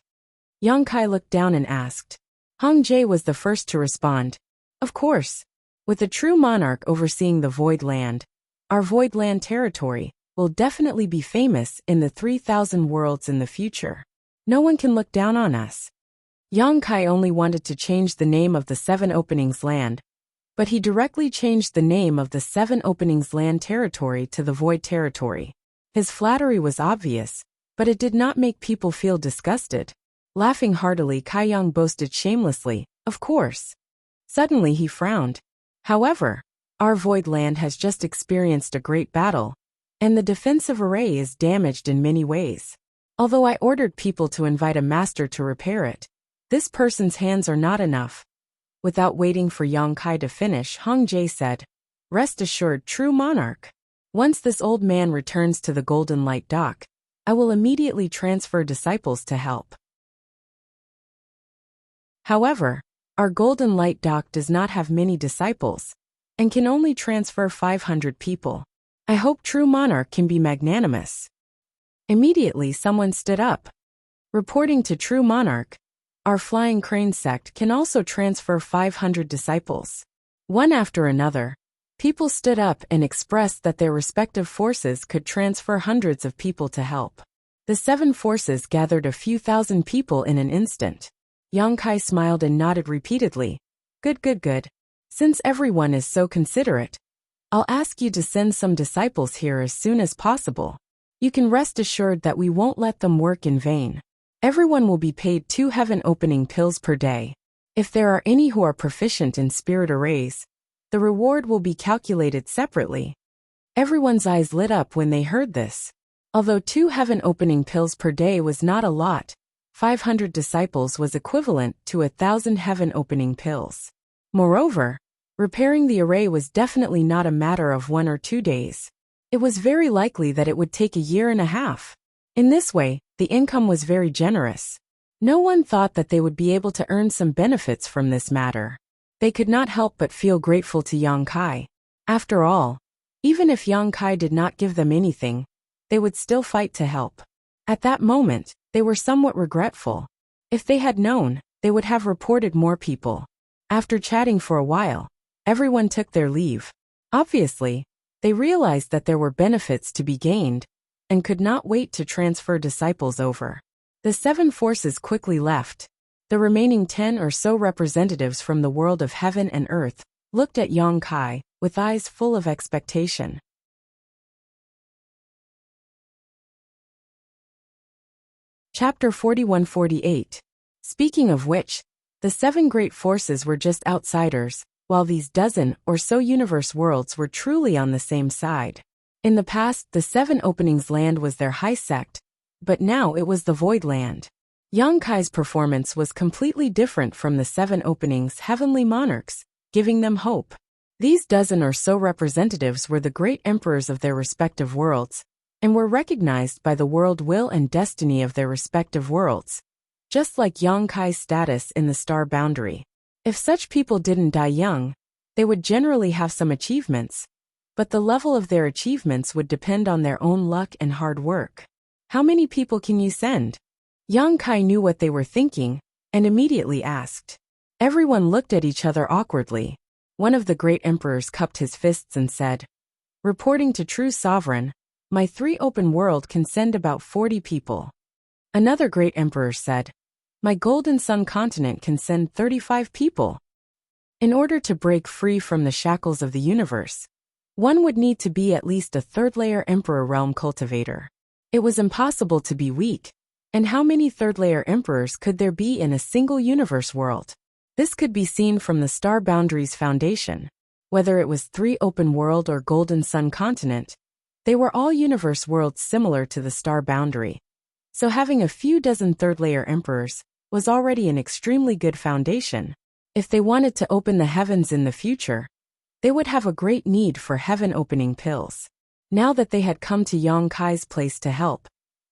Speaker 1: Yang Kai looked down and asked. Hong Jae was the first to respond. Of course. With a true monarch overseeing the Void Land, our Void Land territory will definitely be famous in the 3,000 worlds in the future. No one can look down on us. Yang Kai only wanted to change the name of the 7 Openings land, but he directly changed the name of the 7 Openings land territory to the Void territory. His flattery was obvious, but it did not make people feel disgusted. Laughing heartily, Kai Yang boasted shamelessly, of course. Suddenly he frowned. However, our Void land has just experienced a great battle, and the defensive array is damaged in many ways. Although I ordered people to invite a master to repair it, this person's hands are not enough. Without waiting for Yang Kai to finish, Hong Jae said, Rest assured, true monarch. Once this old man returns to the Golden Light Dock, I will immediately transfer disciples to help. However, our Golden Light Dock does not have many disciples, and can only transfer 500 people. I hope true monarch can be magnanimous. Immediately someone stood up. Reporting to true monarch, our Flying Crane sect can also transfer 500 disciples. One after another, people stood up and expressed that their respective forces could transfer hundreds of people to help. The 7 forces gathered a few thousand people in an instant. Yang Kai smiled and nodded repeatedly. Good. Since everyone is so considerate, I'll ask you to send some disciples here as soon as possible. You can rest assured that we won't let them work in vain. Everyone will be paid 2 heaven opening pills per day. If there are any who are proficient in spirit arrays, the reward will be calculated separately. Everyone's eyes lit up when they heard this. Although 2 heaven opening pills per day was not a lot, 500 disciples was equivalent to 1,000 heaven opening pills. Moreover, repairing the array was definitely not a matter of 1 or 2 days. It was very likely that it would take a year and a half. In this way, the income was very generous. No one thought that they would be able to earn some benefits from this matter. They could not help but feel grateful to Yang Kai. After all, even if Yang Kai did not give them anything, they would still fight to help. At that moment, they were somewhat regretful. If they had known, they would have reported more people. After chatting for a while, everyone took their leave. Obviously, they realized that there were benefits to be gained, and could not wait to transfer disciples over. The 7 forces quickly left. The remaining 10 or so representatives from the world of heaven and earth looked at Yang Kai with eyes full of expectation. Chapter 41-48. Speaking of which, the 7 great forces were just outsiders, while these dozen or so universe worlds were truly on the same side. In the past, the 7 openings land was their high sect, but now it was the void land. Yang Kai's performance was completely different from the 7 openings heavenly monarchs, giving them hope. These dozen or so representatives were the great emperors of their respective worlds, and were recognized by the world will and destiny of their respective worlds, just like Yang Kai's status in the star boundary. If such people didn't die young, they would generally have some achievements, but the level of their achievements would depend on their own luck and hard work. How many people can you send? Yang Kai knew what they were thinking, and immediately asked. Everyone looked at each other awkwardly. One of the great emperors cupped his fists and said, "Reporting to true sovereign, my 3 open world can send about 40 people." Another great emperor said, "My Golden Sun continent can send 35 people." In order to break free from the shackles of the universe, one would need to be at least a 3rd-layer emperor realm cultivator. It was impossible to be weak, and how many 3rd-layer emperors could there be in a single universe world? This could be seen from the star boundaries foundation. Whether it was 3 open world or Golden Sun continent, they were all universe worlds similar to the star boundary. So having a few dozen 3rd-layer emperors was already an extremely good foundation. If they wanted to open the heavens in the future, they would have a great need for heaven-opening pills. Now that they had come to Yang Kai's place to help,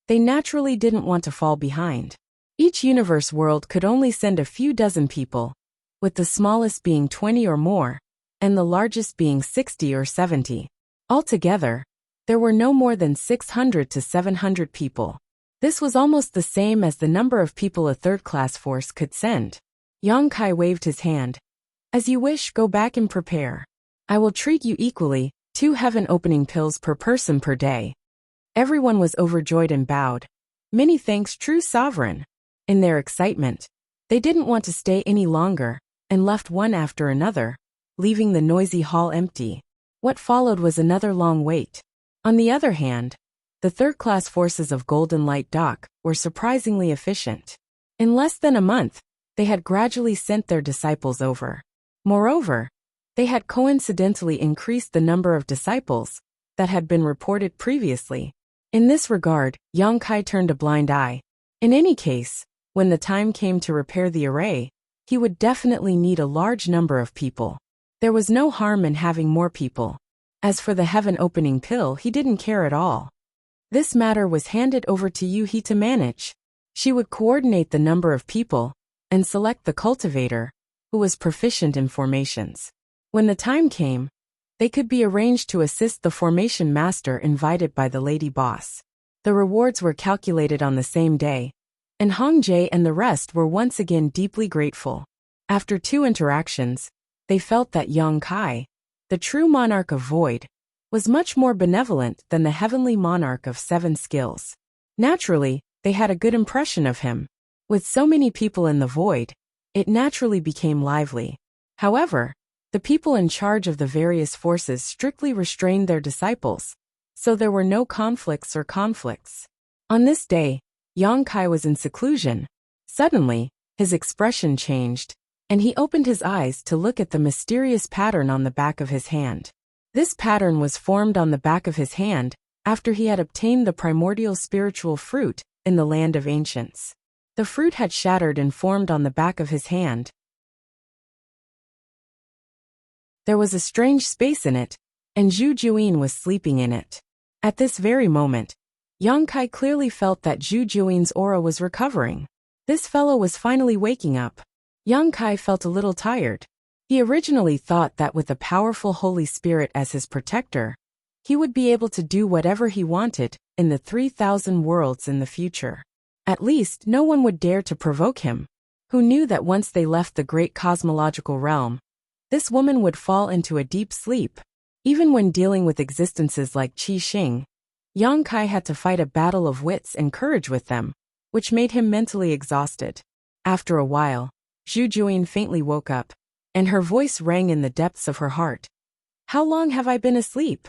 Speaker 1: they naturally didn't want to fall behind. Each universe world could only send a few dozen people, with the smallest being 20 or more, and the largest being 60 or 70. Altogether, there were no more than 600 to 700 people. This was almost the same as the number of people a 3rd-class force could send. Yang Kai waved his hand. "As you wish, go back and prepare. I will treat you equally, 2 heaven-opening pills per person per day." Everyone was overjoyed and bowed. "Many thanks, true sovereign." In their excitement, they didn't want to stay any longer, and left one after another, leaving the noisy hall empty. What followed was another long wait. On the other hand, the 3rd-class forces of Golden Light Dock were surprisingly efficient. In less than a month, they had gradually sent their disciples over. Moreover, they had coincidentally increased the number of disciples that had been reported previously. In this regard, Yang Kai turned a blind eye. In any case, when the time came to repair the array, he would definitely need a large number of people. There was no harm in having more people. As for the heaven-opening pill, he didn't care at all. This matter was handed over to Yuhi to manage. She would coordinate the number of people, and select the cultivator, who was proficient in formations. When the time came, they could be arranged to assist the formation master invited by the lady boss. The rewards were calculated on the same day, and Hong Jie and the rest were once again deeply grateful. After 2 interactions, they felt that Yang Kai, the true monarch of void, was much more benevolent than the heavenly monarch of 7 skills. Naturally, they had a good impression of him. With so many people in the void, it naturally became lively. However, the people in charge of the various forces strictly restrained their disciples, so there were no conflicts. On this day, Yang Kai was in seclusion. Suddenly, his expression changed, and he opened his eyes to look at the mysterious pattern on the back of his hand. This pattern was formed on the back of his hand after he had obtained the primordial spiritual fruit in the land of ancients. The fruit had shattered and formed on the back of his hand. There was a strange space in it, and Zhu Juyin was sleeping in it. At this very moment, Yang Kai clearly felt that Zhu Juyin's aura was recovering. This fellow was finally waking up. Yang Kai felt a little tired. He originally thought that with a powerful Holy Spirit as his protector, he would be able to do whatever he wanted in the 3,000 worlds in the future. At least no one would dare to provoke him. Who knew that once they left the great cosmological realm, this woman would fall into a deep sleep. Even when dealing with existences like Qi Xing, Yang Kai had to fight a battle of wits and courage with them, which made him mentally exhausted. After a while, Zhu Juyin faintly woke up, and her voice rang in the depths of her heart. "How long have I been asleep?"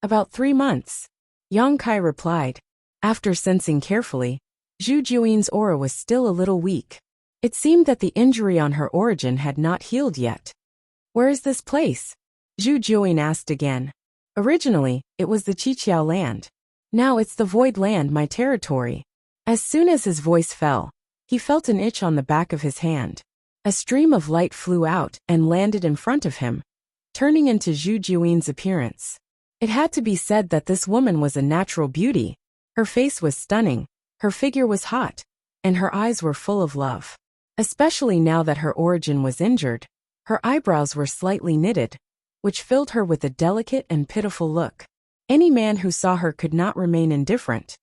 Speaker 1: "About 3 months," Yang Kai replied. After sensing carefully, Zhu Juyin's aura was still a little weak. It seemed that the injury on her origin had not healed yet. "Where is this place?" Zhu Juyin asked again. "Originally, it was the Qiqiao land. Now it's the Void Land, my territory." As soon as his voice fell, he felt an itch on the back of his hand. A stream of light flew out and landed in front of him, turning into Zhu Juyin's appearance. It had to be said that this woman was a natural beauty. Her face was stunning, her figure was hot, and her eyes were full of love. Especially now that her origin was injured, her eyebrows were slightly knitted, which filled her with a delicate and pitiful look. Any man who saw her could not remain indifferent.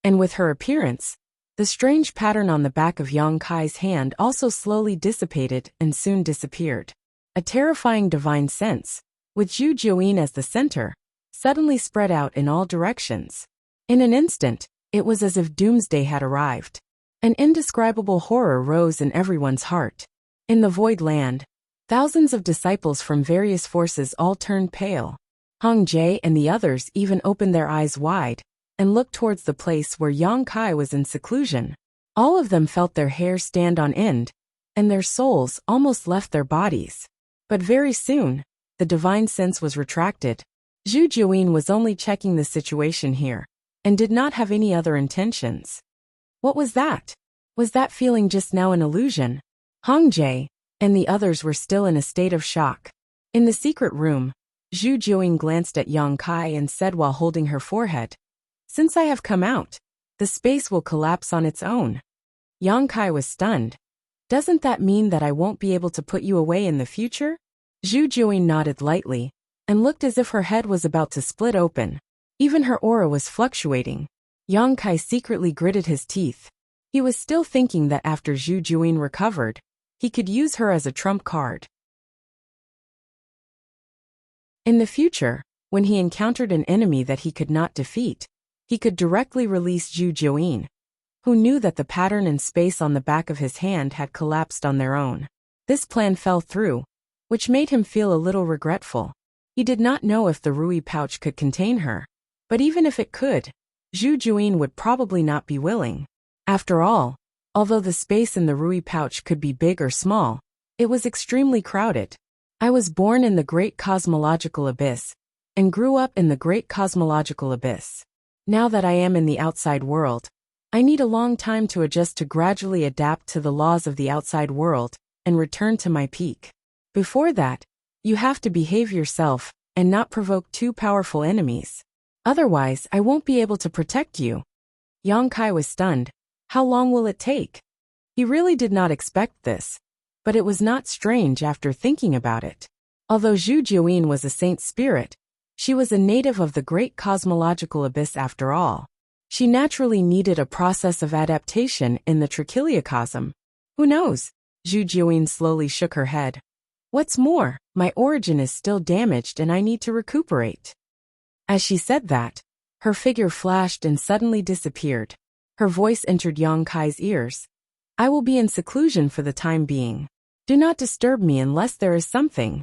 Speaker 1: And with her appearance, the strange pattern on the back of Yang Kai's hand also slowly dissipated and soon disappeared. A terrifying divine sense, with Zhu Juyin as the center, suddenly spread out in all directions. In an instant, it was as if doomsday had arrived. An indescribable horror rose in everyone's heart. In the Void Land, thousands of disciples from various forces all turned pale. Hong Jie and the others even opened their eyes wide and looked towards the place where Yang Kai was in seclusion. All of them felt their hair stand on end, and their souls almost left their bodies. But very soon, the divine sense was retracted. Zhu Juyin was only checking the situation here, and did not have any other intentions. What was that? Was that feeling just now an illusion? Hong Jie and the others were still in a state of shock. In the secret room, Zhu Juyin glanced at Yang Kai and said while holding her forehead, "Since I have come out, the space will collapse on its own." Yang Kai was stunned. "Doesn't that mean that I won't be able to put you away in the future?" Zhu Juyin nodded lightly, and looked as if her head was about to split open. Even her aura was fluctuating. Yang Kai secretly gritted his teeth. He was still thinking that after Zhu Juyin recovered, he could use her as a trump card. In the future, when he encountered an enemy that he could not defeat, he could directly release Zhu Juyin, who knew that the pattern and space on the back of his hand had collapsed on their own. This plan fell through, which made him feel a little regretful. He did not know if the Rui pouch could contain her, but even if it could, Zhu Juyin would probably not be willing. After all, although the space in the Rui pouch could be big or small, it was extremely crowded. "I was born in the great cosmological abyss, and grew up in the great cosmological abyss. Now that I am in the outside world, I need a long time to adjust to gradually adapt to the laws of the outside world, and return to my peak. Before that, you have to behave yourself, and not provoke too powerful enemies. Otherwise, I won't be able to protect you." Yang Kai was stunned. How long will it take? He really did not expect this, but it was not strange after thinking about it. Although Zhu Juyin was a saint spirit, she was a native of the great cosmological abyss after all. She naturally needed a process of adaptation in the trichiliocosm. Who knows? Zhu Juyin slowly shook her head. "What's more, my origin is still damaged and I need to recuperate." As she said that, her figure flashed and suddenly disappeared. Her voice entered Yang Kai's ears. "I will be in seclusion for the time being. Do not disturb me unless there is something."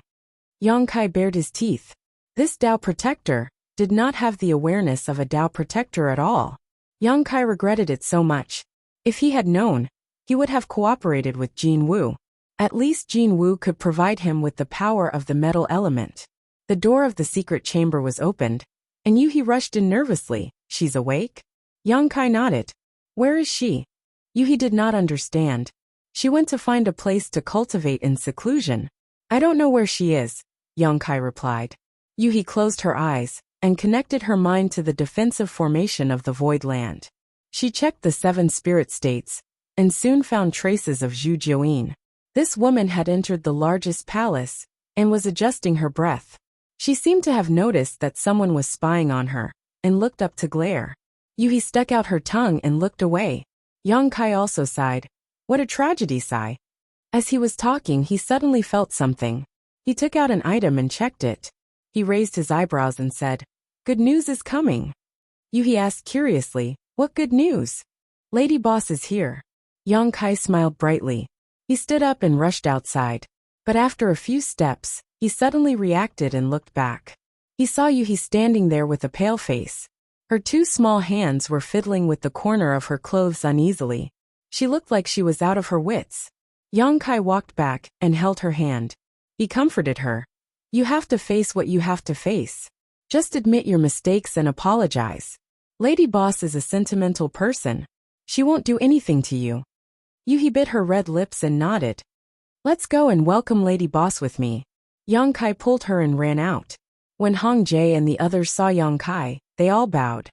Speaker 1: Yang Kai bared his teeth. This Tao protector did not have the awareness of a Tao protector at all. Yang Kai regretted it so much. If he had known, he would have cooperated with Jin Wu. At least Jin Wu could provide him with the power of the metal element. The door of the secret chamber was opened, and Yuhi rushed in nervously. "She's awake?" Yang Kai nodded. "Where is she?" Yuhi did not understand. "She went to find a place to cultivate in seclusion." "I don't know where she is," Kai replied. Yuhi closed her eyes and connected her mind to the defensive formation of the void land. She checked the 7 spirit states and soon found traces of Zhu Jiuyin. This woman had entered the largest palace and was adjusting her breath. She seemed to have noticed that someone was spying on her and looked up to glare. Yuhi stuck out her tongue and looked away. Kai also sighed. What a tragedy sigh. As he was talking, he suddenly felt something. He took out an item and checked it. He raised his eyebrows and said, "Good news is coming." Yuhi asked curiously, "What good news?" "Lady Boss is here." Kai smiled brightly. He stood up and rushed outside. But after a few steps, he suddenly reacted and looked back. He saw Yuhi standing there with a pale face. Her 2 small hands were fiddling with the corner of her clothes uneasily. She looked like she was out of her wits. Kai walked back and held her hand. He comforted her. "You have to face what you have to face. Just admit your mistakes and apologize. Lady Boss is a sentimental person. She won't do anything to you." Yuhi bit her red lips and nodded. "Let's go and welcome Lady Boss with me." Kai pulled her and ran out. When Hong Jie and the others saw Kai, they all bowed.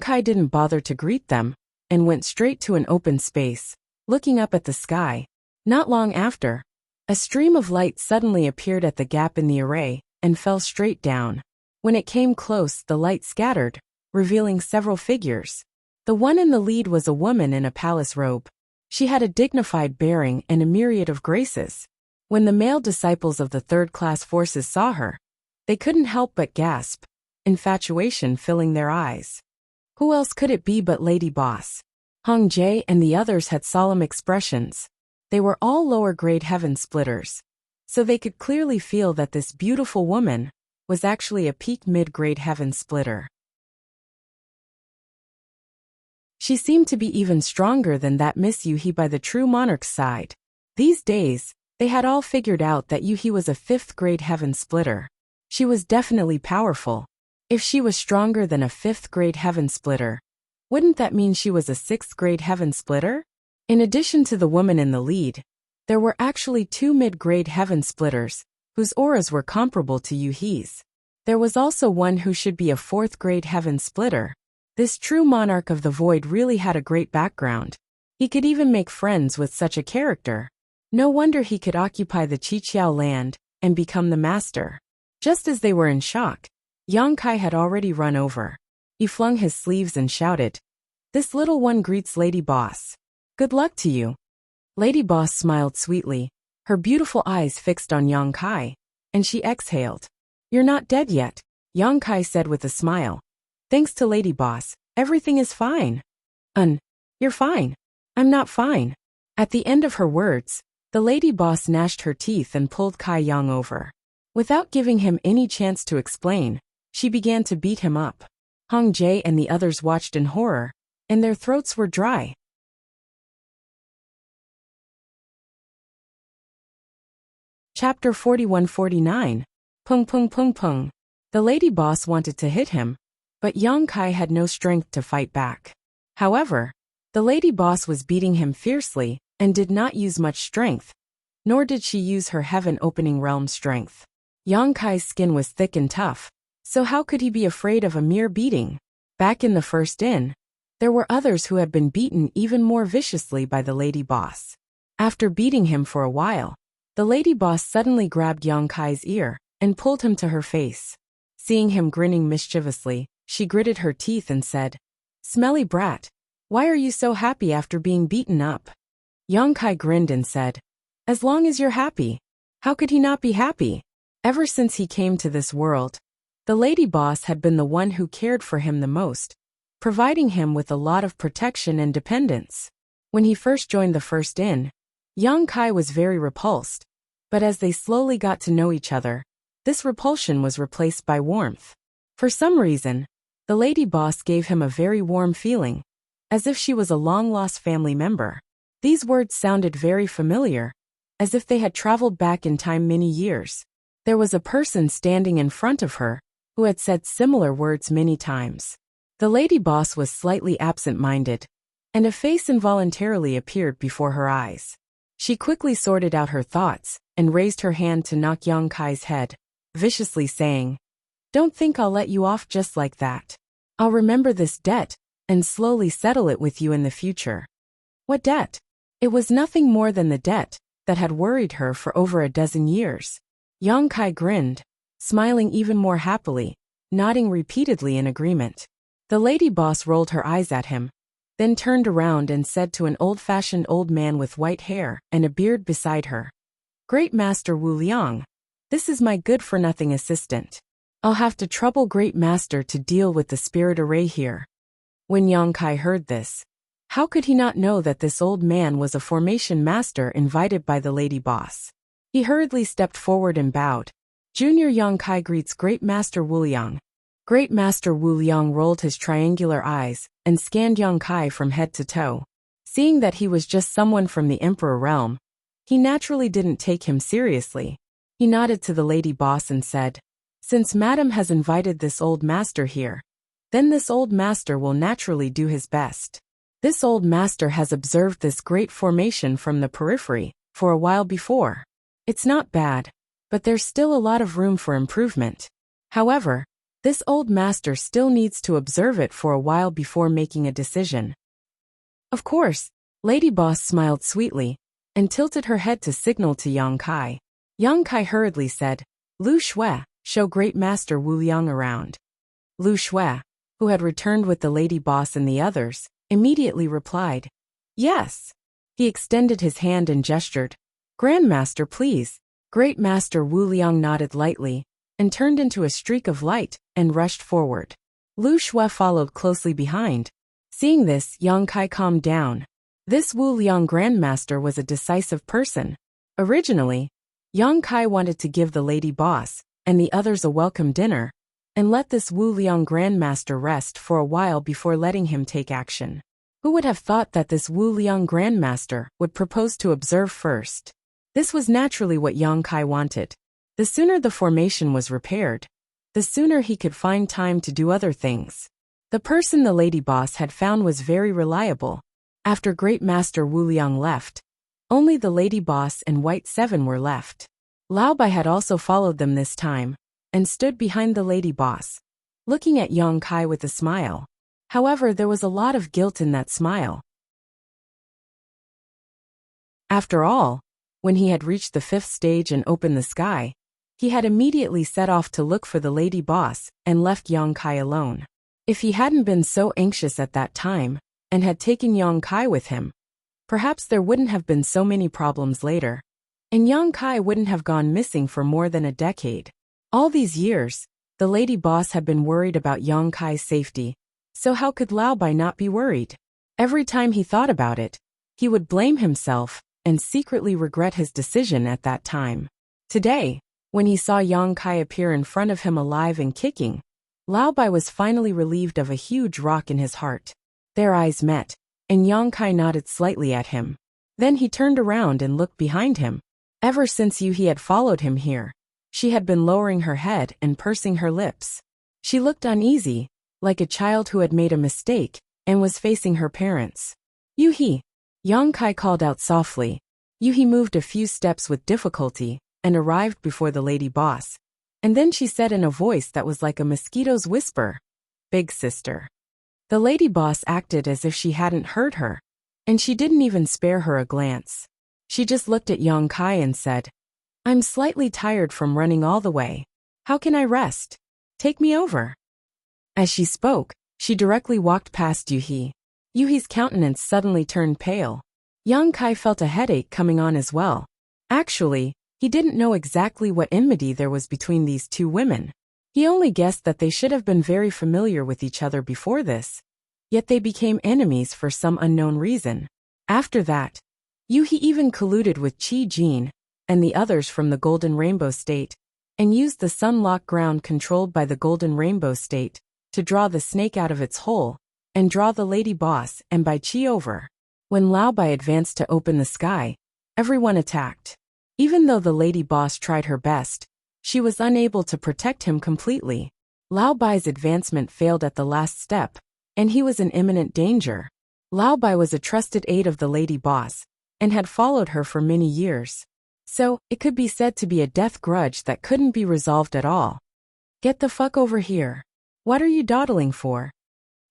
Speaker 1: Kai didn't bother to greet them and went straight to an open space, looking up at the sky. Not long after, a stream of light suddenly appeared at the gap in the array and fell straight down. When it came close, the light scattered, revealing several figures. The one in the lead was a woman in a palace robe. She had a dignified bearing and a myriad of graces. When the male disciples of the third-class forces saw her, they couldn't help but gasp, infatuation filling their eyes. Who else could it be but Lady Boss? Hong Jie and the others had solemn expressions. They were all lower-grade heaven splitters, so they could clearly feel that this beautiful woman was actually a peak mid-grade heaven splitter. She seemed to be even stronger than that Miss Yuhi by the true monarch's side. These days, they had all figured out that Yuhi was a 5th-grade heaven splitter. She was definitely powerful. If she was stronger than a 5th-grade heaven splitter, wouldn't that mean she was a 6th-grade heaven splitter? In addition to the woman in the lead, there were actually 2 mid-grade heaven splitters, whose auras were comparable to Yuhi's. There was also one who should be a 4th-grade heaven splitter. This true monarch of the void really had a great background. He could even make friends with such a character. No wonder he could occupy the Qiqiao land and become the master. Just as they were in shock, Kai had already run over. He flung his sleeves and shouted, "This little one greets Lady Boss. Good luck to you." Lady Boss smiled sweetly, her beautiful eyes fixed on Kai, and she exhaled. "You're not dead yet," Kai said with a smile. "Thanks to Lady Boss, everything is fine." You're fine. I'm not fine." At the end of her words, the Lady Boss gnashed her teeth and pulled Kai Yang over. Without giving him any chance to explain, she began to beat him up. Hong Jie and the others watched in horror, and their throats were dry. Chapter 41-49. Pung pung pung pung. The Lady Boss wanted to hit him, but Kai had no strength to fight back. However, the Lady Boss was beating him fiercely and did not use much strength, nor did she use her heaven-opening realm strength. Kai's skin was thick and tough, so how could he be afraid of a mere beating? Back in the first inn, there were others who had been beaten even more viciously by the Lady Boss. After beating him for a while, the Lady Boss suddenly grabbed Kai's ear and pulled him to her face. Seeing him grinning mischievously, she gritted her teeth and said, "Smelly brat, why are you so happy after being beaten up?" Kai grinned and said, "As long as you're happy." How could he not be happy? Ever since he came to this world, the Lady Boss had been the one who cared for him the most, providing him with a lot of protection and dependence. When he first joined the first inn, Kai was very repulsed, but as they slowly got to know each other, this repulsion was replaced by warmth. For some reason, the Lady Boss gave him a very warm feeling, as if she was a long-lost family member. These words sounded very familiar, as if they had traveled back in time many years. There was a person standing in front of her who had said similar words many times. The Lady Boss was slightly absent-minded, and a face involuntarily appeared before her eyes. She quickly sorted out her thoughts and raised her hand to knock Kai's head. viciously saying, "Don't think I'll let you off just like that. I'll remember this debt and slowly settle it with you in the future." What debt? It was nothing more than the debt that had worried her for over a dozen years. Yang Kai grinned, smiling even more happily, nodding repeatedly in agreement. The lady boss rolled her eyes at him, then turned around and said to an old-fashioned old man with white hair and a beard beside her, "Great Master Wu Liang, this is my good-for-nothing assistant. I'll have to trouble Great Master to deal with the spirit array here." When Yang Kai heard this, how could he not know that this old man was a formation master invited by the lady boss? He hurriedly stepped forward and bowed. "Junior Yang Kai greets Great Master Wu Liang." Great Master Wu Liang rolled his triangular eyes and scanned Yang Kai from head to toe. Seeing that he was just someone from the Emperor realm, he naturally didn't take him seriously. He nodded to the lady boss and said, "Since Madam has invited this old master here, then this old master will naturally do his best. This old master has observed this great formation from the periphery for a while before. It's not bad, but there's still a lot of room for improvement. However, this old master still needs to observe it for a while before making a decision." Of course, Lady Boss smiled sweetly and tilted her head to signal to Yang Kai. Yang Kai hurriedly said, "Lu Shui, show Great Master Wu Liang around." Lu Shui, who had returned with the lady boss and the others, immediately replied, "Yes." He extended his hand and gestured, "Grandmaster, please." Great Master Wu Liang nodded lightly and turned into a streak of light and rushed forward. Lu Shui followed closely behind. Seeing this, Yang Kai calmed down. This Wu Liang Grandmaster was a decisive person. Originally, Yang Kai wanted to give the lady boss and the others a welcome dinner and let this Wu Liang Grandmaster rest for a while before letting him take action. Who would have thought that this Wu Liang Grandmaster would propose to observe first? This was naturally what Yang Kai wanted. The sooner the formation was repaired, the sooner he could find time to do other things. The person the lady boss had found was very reliable. After Great Master Wu Liang left, only the lady boss and White Seven were left. Lao Bai had also followed them this time and stood behind the lady boss, looking at Yang Kai with a smile. However, there was a lot of guilt in that smile. After all, when he had reached the 5th stage and opened the sky, he had immediately set off to look for the lady boss and left Yang Kai alone. If he hadn't been so anxious at that time and had taken Yang Kai with him, perhaps there wouldn't have been so many problems later, and Yang Kai wouldn't have gone missing for more than a decade. All these years, the lady boss had been worried about Yang Kai's safety, so how could Lao Bai not be worried? Every time he thought about it, he would blame himself and secretly regret his decision at that time. Today, when he saw Yang Kai appear in front of him alive and kicking, Lao Bai was finally relieved of a huge rock in his heart. Their eyes met, and Yang Kai nodded slightly at him. Then he turned around and looked behind him. Ever since Yuhi had followed him here, she had been lowering her head and pursing her lips. She looked uneasy, like a child who had made a mistake and was facing her parents. "Yuhi," Yang Kai called out softly. Yuhi moved a few steps with difficulty and arrived before the lady boss. And then she said in a voice that was like a mosquito's whisper, "Big sister." The lady boss acted as if she hadn't heard her, and she didn't even spare her a glance. She just looked at Yang Kai and said, "I'm slightly tired from running all the way. How can I rest? Take me over." As she spoke, she directly walked past Yuhi. Yuhi's countenance suddenly turned pale. Yang Kai felt a headache coming on as well. Actually, he didn't know exactly what enmity there was between these two women. He only guessed that they should have been very familiar with each other before this, yet they became enemies for some unknown reason. After that, Yuhi even colluded with Qi Jin and the others from the Golden Rainbow State, and used the sunlock ground controlled by the Golden Rainbow State to draw the snake out of its hole and draw the lady boss and Bai Qi over. When Lao Bai advanced to open the sky, everyone attacked. Even though the lady boss tried her best, she was unable to protect him completely. Lao Bai's advancement failed at the last step, and he was in imminent danger. Lao Bai was a trusted aide of the lady boss, and had followed her for many years. So, it could be said to be a death grudge that couldn't be resolved at all. Get the fuck over here. What are you dawdling for?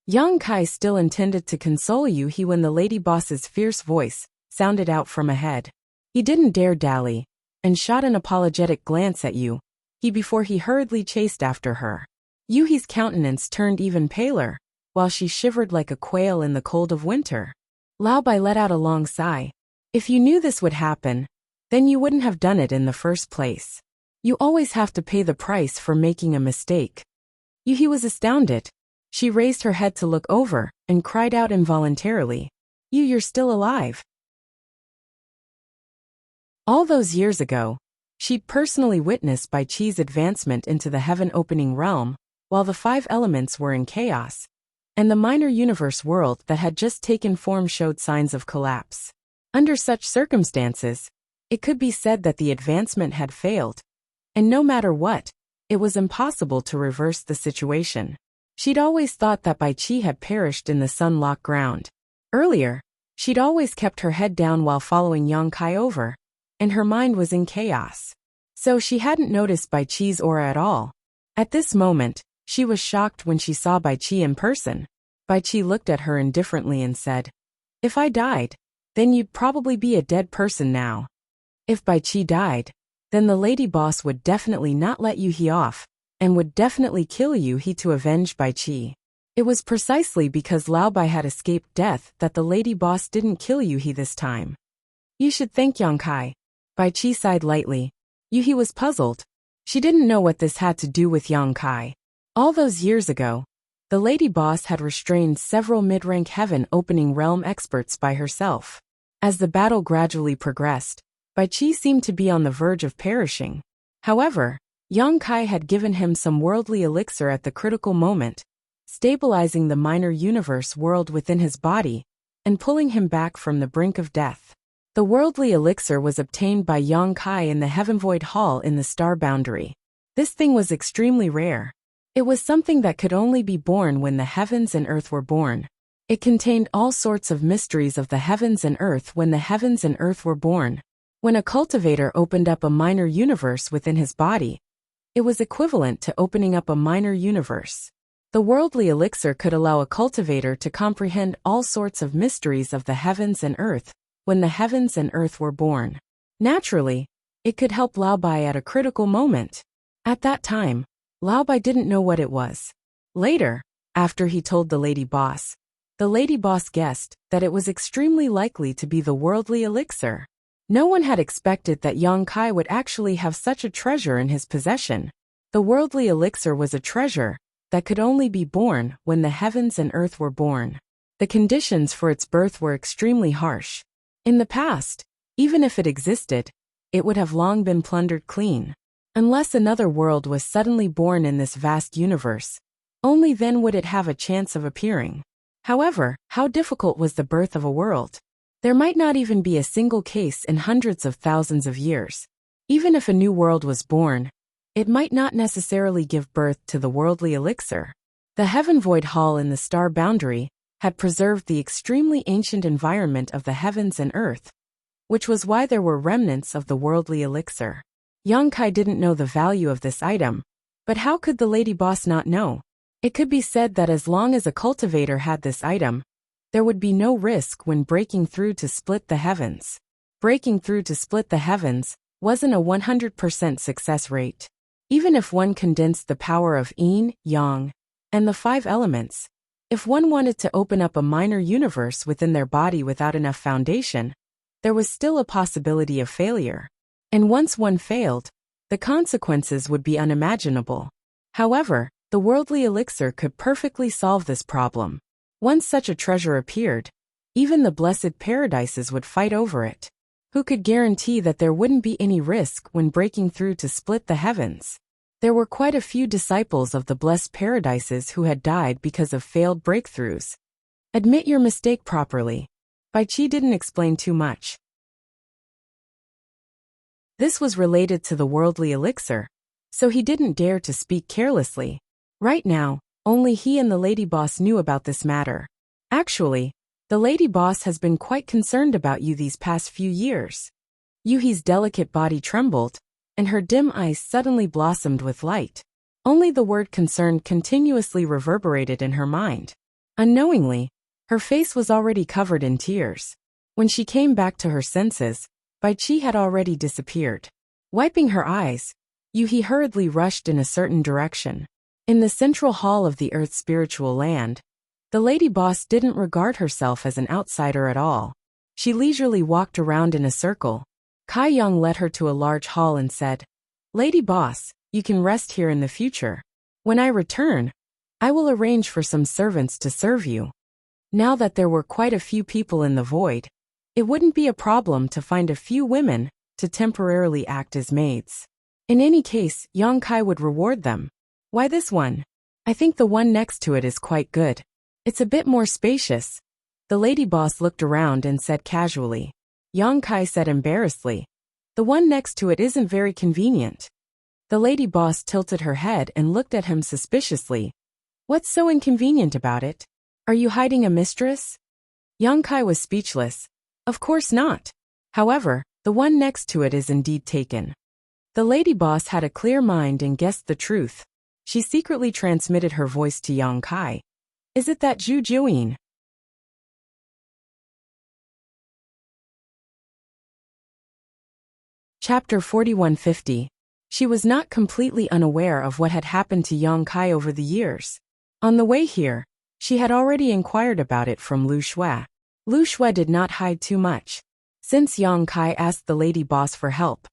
Speaker 1: Yang Kai still intended to console you when the lady boss's fierce voice sounded out from ahead. He didn't dare dally, and shot an apologetic glance at you before he hurriedly chased after her. Yuhi's countenance turned even paler, while she shivered like a quail in the cold of winter. Lao Bai let out a long sigh. If you knew this would happen, then you wouldn't have done it in the first place. You always have to pay the price for making a mistake. Yuhi was astounded. She raised her head to look over and cried out involuntarily. You're still alive. All those years ago, she'd personally witnessed Bai Qi's advancement into the heaven-opening realm, while the 5 elements were in chaos, and the minor universe world that had just taken form showed signs of collapse. Under such circumstances, it could be said that the advancement had failed, and no matter what, it was impossible to reverse the situation. She'd always thought that Bai Qi had perished in the sun-locked ground. Earlier, she'd always kept her head down while following Yang Kai over, and her mind was in chaos. So she hadn't noticed Bai Qi's aura at all. At this moment, she was shocked when she saw Bai Qi in person. Bai Qi looked at her indifferently and said, "If I died, then you'd probably be a dead person now." If Bai Qi died, then the lady boss would definitely not let Yuhi off, and would definitely kill Yuhi to avenge Bai Qi. It was precisely because Lao Bai had escaped death that the lady boss didn't kill Yuhi this time. You should thank Yang Kai. Bai Qi sighed lightly. Yuhi was puzzled. She didn't know what this had to do with Yang Kai. All those years ago, the lady boss had restrained several mid-rank heaven-opening realm experts by herself. As the battle gradually progressed, Bai Qi seemed to be on the verge of perishing. However, Yang Kai had given him some worldly elixir at the critical moment, stabilizing the minor universe world within his body, and pulling him back from the brink of death. The worldly elixir was obtained by Yang Kai in the Heaven Void Hall in the star boundary. This thing was extremely rare. It was something that could only be born when the heavens and earth were born. It contained all sorts of mysteries of the heavens and earth when the heavens and earth were born. When a cultivator opened up a minor universe within his body, it was equivalent to opening up a minor universe. The worldly elixir could allow a cultivator to comprehend all sorts of mysteries of the heavens and earth when the heavens and earth were born. Naturally, it could help Lao Bai at a critical moment. At that time, Lao Bai didn't know what it was. Later, after he told the lady boss guessed that it was extremely likely to be the worldly elixir. No one had expected that Yang Kai would actually have such a treasure in his possession. The worldly elixir was a treasure that could only be born when the heavens and earth were born. The conditions for its birth were extremely harsh. In the past, even if it existed, it would have long been plundered clean. Unless another world was suddenly born in this vast universe, only then would it have a chance of appearing. However, how difficult was the birth of a world? There might not even be a single case in hundreds of thousands of years. Even if a new world was born, it might not necessarily give birth to the worldly elixir. The Heaven Void Hall in the star boundary had preserved the extremely ancient environment of the heavens and earth, which was why there were remnants of the worldly elixir. Yang Kai didn't know the value of this item, but how could the lady boss not know? It could be said that as long as a cultivator had this item, there would be no risk when breaking through to split the heavens. Breaking through to split the heavens wasn't a 100% success rate. Even if one condensed the power of yin, yang, and the 5 elements, if one wanted to open up a minor universe within their body without enough foundation, there was still a possibility of failure. And once one failed, the consequences would be unimaginable. However, the worldly elixir could perfectly solve this problem. Once such a treasure appeared, even the blessed paradises would fight over it. Who could guarantee that there wouldn't be any risk when breaking through to split the heavens? There were quite a few disciples of the blessed paradises who had died because of failed breakthroughs. Admit your mistake properly. Bai Qi didn't explain too much. This was related to the worldly elixir, so he didn't dare to speak carelessly. Right now, only he and the lady boss knew about this matter. Actually, the lady boss has been quite concerned about you these past few years. Yuhi's delicate body trembled, and her dim eyes suddenly blossomed with light. Only the word concern continuously reverberated in her mind. Unknowingly, her face was already covered in tears. When she came back to her senses, Bai Qi had already disappeared. Wiping her eyes, Yuhi hurriedly rushed in a certain direction. In the central hall of the Earth's spiritual land, the lady boss didn't regard herself as an outsider at all. She leisurely walked around in a circle. Kai Yang led her to a large hall and said, "Lady boss, you can rest here in the future. When I return, I will arrange for some servants to serve you." Now that there were quite a few people in the void, it wouldn't be a problem to find a few women to temporarily act as maids. In any case, Yang Kai would reward them. "Why this one? I think the one next to it is quite good. It's a bit more spacious." The lady boss looked around and said casually. Yang Kai said embarrassedly, "The one next to it isn't very convenient." The lady boss tilted her head and looked at him suspiciously. "What's so inconvenient about it? Are you hiding a mistress?" Yang Kai was speechless. "Of course not. However, the one next to it is indeed taken." The lady boss had a clear mind and guessed the truth. She secretly transmitted her voice to Yang Kai. "Is it that Zhu Jiuyin?" Chapter 4150. She was not completely unaware of what had happened to Yang Kai over the years. On the way here, she had already inquired about it from Lu Shui. Lu Shui did not hide too much. Since Yang Kai asked the lady boss for help,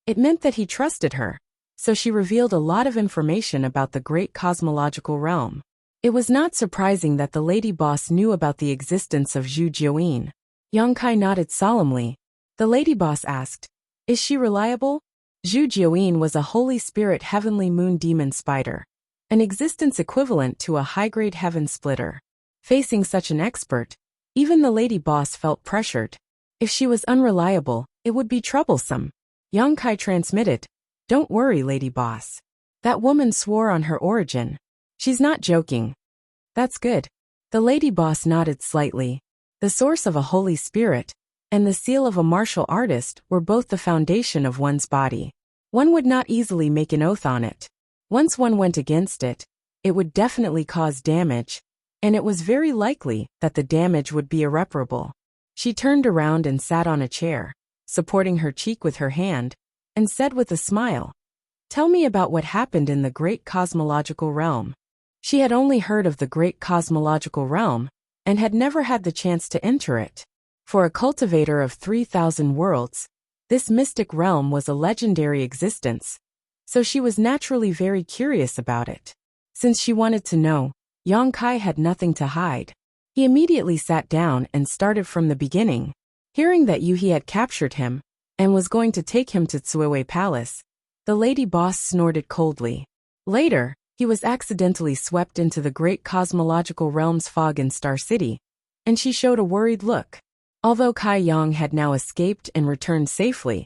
Speaker 1: it meant that he trusted her, so she revealed a lot of information about the great cosmological realm. It was not surprising that the lady boss knew about the existence of Zhu Jiuyin. Yang Kai nodded solemnly. The lady boss asked, "Is she reliable?" Zhu Jiuyin was a holy spirit heavenly moon demon spider, an existence equivalent to a high-grade heaven splitter. Facing such an expert, even the lady boss felt pressured. If she was unreliable, it would be troublesome. Yang Kai transmitted, "Don't worry, lady boss. That woman swore on her origin. She's not joking." "That's good." The lady boss nodded slightly. The source of a holy spirit and the seal of a martial artist were both the foundation of one's body. One would not easily make an oath on it. Once one went against it, it would definitely cause damage, and it was very likely that the damage would be irreparable. She turned around and sat on a chair, supporting her cheek with her hand, and said with a smile, "Tell me about what happened in the great cosmological realm." She had only heard of the great cosmological realm, and had never had the chance to enter it. For a cultivator of 3,000 worlds, this mystic realm was a legendary existence, so she was naturally very curious about it. Since she wanted to know, Yang Kai had nothing to hide. He immediately sat down and started from the beginning. Hearing that Yuhi had captured him and was going to take him to Tsuewei Palace, the lady boss snorted coldly. Later, he was accidentally swept into the great cosmological realm's fog in Star City, and she showed a worried look. Although Kai Yang had now escaped and returned safely,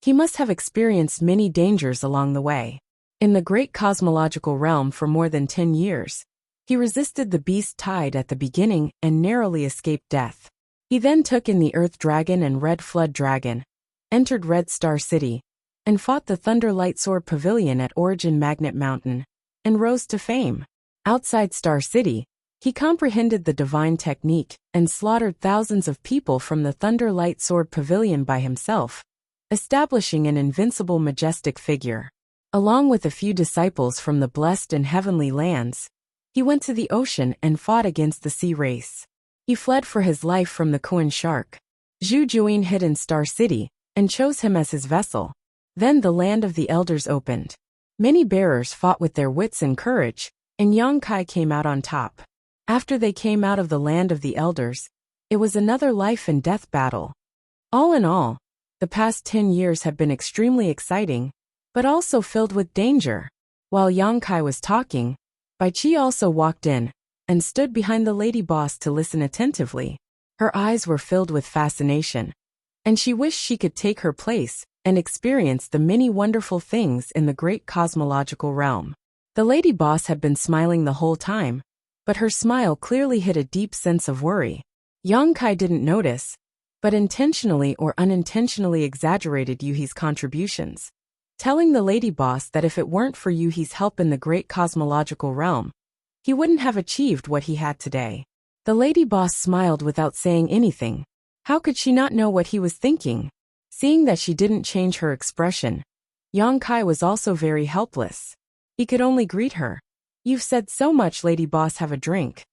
Speaker 1: he must have experienced many dangers along the way. In the great cosmological realm for more than 10 years, he resisted the beast tide at the beginning and narrowly escaped death. He then took in the Earth Dragon and Red Flood Dragon, entered Red Star City, and fought the Thunder Light Sword Pavilion at Origin Magnet Mountain, and rose to fame. Outside Star City, he comprehended the divine technique and slaughtered thousands of people from the Thunder Light Sword Pavilion by himself, establishing an invincible majestic figure. Along with a few disciples from the blessed and heavenly lands, he went to the ocean and fought against the sea race. He fled for his life from the Kuan shark. Zhu Jiuyin hid in Star City and chose him as his vessel. Then the land of the elders opened. Many bearers fought with their wits and courage, and Yang Kai came out on top. After they came out of the land of the elders, it was another life and death battle. All in all, the past 10 years have been extremely exciting, but also filled with danger. While Yang Kai was talking, Bai Qi also walked in and stood behind the lady boss to listen attentively. Her eyes were filled with fascination, and she wished she could take her place and experience the many wonderful things in the great cosmological realm. The lady boss had been smiling the whole time, but her smile clearly hid a deep sense of worry. Yang Kai didn't notice, but intentionally or unintentionally exaggerated Yuhi's contributions, telling the lady boss that if it weren't for Yuhi's help in the great cosmological realm, he wouldn't have achieved what he had today. The lady boss smiled without saying anything. How could she not know what he was thinking? Seeing that she didn't change her expression, Yang Kai was also very helpless. He could only greet her. "You've said so much, lady boss, have a drink."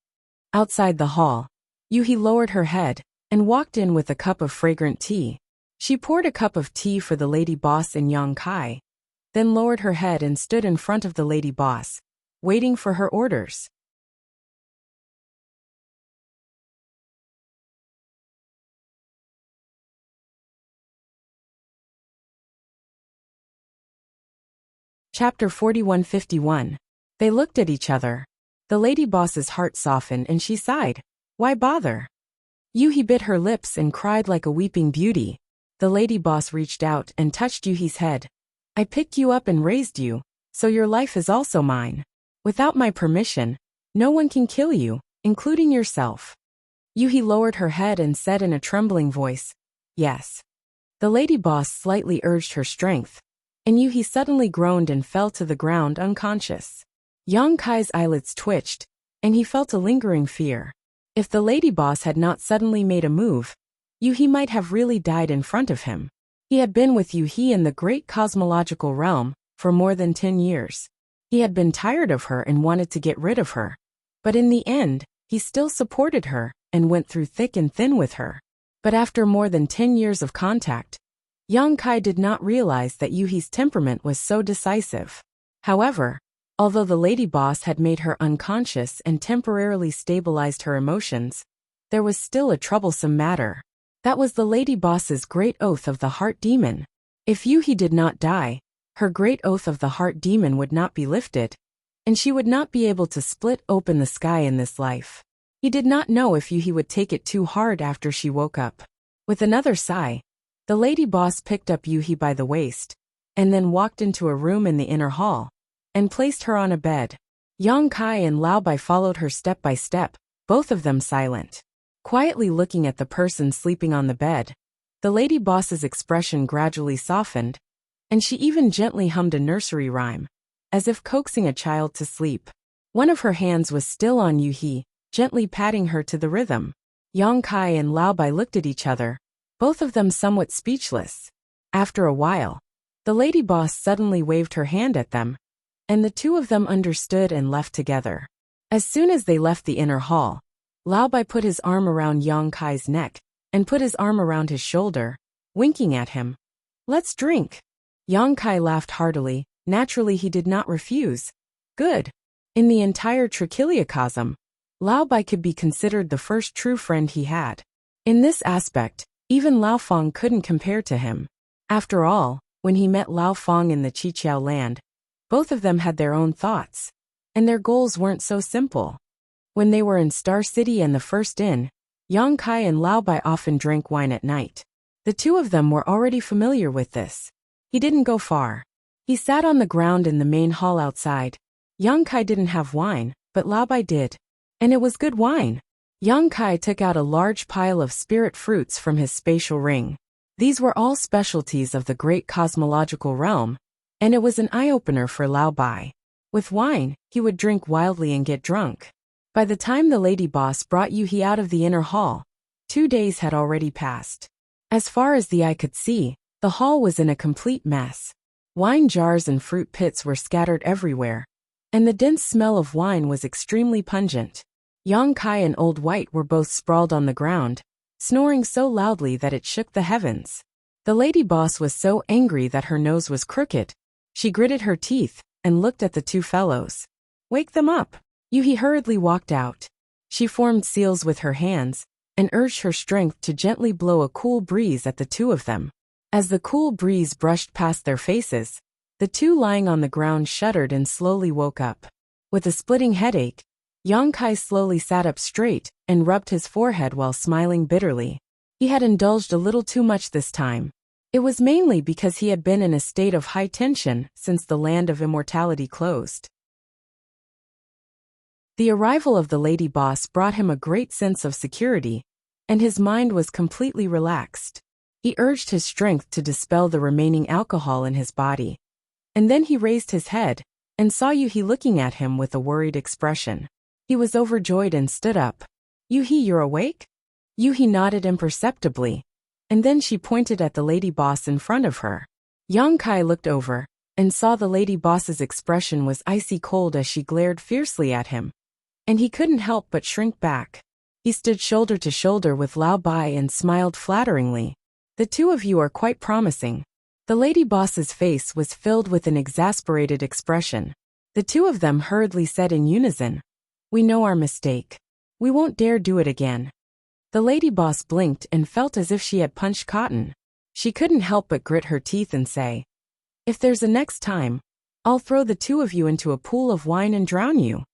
Speaker 1: Outside the hall, Yuhi lowered her head and walked in with a cup of fragrant tea. She poured a cup of tea for the lady boss and Yang Kai, then lowered her head and stood in front of the lady boss, waiting for her orders. Chapter 4151. They looked at each other. The lady boss's heart softened and she sighed. Why bother? Yuhi bit her lips and cried like a weeping beauty. The lady boss reached out and touched Yuhi's head. I picked you up and raised you, so your life is also mine. Without my permission, no one can kill you, including yourself. Yuhi lowered her head and said in a trembling voice, Yes. The lady boss slightly urged her strength, and Yuhi suddenly groaned and fell to the ground unconscious. Yang Kai's eyelids twitched, and he felt a lingering fear. If the lady boss had not suddenly made a move, Yuhi might have really died in front of him. He had been with Yuhi in the great cosmological realm for more than 10 years. He had been tired of her and wanted to get rid of her. But in the end, he still supported her and went through thick and thin with her. But after more than 10 years of contact, Yang Kai did not realize that Yuhi's temperament was so decisive. However, although the lady boss had made her unconscious and temporarily stabilized her emotions, there was still a troublesome matter. That was the lady boss's great oath of the heart demon. If Yuhi did not die, her great oath of the heart demon would not be lifted, and she would not be able to split open the sky in this life. He did not know if Yuhi would take it too hard after she woke up. With another sigh, the lady boss picked up Yuhi by the waist, and then walked into a room in the inner hall, and placed her on a bed. Yang Kai and Lao Bai followed her step by step, both of them silent. Quietly looking at the person sleeping on the bed, the lady boss's expression gradually softened, and she even gently hummed a nursery rhyme, as if coaxing a child to sleep. One of her hands was still on Yuhi, gently patting her to the rhythm. Yang Kai and Lao Bai looked at each other, both of them somewhat speechless. After a while, the lady boss suddenly waved her hand at them, and the two of them understood and left together. As soon as they left the inner hall, Lao Bai put his arm around Yang Kai's neck and put his arm around his shoulder, winking at him. Let's drink. Yang Kai laughed heartily. Naturally he did not refuse. Good. In the entire Trichiliocosm, Lao Bai could be considered the first true friend he had. In this aspect, even Lao Feng couldn't compare to him. After all, when he met Lao Feng in the Qiqiao land, both of them had their own thoughts, and their goals weren't so simple. When they were in Star City and the First Inn, Yang Kai and Lao Bai often drank wine at night. The two of them were already familiar with this. He didn't go far. He sat on the ground in the main hall outside. Yang Kai didn't have wine, but Lao Bai did. And it was good wine. Yang Kai took out a large pile of spirit fruits from his spatial ring. These were all specialties of the great cosmological realm, and it was an eye-opener for Lao Bai. With wine, he would drink wildly and get drunk. By the time the lady boss brought Yuhi out of the inner hall, 2 days had already passed. As far as the eye could see, the hall was in a complete mess. Wine jars and fruit pits were scattered everywhere, and the dense smell of wine was extremely pungent. Yang Kai and Old White were both sprawled on the ground, snoring so loudly that it shook the heavens. The lady boss was so angry that her nose was crooked. She gritted her teeth and looked at the two fellows. Wake them up. Yuhi hurriedly walked out. She formed seals with her hands and urged her strength to gently blow a cool breeze at the two of them. As the cool breeze brushed past their faces, the two lying on the ground shuddered and slowly woke up. With a splitting headache, Yang Kai slowly sat up straight and rubbed his forehead while smiling bitterly. He had indulged a little too much this time. It was mainly because he had been in a state of high tension since the land of immortality closed. The arrival of the lady boss brought him a great sense of security, and his mind was completely relaxed. He urged his strength to dispel the remaining alcohol in his body. And then he raised his head and saw Yuhi looking at him with a worried expression. He was overjoyed and stood up. "Yuhi, you're awake?" Yuhi nodded imperceptibly, and then she pointed at the lady boss in front of her. Yang Kai looked over and saw the lady boss's expression was icy cold as she glared fiercely at him, and he couldn't help but shrink back. He stood shoulder to shoulder with Lao Bai and smiled flatteringly. "The two of you are quite promising." The lady boss's face was filled with an exasperated expression. The two of them hurriedly said in unison, "We know our mistake. We won't dare do it again." The lady boss blinked and felt as if she had punched cotton. She couldn't help but grit her teeth and say, "If there's a next time, I'll throw the two of you into a pool of wine and drown you."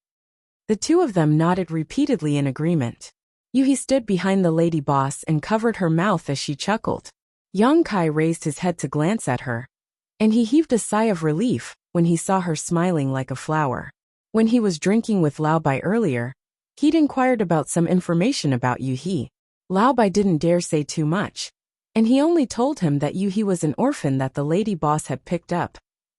Speaker 1: The two of them nodded repeatedly in agreement. Yuhi stood behind the lady boss and covered her mouth as she chuckled. Yang Kai raised his head to glance at her, and he heaved a sigh of relief when he saw her smiling like a flower. When he was drinking with Lao Bai earlier, he'd inquired about some information about Yuhi. Lao Bai didn't dare say too much, and he only told him that Yuhi was an orphan that the lady boss had picked up,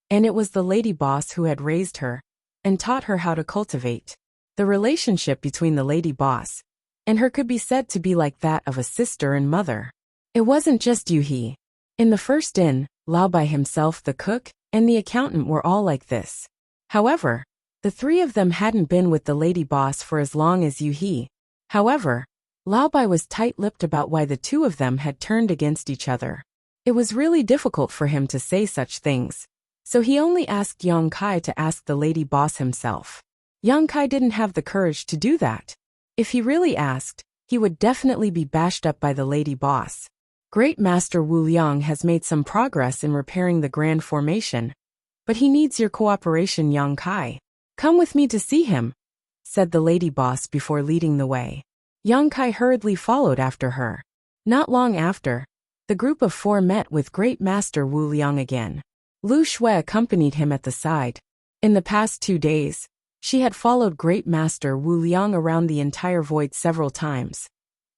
Speaker 1: and it was the lady boss who had raised her and taught her how to cultivate. The relationship between the lady boss and her could be said to be like that of a sister and mother. It wasn't just Yuhi. In the first inn, Lao Bai himself, the cook, and the accountant were all like this. However, the three of them hadn't been with the lady boss for as long as Yuhi. However, Lao Bai was tight-lipped about why the two of them had turned against each other. It was really difficult for him to say such things, so he only asked Yang Kai to ask the lady boss himself. Yang Kai didn't have the courage to do that. If he really asked, he would definitely be bashed up by the lady boss. Great Master Wu Liang has made some progress in repairing the Grand Formation, but he needs your cooperation, Yang Kai. "Come with me to see him," said the lady boss before leading the way. Yang Kai hurriedly followed after her. Not long after, the group of four met with Great Master Wu Liang again. Lu Shui accompanied him at the side. In the past 2 days, she had followed Great Master Wu Liang around the entire void several times,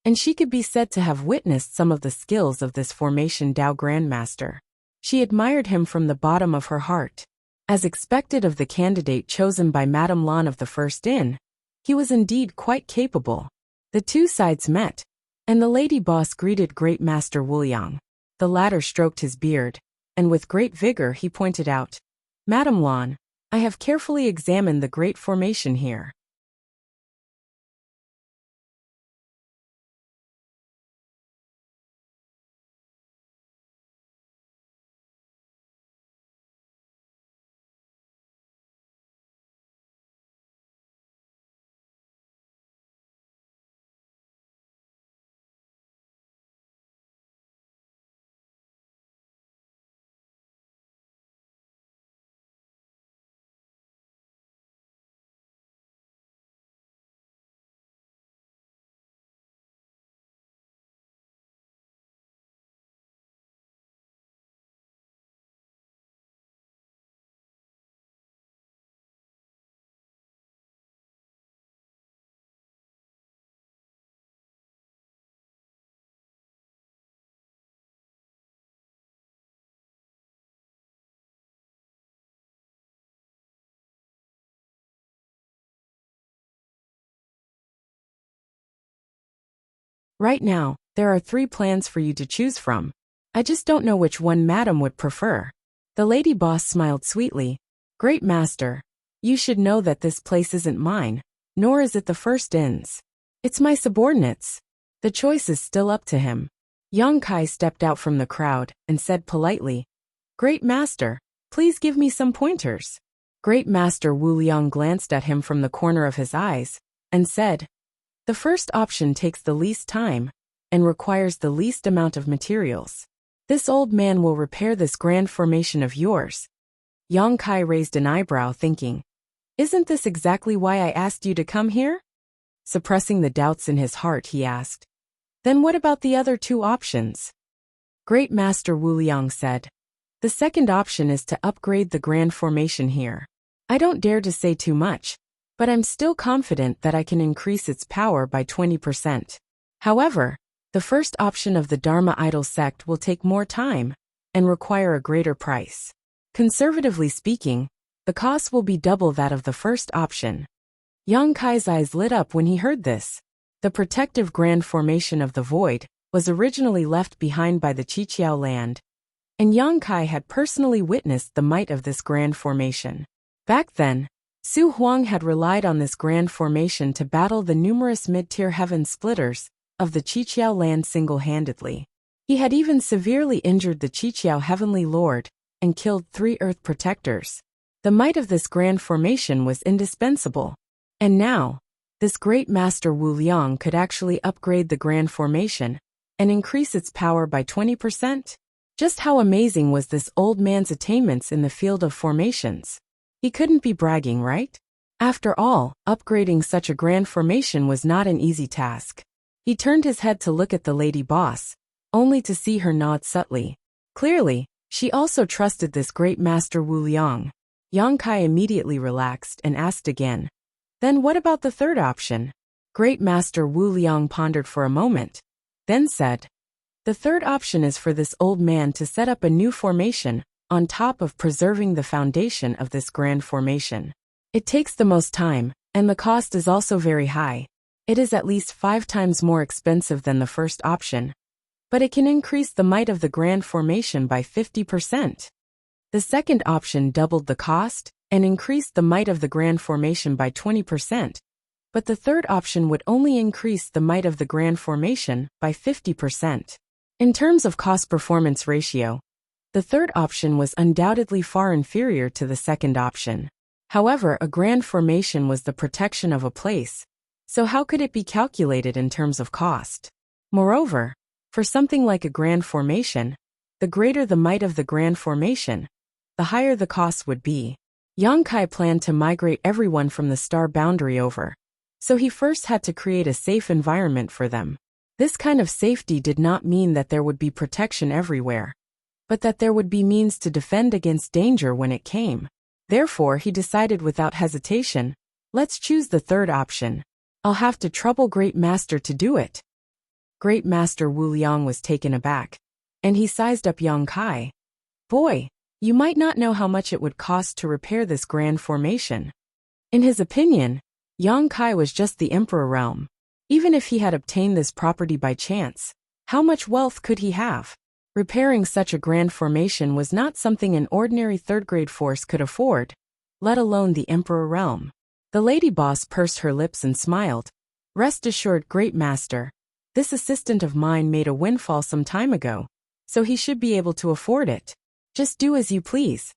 Speaker 1: and she could be said to have witnessed some of the skills of this Formation Dao Grandmaster. She admired him from the bottom of her heart. As expected of the candidate chosen by Madame Lan of the First Inn, he was indeed quite capable. The two sides met, and the lady boss greeted Great Master Wu Liang. The latter stroked his beard, and with great vigor he pointed out, "Madame Lan, I have carefully examined the great formation here. Right now, there are 3 plans for you to choose from. I just don't know which one Madam would prefer." The lady boss smiled sweetly. "Great Master, you should know that this place isn't mine, nor is it the First Inn's. It's my subordinates. The choice is still up to him." Yang Kai stepped out from the crowd and said politely, "Great Master, please give me some pointers." Great Master Wu Liang glanced at him from the corner of his eyes and said, "The first option takes the least time and requires the least amount of materials. This old man will repair this grand formation of yours." Yang Kai raised an eyebrow thinking, "Isn't this exactly why I asked you to come here?" Suppressing the doubts in his heart, he asked, "Then what about the other 2 options?" Great Master Wu Liang said, "The second option is to upgrade the grand formation here. I don't dare to say too much, but I'm still confident that I can increase its power by 20%. However, The first option of the Dharma idol sect will take more time and require a greater price. Conservatively speaking, the cost will be double that of the first option. Yang Kai's eyes lit up when he heard this. The protective grand formation of the void was originally left behind by the Qiqiao land, and Yang Kai had personally witnessed the might of this grand formation. Back then, Su Huang had relied on this grand formation to battle the numerous mid-tier heaven splitters of the Qiqiao land single-handedly. He had even severely injured the Qiqiao heavenly lord and killed 3 earth protectors. The might of this grand formation was indispensable. And now, this great master Wu Liang could actually upgrade the grand formation and increase its power by 20%? Just how amazing was this old man's attainments in the field of formations? He couldn't be bragging, right? After all, upgrading such a grand formation was not an easy task. He turned his head to look at the lady boss, only to see her nod subtly. Clearly, she also trusted this great master Wu Liang. Yang Kai immediately relaxed and asked again, "Then what about the third option?" Great master Wu Liang pondered for a moment, then said, "The third option is for this old man to set up a new formation on top of preserving the foundation of this grand formation. It takes the most time, and the cost is also very high. It is at least 5 times more expensive than the first option, but it can increase the might of the grand formation by 50%. The second option doubled the cost and increased the might of the grand formation by 20%, but the third option would only increase the might of the grand formation by 50%. In terms of cost-performance ratio, the third option was undoubtedly far inferior to the second option. However, a grand formation was the protection of a place, so how could it be calculated in terms of cost? Moreover, for something like a grand formation, the greater the might of the grand formation, the higher the cost would be. Yang Kai planned to migrate everyone from the star boundary over, so he first had to create a safe environment for them. This kind of safety did not mean that there would be protection everywhere, but that there would be means to defend against danger when it came. Therefore, he decided without hesitation, let's choose the third option. I'll have to trouble Great Master to do it. Great Master Wu Liang was taken aback, and he sized up Yang Kai. Boy, you might not know how much it would cost to repair this grand formation. In his opinion, Yang Kai was just the emperor realm. Even if he had obtained this property by chance, how much wealth could he have? Repairing such a grand formation was not something an ordinary third-grade force could afford, let alone the emperor realm. The lady boss pursed her lips and smiled. Rest assured, Great Master, this assistant of mine made a windfall some time ago, so he should be able to afford it. Just do as you please.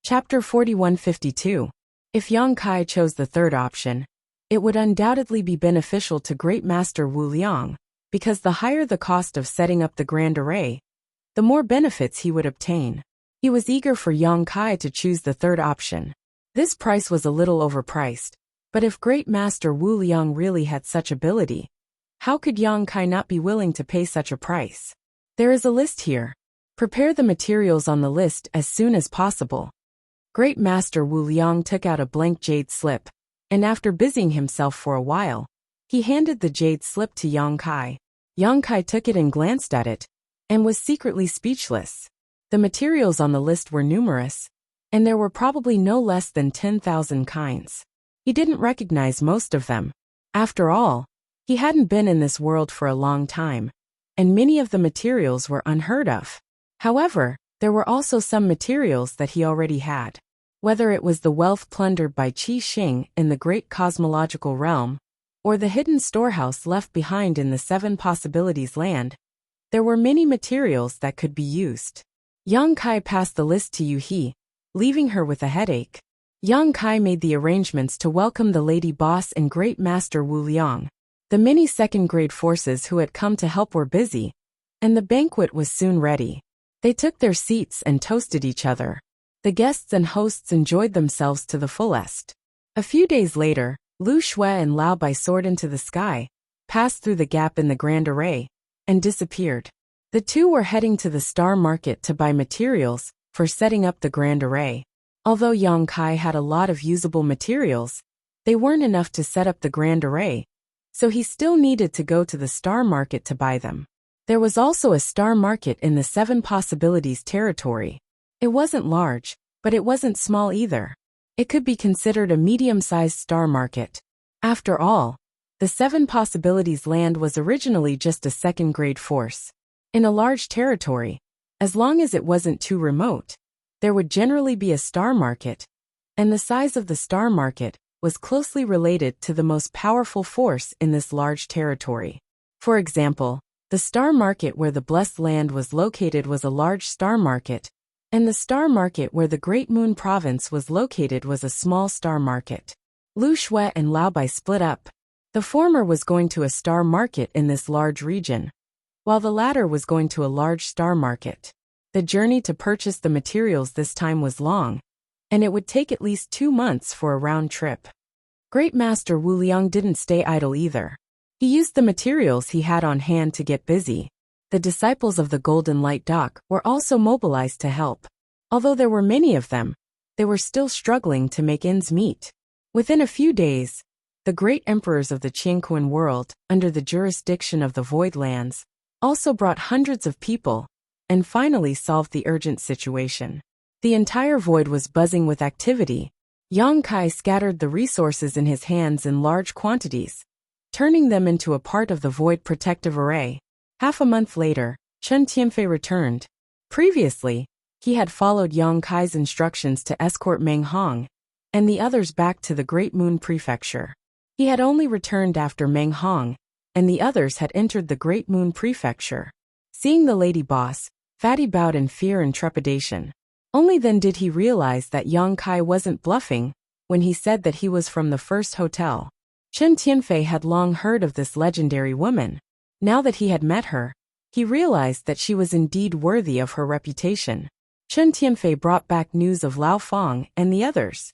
Speaker 1: Chapter 4152. If Yang Kai chose the third option, it would undoubtedly be beneficial to Great Master Wu Liang, because the higher the cost of setting up the grand array, the more benefits he would obtain. He was eager for Yang Kai to choose the third option. This price was a little overpriced, but if Great Master Wu Liang really had such ability, how could Yang Kai not be willing to pay such a price? There is a list here. Prepare the materials on the list as soon as possible. Great Master Wu Liang took out a blank jade slip, and after busying himself for a while, he handed the jade slip to Yang Kai. Yang Kai took it and glanced at it, and was secretly speechless. The materials on the list were numerous, and there were probably no less than 10,000 kinds. He didn't recognize most of them. After all, he hadn't been in this world for a long time, and many of the materials were unheard of. However, there were also some materials that he already had. Whether it was the wealth plundered by Qi Xing in the great cosmological realm, or the hidden storehouse left behind in the 7 possibilities land, there were many materials that could be used. Yang Kai passed the list to Yu He, leaving her with a headache. Yang Kai made the arrangements to welcome the lady boss and Great Master Wu Liang. The many second-grade forces who had come to help were busy, and the banquet was soon ready. They took their seats and toasted each other. The guests and hosts enjoyed themselves to the fullest. A few days later, Lu Shui and Lao Bai soared into the sky, passed through the gap in the grand array, and disappeared. The two were heading to the star market to buy materials for setting up the grand array. Although Yang Kai had a lot of usable materials, they weren't enough to set up the grand array, so he still needed to go to the star market to buy them. There was also a star market in the Seven Possibilities territory. It wasn't large, but it wasn't small either. It could be considered a medium-sized star market. After all, the Seven Possibilities land was originally just a second-grade force. In a large territory, as long as it wasn't too remote, there would generally be a star market, and the size of the star market was closely related to the most powerful force in this large territory. For example, the star market where the Blessed Land was located was a large star market, and the star market where the Great Moon Province was located was a small star market. Lu Shui and Lao Bai split up. The former was going to a star market in this large region, while the latter was going to a large star market. The journey to purchase the materials this time was long, and it would take at least 2 months for a round trip. Great Master Wu Liang didn't stay idle either. He used the materials he had on hand to get busy. The disciples of the Golden Light Dock were also mobilized to help. Although there were many of them, they were still struggling to make ends meet. Within a few days, the great emperors of the Qianquan world, under the jurisdiction of the Void Lands, also brought hundreds of people, and finally solved the urgent situation. The entire void was buzzing with activity. Yang Kai scattered the resources in his hands in large quantities, turning them into a part of the void protective array. Half a month later, Chen Tianfei returned. Previously, he had followed Yang Kai's instructions to escort Meng Hong and the others back to the Great Moon Prefecture. He had only returned after Meng Hong and the others had entered the Great Moon Prefecture. Seeing the lady boss, Fatty bowed in fear and trepidation. Only then did he realize that Yang Kai wasn't bluffing when he said that he was from the first hotel. Chen Tianfei had long heard of this legendary woman. Now that he had met her, he realized that she was indeed worthy of her reputation. Chen Tianfei brought back news of Lao Fang and the others.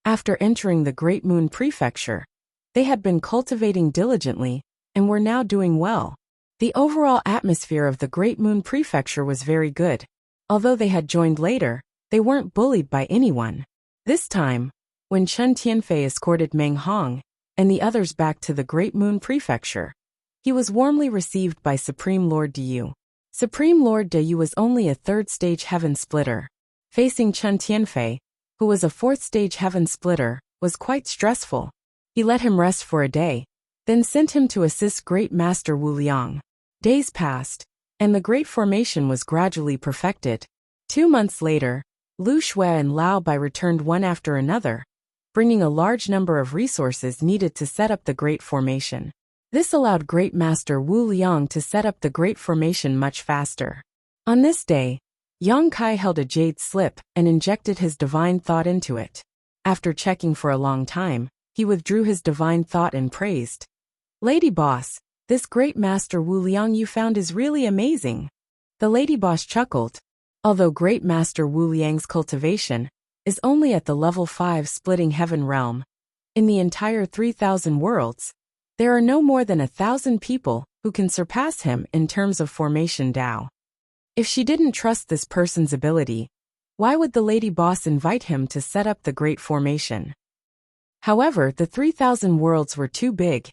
Speaker 1: After entering the Great Moon Prefecture, they had been cultivating diligently and were now doing well. The overall atmosphere of the Great Moon Prefecture was very good. Although they had joined later, they weren't bullied by anyone. This time, when Chen Tianfei escorted Meng Hong and the others back to the Great Moon Prefecture, he was warmly received by Supreme Lord Diyu. Supreme Lord Diyu was only a third-stage heaven splitter. Facing Chen Tianfei, who was a fourth-stage heaven splitter, was quite stressful. He let him rest for a day, then sent him to assist Great Master Wu Liang. Days passed, and the Great Formation was gradually perfected. 2 months later, Lu Shui and Lao Bai returned one after another, bringing a large number of resources needed to set up the Great Formation. This allowed Great Master Wu Liang to set up the Great Formation much faster. On this day, Yang Kai held a jade slip and injected his divine thought into it. After checking for a long time, he withdrew his divine thought and praised. "Lady Boss, this Great Master Wu Liang you found is really amazing." The lady boss chuckled. Although Great Master Wu Liang's cultivation is only at the level 5 splitting heaven realm, in the entire 3,000 worlds, there are no more than 1,000 people who can surpass him in terms of formation Dao. If she didn't trust this person's ability, why would the lady boss invite him to set up the Great Formation? However, the 3,000 worlds were too big,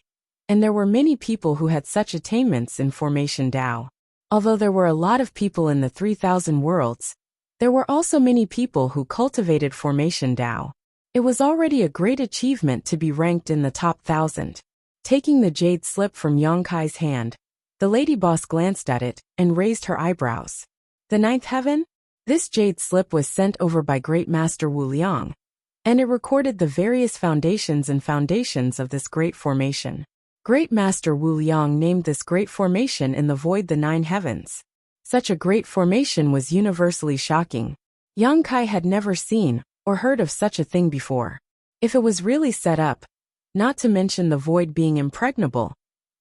Speaker 1: and there were many people who had such attainments in Formation Dao. Although there were a lot of people in the 3,000 worlds, there were also many people who cultivated Formation Dao. It was already a great achievement to be ranked in the top 1,000. Taking the jade slip from Yang Kai's hand, the lady boss glanced at it and raised her eyebrows. The 9th heaven? This jade slip was sent over by Great Master Wu Liang, and it recorded the various foundations of this great formation. Great Master Wu Liang named this great formation in the void the 9 heavens. Such a great formation was universally shocking. Yang Kai had never seen or heard of such a thing before. If it was really set up, not to mention the void being impregnable,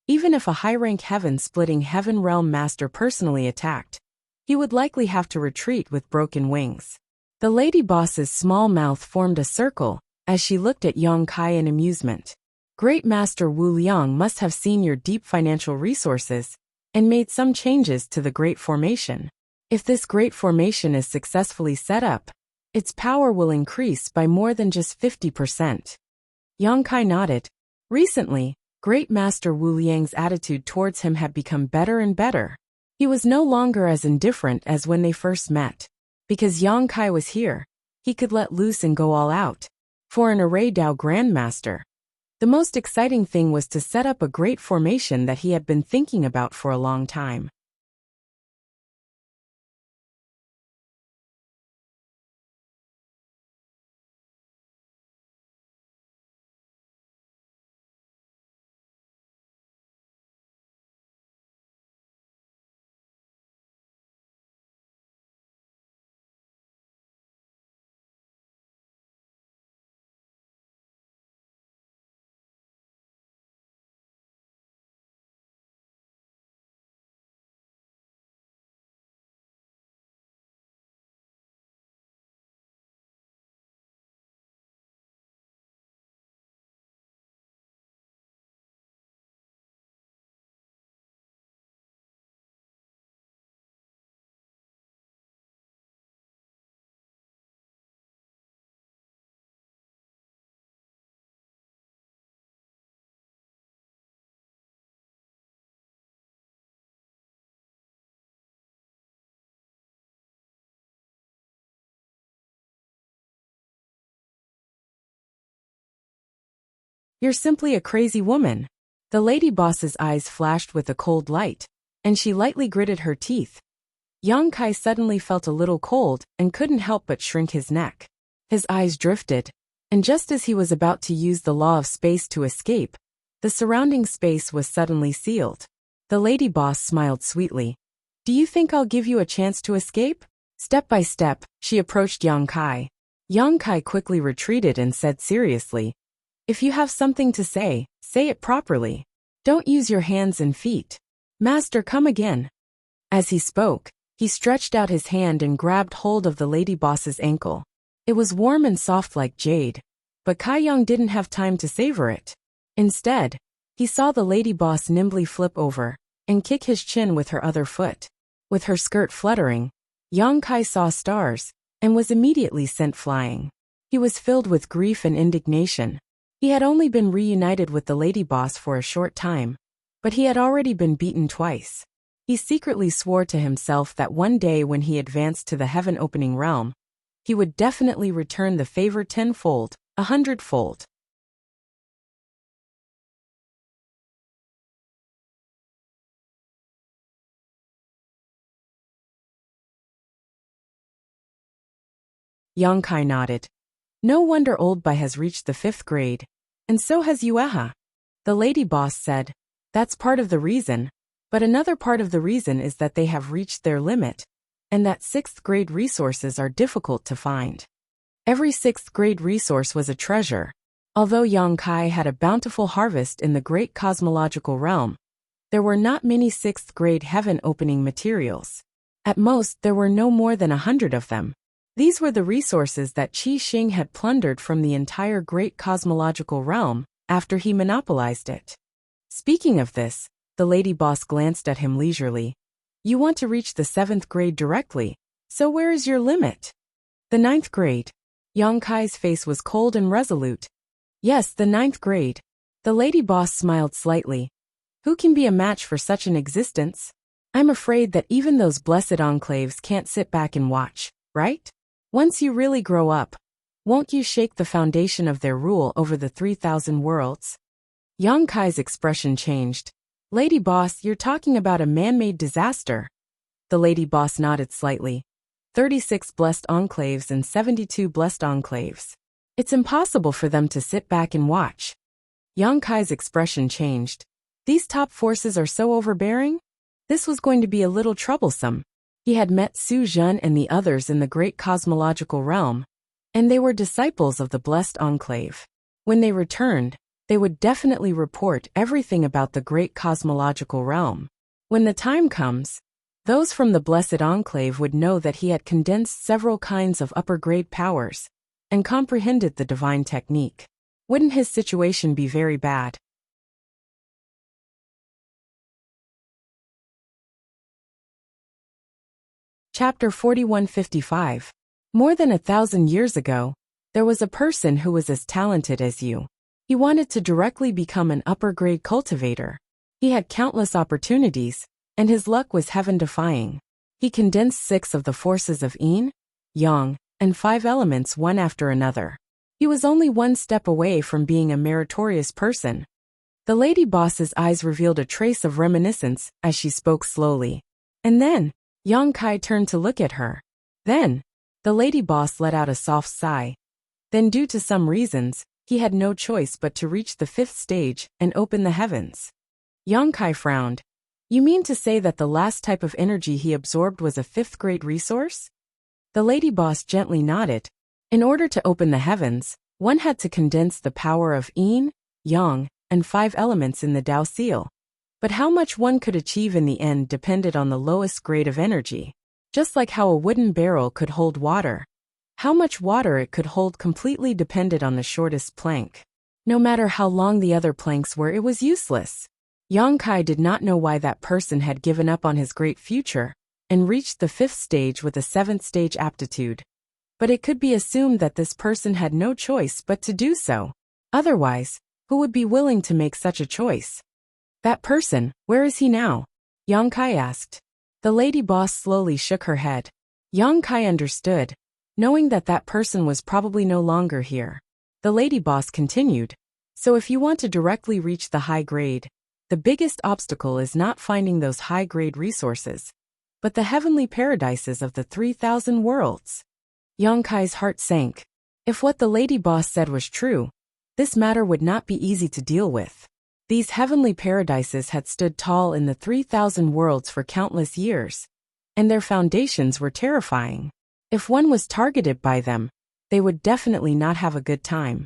Speaker 1: even if a high-rank heaven-splitting heaven realm master personally attacked, he would likely have to retreat with broken wings. The lady boss's small mouth formed a circle as she looked at Yang Kai in amusement. Great Master Wu Liang must have seen your deep financial resources and made some changes to the Great Formation. If this great formation is successfully set up, its power will increase by more than just 50%. Yang Kai nodded. Recently, Great Master Wu Liang's attitude towards him had become better and better. He was no longer as indifferent as when they first met. Because Yang Kai was here, he could let loose and go all out. For an Array Dao Grandmaster, the most exciting thing was to set up a great formation that he had been thinking about for a long time. You're simply a crazy woman. The lady boss's eyes flashed with a cold light, and she lightly gritted her teeth. Yang Kai suddenly felt a little cold and couldn't help but shrink his neck. His eyes drifted, and just as he was about to use the law of space to escape, the surrounding space was suddenly sealed. The lady boss smiled sweetly. Do you think I'll give you a chance to escape? Step by step, she approached Yang Kai. Yang Kai quickly retreated and said seriously, if you have something to say it properly. Don't use your hands and feet. Master, come again. As he spoke, he stretched out his hand and grabbed hold of the lady boss's ankle. It was warm and soft like jade, but Kai Yang didn't have time to savor it. Instead, he saw the lady boss nimbly flip over and kick his chin with her other foot. With her skirt fluttering, Yang Kai saw stars and was immediately sent flying. He was filled with grief and indignation. He had only been reunited with the lady boss for a short time, but he had already been beaten twice. He secretly swore to himself that one day when he advanced to the heaven-opening realm, he would definitely return the favor tenfold, 100-fold. Yang Kai nodded. No wonder Old Bai has reached the 5th grade, and so has Yueha. The lady boss said, that's part of the reason, but another part of the reason is that they have reached their limit, and that 6th grade resources are difficult to find. Every 6th grade resource was a treasure. Although Yang Kai had a bountiful harvest in the great cosmological realm, there were not many 6th grade heaven-opening materials. At most, there were no more than 100 of them. These were the resources that Qi Xing had plundered from the entire great cosmological realm after he monopolized it. Speaking of this, the lady boss glanced at him leisurely. You want to reach the 7th grade directly, so where is your limit? The 9th grade. Yang Kai's face was cold and resolute. Yes, the 9th grade. The lady boss smiled slightly. Who can be a match for such an existence? I'm afraid that even those blessed enclaves can't sit back and watch, right? Once you really grow up, won't you shake the foundation of their rule over the 3,000 worlds? Yang Kai's expression changed. Lady boss, you're talking about a man-made disaster. The lady boss nodded slightly. 36 blessed enclaves and 72 blessed enclaves. It's impossible for them to sit back and watch. Yang Kai's expression changed. These top forces are so overbearing? This was going to be a little troublesome. He had met Su Zhen and the others in the great cosmological realm, and they were disciples of the blessed enclave. When they returned, they would definitely report everything about the great cosmological realm. When the time comes, those from the blessed enclave would know that he had condensed several kinds of upper-grade powers and comprehended the divine technique. Wouldn't his situation be very bad? Chapter 4155. More than 1,000 years ago, there was a person who was as talented as you. He wanted to directly become an upper-grade cultivator. He had countless opportunities, and his luck was heaven-defying. He condensed 6 of the forces of yin, yang, and 5 elements one after another. He was only one step away from being a meritorious person. The lady boss's eyes revealed a trace of reminiscence as she spoke slowly. And then, Yang Kai turned to look at her. Then, the lady boss let out a soft sigh. Then due to some reasons, he had no choice but to reach the 5th stage and open the heavens. Yang Kai frowned. You mean to say that the last type of energy he absorbed was a 5th grade resource? The lady boss gently nodded. In order to open the heavens, one had to condense the power of yin, yang, and 5 elements in the Tao seal. But how much one could achieve in the end depended on the lowest grade of energy. Just like how a wooden barrel could hold water. How much water it could hold completely depended on the shortest plank. No matter how long the other planks were, it was useless. Yang Kai did not know why that person had given up on his great future and reached the 5th stage with a 7th stage aptitude. But it could be assumed that this person had no choice but to do so. Otherwise, who would be willing to make such a choice? That person, where is he now? Yang Kai asked. The lady boss slowly shook her head. Yang Kai understood, knowing that that person was probably no longer here. The lady boss continued. So if you want to directly reach the high grade, the biggest obstacle is not finding those high grade resources, but the heavenly paradises of the 3,000 worlds. Yang Kai's heart sank. If what the lady boss said was true, this matter would not be easy to deal with. These heavenly paradises had stood tall in the 3,000 worlds for countless years, and their foundations were terrifying. If one was targeted by them, they would definitely not have a good time.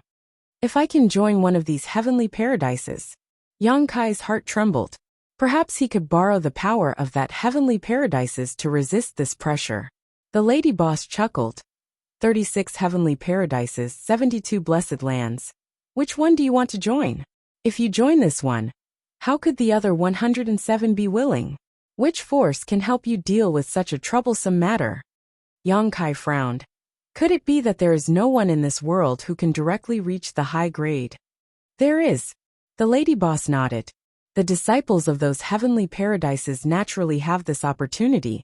Speaker 1: If I can join one of these heavenly paradises, Yang Kai's heart trembled. Perhaps he could borrow the power of that heavenly paradises to resist this pressure. The lady boss chuckled. 36 heavenly paradises, 72 blessed lands. Which one do you want to join? If you join this one, how could the other 107 be willing? Which force can help you deal with such a troublesome matter? Yang Kai frowned. Could it be that there is no one in this world who can directly reach the high grade? There is. The lady boss nodded. The disciples of those heavenly paradises naturally have this opportunity,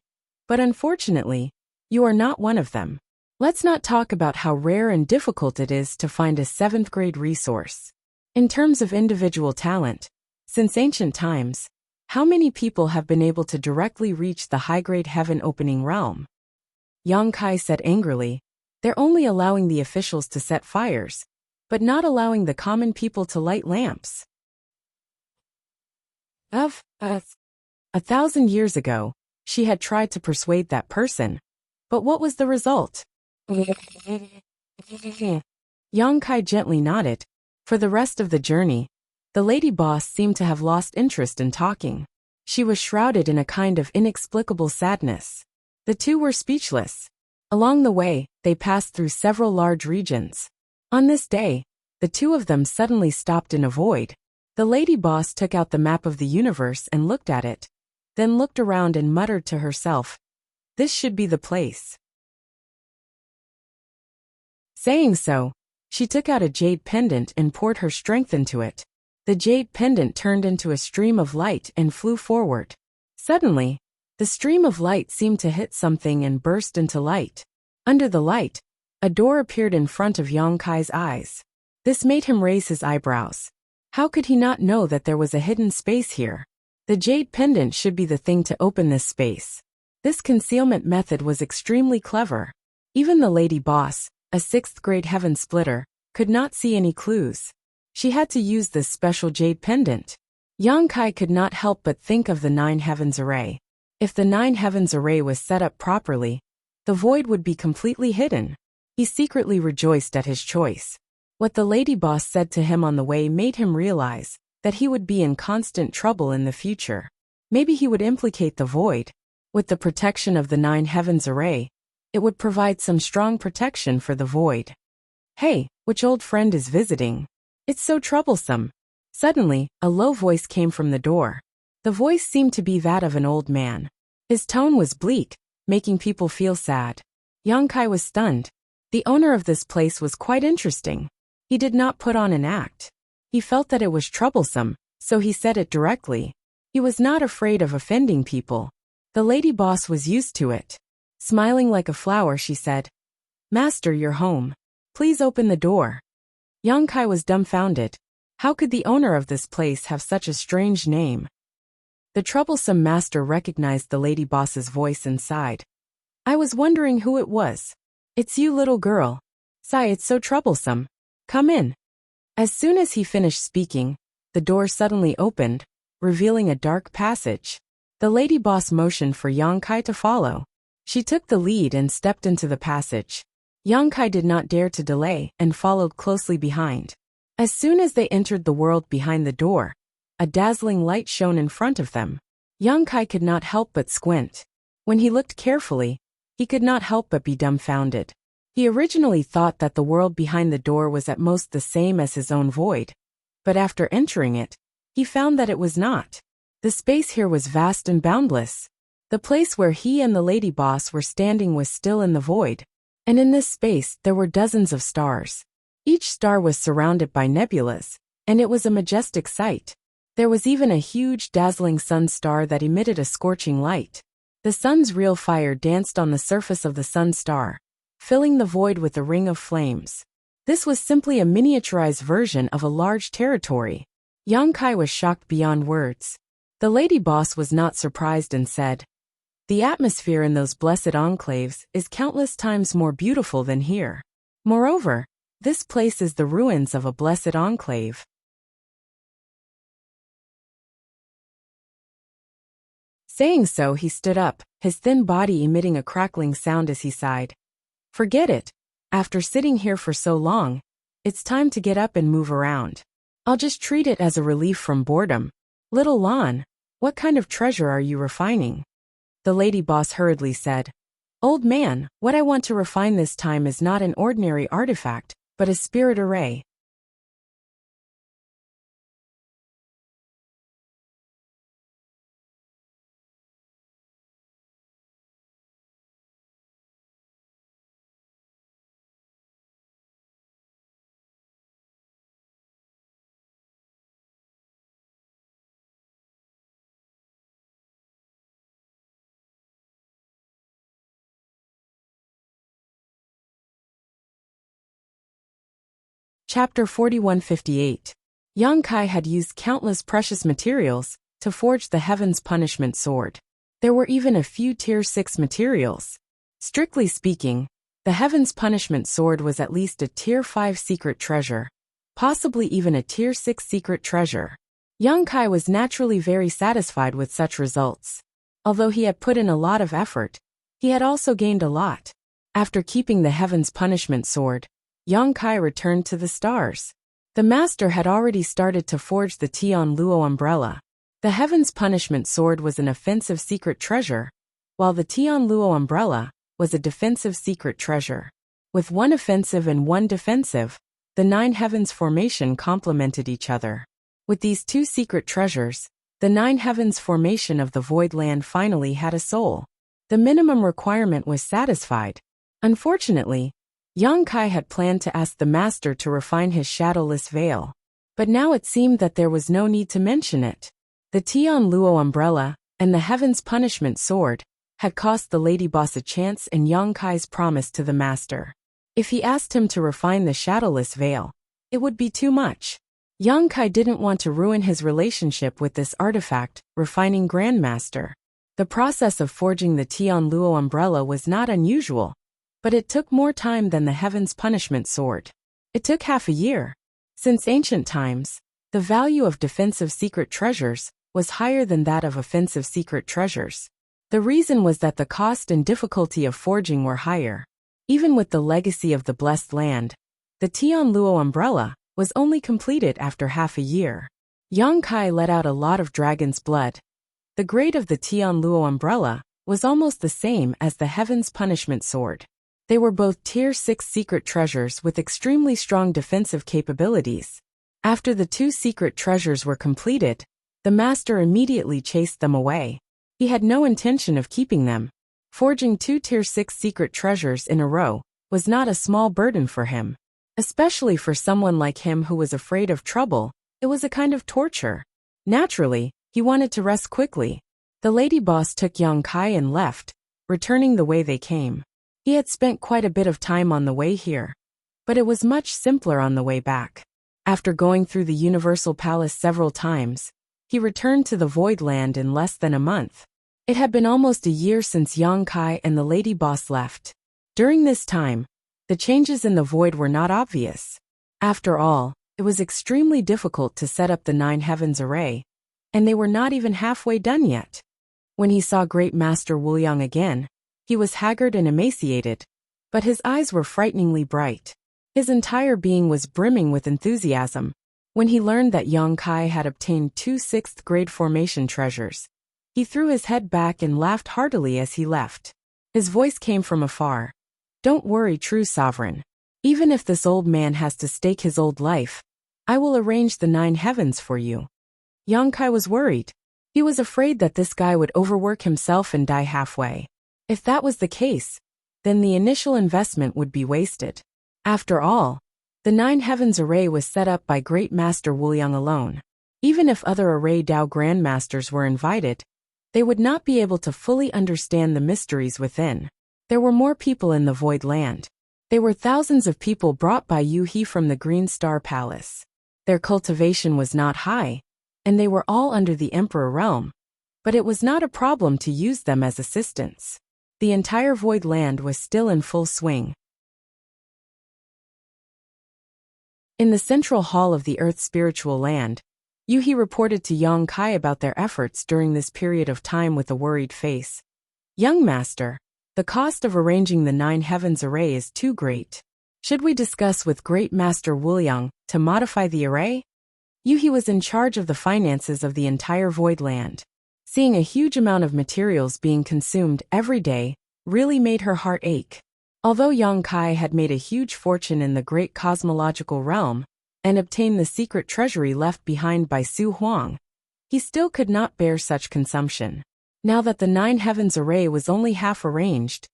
Speaker 1: but unfortunately, you are not one of them. Let's not talk about how rare and difficult it is to find a 7th grade resource. In terms of individual talent, since ancient times, how many people have been able to directly reach the high-grade heaven-opening realm? Yang Kai said angrily, they're only allowing the officials to set fires, but not allowing the common people to light lamps. 1,000 years ago, she had tried to persuade that person, but what was the result? Yang Kai gently nodded. For the rest of the journey, the lady boss seemed to have lost interest in talking. She was shrouded in a kind of inexplicable sadness. The two were speechless. Along the way, they passed through several large regions. On this day, the two of them suddenly stopped in a void. The lady boss took out the map of the universe and looked at it, then looked around and muttered to herself, "This should be the place." Saying so, she took out a jade pendant and poured her strength into it. The jade pendant turned into a stream of light and flew forward. Suddenly, the stream of light seemed to hit something and burst into light. Under the light, a door appeared in front of Yang Kai's eyes. This made him raise his eyebrows. How could he not know that there was a hidden space here? The jade pendant should be the thing to open this space. This concealment method was extremely clever. Even the lady boss, a 6th grade heaven splitter, could not see any clues. She had to use this special jade pendant. Yang Kai could not help but think of the 9 heavens array. If the 9 heavens array was set up properly, the void would be completely hidden. He secretly rejoiced at his choice. What the lady boss said to him on the way made him realize that he would be in constant trouble in the future. Maybe he would implicate the void. With the protection of the 9 heavens array, it would provide some strong protection for the void. Hey, which old friend is visiting? It's so troublesome. Suddenly, a low voice came from the door. The voice seemed to be that of an old man. His tone was bleak, making people feel sad. Yang Kai was stunned. The owner of this place was quite interesting. He did not put on an act. He felt that it was troublesome, so he said it directly. He was not afraid of offending people. The lady boss was used to it. Smiling like a flower, she said, "Master, you're home. Please open the door." Yang Kai was dumbfounded. How could the owner of this place have such a strange name? The troublesome master recognized the lady boss's voice and sighed. "I was wondering who it was. It's you, little girl. Sigh, it's so troublesome. Come in." As soon as he finished speaking, the door suddenly opened, revealing a dark passage. The lady boss motioned for Yang Kai to follow. She took the lead and stepped into the passage. Yang Kai did not dare to delay and followed closely behind. As soon as they entered the world behind the door, a dazzling light shone in front of them. Yang Kai could not help but squint. When he looked carefully, he could not help but be dumbfounded. He originally thought that the world behind the door was at most the same as his own void, but after entering it, he found that it was not. The space here was vast and boundless. The place where he and the lady boss were standing was still in the void, and in this space there were dozens of stars. Each star was surrounded by nebulas, and it was a majestic sight. There was even a huge, dazzling sun star that emitted a scorching light. The sun's real fire danced on the surface of the sun star, filling the void with a ring of flames. This was simply a miniaturized version of a large territory. Yang Kai was shocked beyond words. The lady boss was not surprised and said, "The atmosphere in those blessed enclaves is countless times more beautiful than here. Moreover, this place is the ruins of a blessed enclave." Saying so, he stood up, his thin body emitting a crackling sound as he sighed. "Forget it. After sitting here for so long, it's time to get up and move around. I'll just treat it as a relief from boredom. Little Lon, what kind of treasure are you refining?" The lady boss hurriedly said, "Old man, what I want to refine this time is not an ordinary artifact, but a spirit array." Chapter 4158. Yang Kai had used countless precious materials to forge the Heaven's Punishment Sword. There were even a few Tier 6 materials. Strictly speaking, the Heaven's Punishment Sword was at least a Tier 5 secret treasure, possibly even a Tier 6 secret treasure. Yang Kai was naturally very satisfied with such results. Although he had put in a lot of effort, he had also gained a lot. After keeping the Heaven's Punishment Sword, Yang Kai returned to the stars. The master had already started to forge the Tian Luo umbrella. The Heaven's Punishment Sword was an offensive secret treasure, while the Tian Luo umbrella was a defensive secret treasure. With one offensive and one defensive, the 9 heavens formation complemented each other. With these 2 secret treasures, the 9 heavens formation of the Void Land finally had a soul. The minimum requirement was satisfied. Unfortunately, Yang Kai had planned to ask the master to refine his shadowless veil, but now it seemed that there was no need to mention it. The Tian Luo umbrella and the Heaven's Punishment Sword had cost the lady boss a chance in Yang Kai's promise to the master. If he asked him to refine the shadowless veil, it would be too much. Yang Kai didn't want to ruin his relationship with this artifact, refining grandmaster. The process of forging the Tian Luo umbrella was not unusual, but it took more time than the Heaven's Punishment Sword. It took half a year. Since ancient times, the value of defensive secret treasures was higher than that of offensive secret treasures. The reason was that the cost and difficulty of forging were higher. Even with the legacy of the Blessed Land, the Tian Luo umbrella was only completed after half a year. Yang Kai let out a lot of dragon's blood. The grade of the Tian Luo umbrella was almost the same as the Heaven's Punishment Sword. They were both Tier 6 secret treasures with extremely strong defensive capabilities. After the 2 secret treasures were completed, the master immediately chased them away. He had no intention of keeping them. Forging 2 Tier 6 secret treasures in a row was not a small burden for him. Especially for someone like him who was afraid of trouble, it was a kind of torture. Naturally, he wanted to rest quickly. The lady boss took Yang Kai and left, returning the way they came. He had spent quite a bit of time on the way here, but it was much simpler on the way back. After going through the Universal Palace several times, he returned to the Void Land in less than a month. It had been almost a year since Yang Kai and the lady boss left. During this time, the changes in the void were not obvious. After all, it was extremely difficult to set up the 9 Heavens array, and they were not even halfway done yet. When he saw Great Master Wuliang again, he was haggard and emaciated, but his eyes were frighteningly bright. His entire being was brimming with enthusiasm. When he learned that Yang Kai had obtained 2 6th-grade formation treasures, he threw his head back and laughed heartily as he left. His voice came from afar. "Don't worry, true sovereign. Even if this old man has to stake his old life, I will arrange the 9 heavens for you." Yang Kai was worried. He was afraid that this guy would overwork himself and die halfway. If that was the case, then the initial investment would be wasted. After all, the 9 heavens array was set up by Great Master Wuliang alone. Even if other array Dao grandmasters were invited, they would not be able to fully understand the mysteries within. There were more people in the Void Land. They were thousands of people brought by Yu He from the Green Star Palace. Their cultivation was not high, and they were all under the Emperor realm, but it was not a problem to use them as assistants. The entire Void Land was still in full swing. In the central hall of the Earth's spiritual land, Yu He reported to Yang Kai about their efforts during this period of time with a worried face. "Young master, the cost of arranging the 9 heavens array is too great. Should we discuss with Great Master Wuliang to modify the array?" Yu He was in charge of the finances of the entire Void Land. Seeing a huge amount of materials being consumed every day really made her heart ache. Although Yang Kai had made a huge fortune in the great cosmological realm and obtained the secret treasury left behind by Su Huang, he still could not bear such consumption. Now that the 9 heavens array was only half arranged,